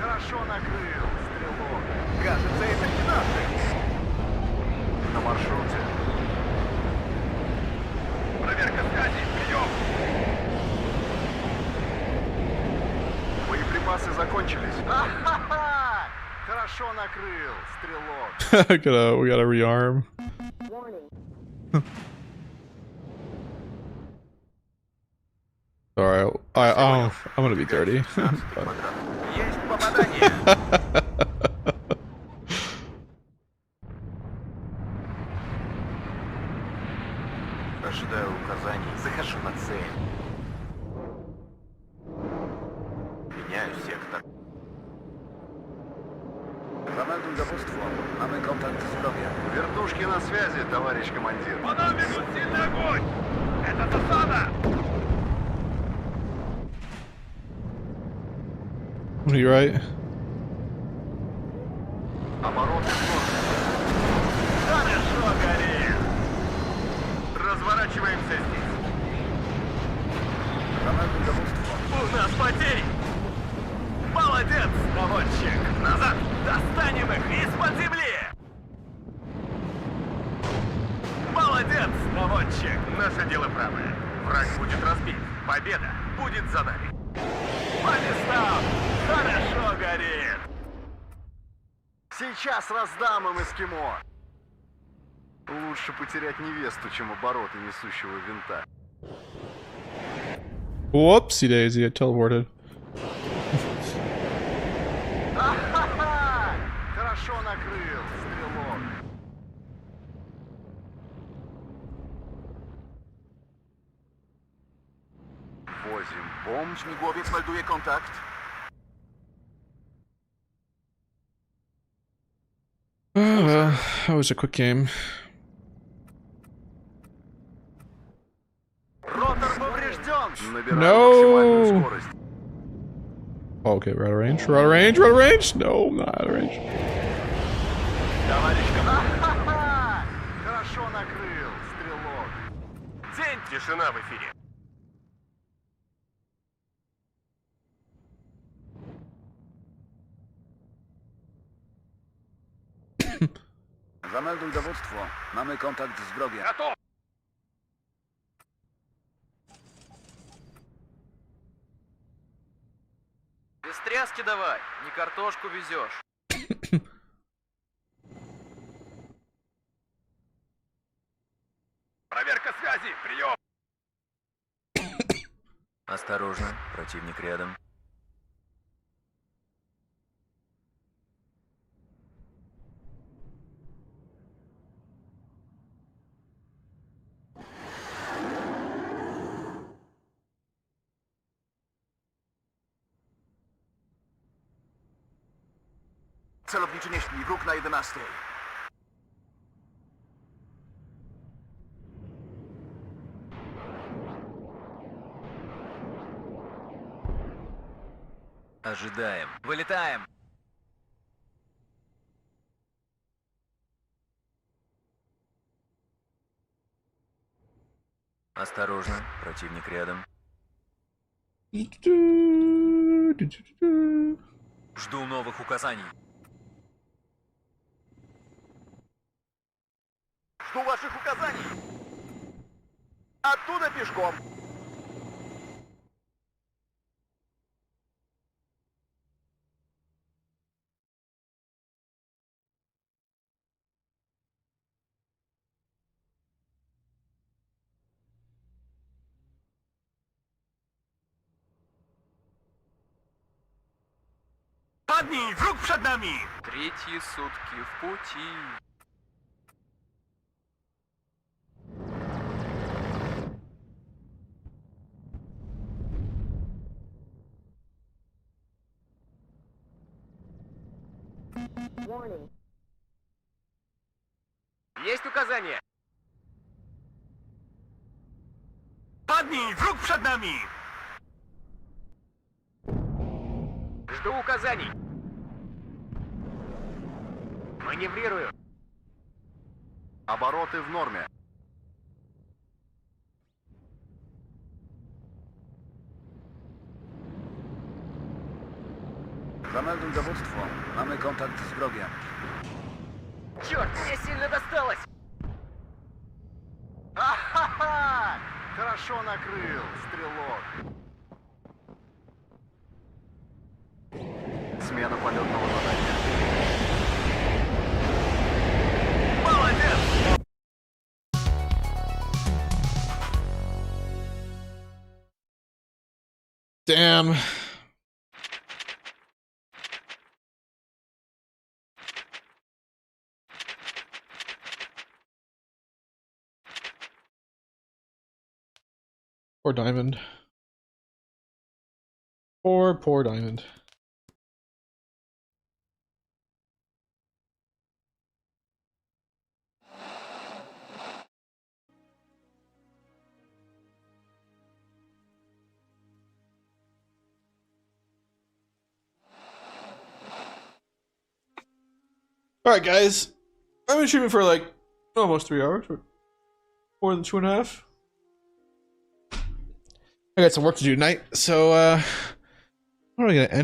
Хорошо накрыл, стрелок. Кажется, это не наши. На маршруте. Проверка связи, прием. Боеприпасы закончились. Ха-ха-ха! Хорошо накрыл, стрелок. We gotta rearm. Warning. Alright, I'm gonna be dirty. Есть попадание. Ожидаю указаний. Захожу на цель. Меняю сектор. Замельдуй доводство. Mamy kontakt z wrogiem. Вертушки на связи, товарищ командир. По нам ведут сильный огонь. Это засада. You right? Обороты Хорошо горит. разворачиваемся здесь. Замельдуй доводство. У нас потери. Молодец, наводчик. Назад. Достанем их из-под земли. Молодец, наводчик. Наше дело правое. Враг будет разбит. Победа будет за нами. По местам. Хорошо горит. Сейчас раздам им эскимо. Лучше потерять невесту, чем обороты несущего винта. Whoopsie daisy, I teleported. Ха-ха-ха! Хорошо накрыл, стрелок. Возим бомб. Śmigłowiec melduje kontakt. Oh, well, that was a quick game. Ротор поврежден. Набираем No. максимальную скорость. Oh, okay, we're out of range. We're out of range. We're out of range. No, I'm not out of range. Товарищ командир. Хорошо накрыл, стрелок. День, тишина в эфире. Zamelduj dowództwo. Mamy kontakt z wrogiem. Готов. Без тряски давай, не картошку везешь. Проверка связи, прием. Осторожно, противник рядом. Celowniczy nie śpi. Wróg na 11. Ожидаем. Вылетаем. Осторожно, противник рядом. Жду новых указаний. Жду ваших указаний. Оттуда пешком. Padnij! Wróg przed nami! Третьи сутки в пути. Warning. Есть указания. Padnij! Wróg przed nami! Жду указаний. Маневрирую. Обороты в норме. Zamelduj dowództwo. Mamy kontakt z wrogiem. Черт, мне сильно досталось. Ахаха! Хорошо накрыл, стрелок. Смена полетного задания. Молодец! Damn. Poor Diamond. Poor Diamond. Alright guys, I've been shooting for like almost 3 hours, or more than 2.5. I got some work to do tonight, so I'm gonna end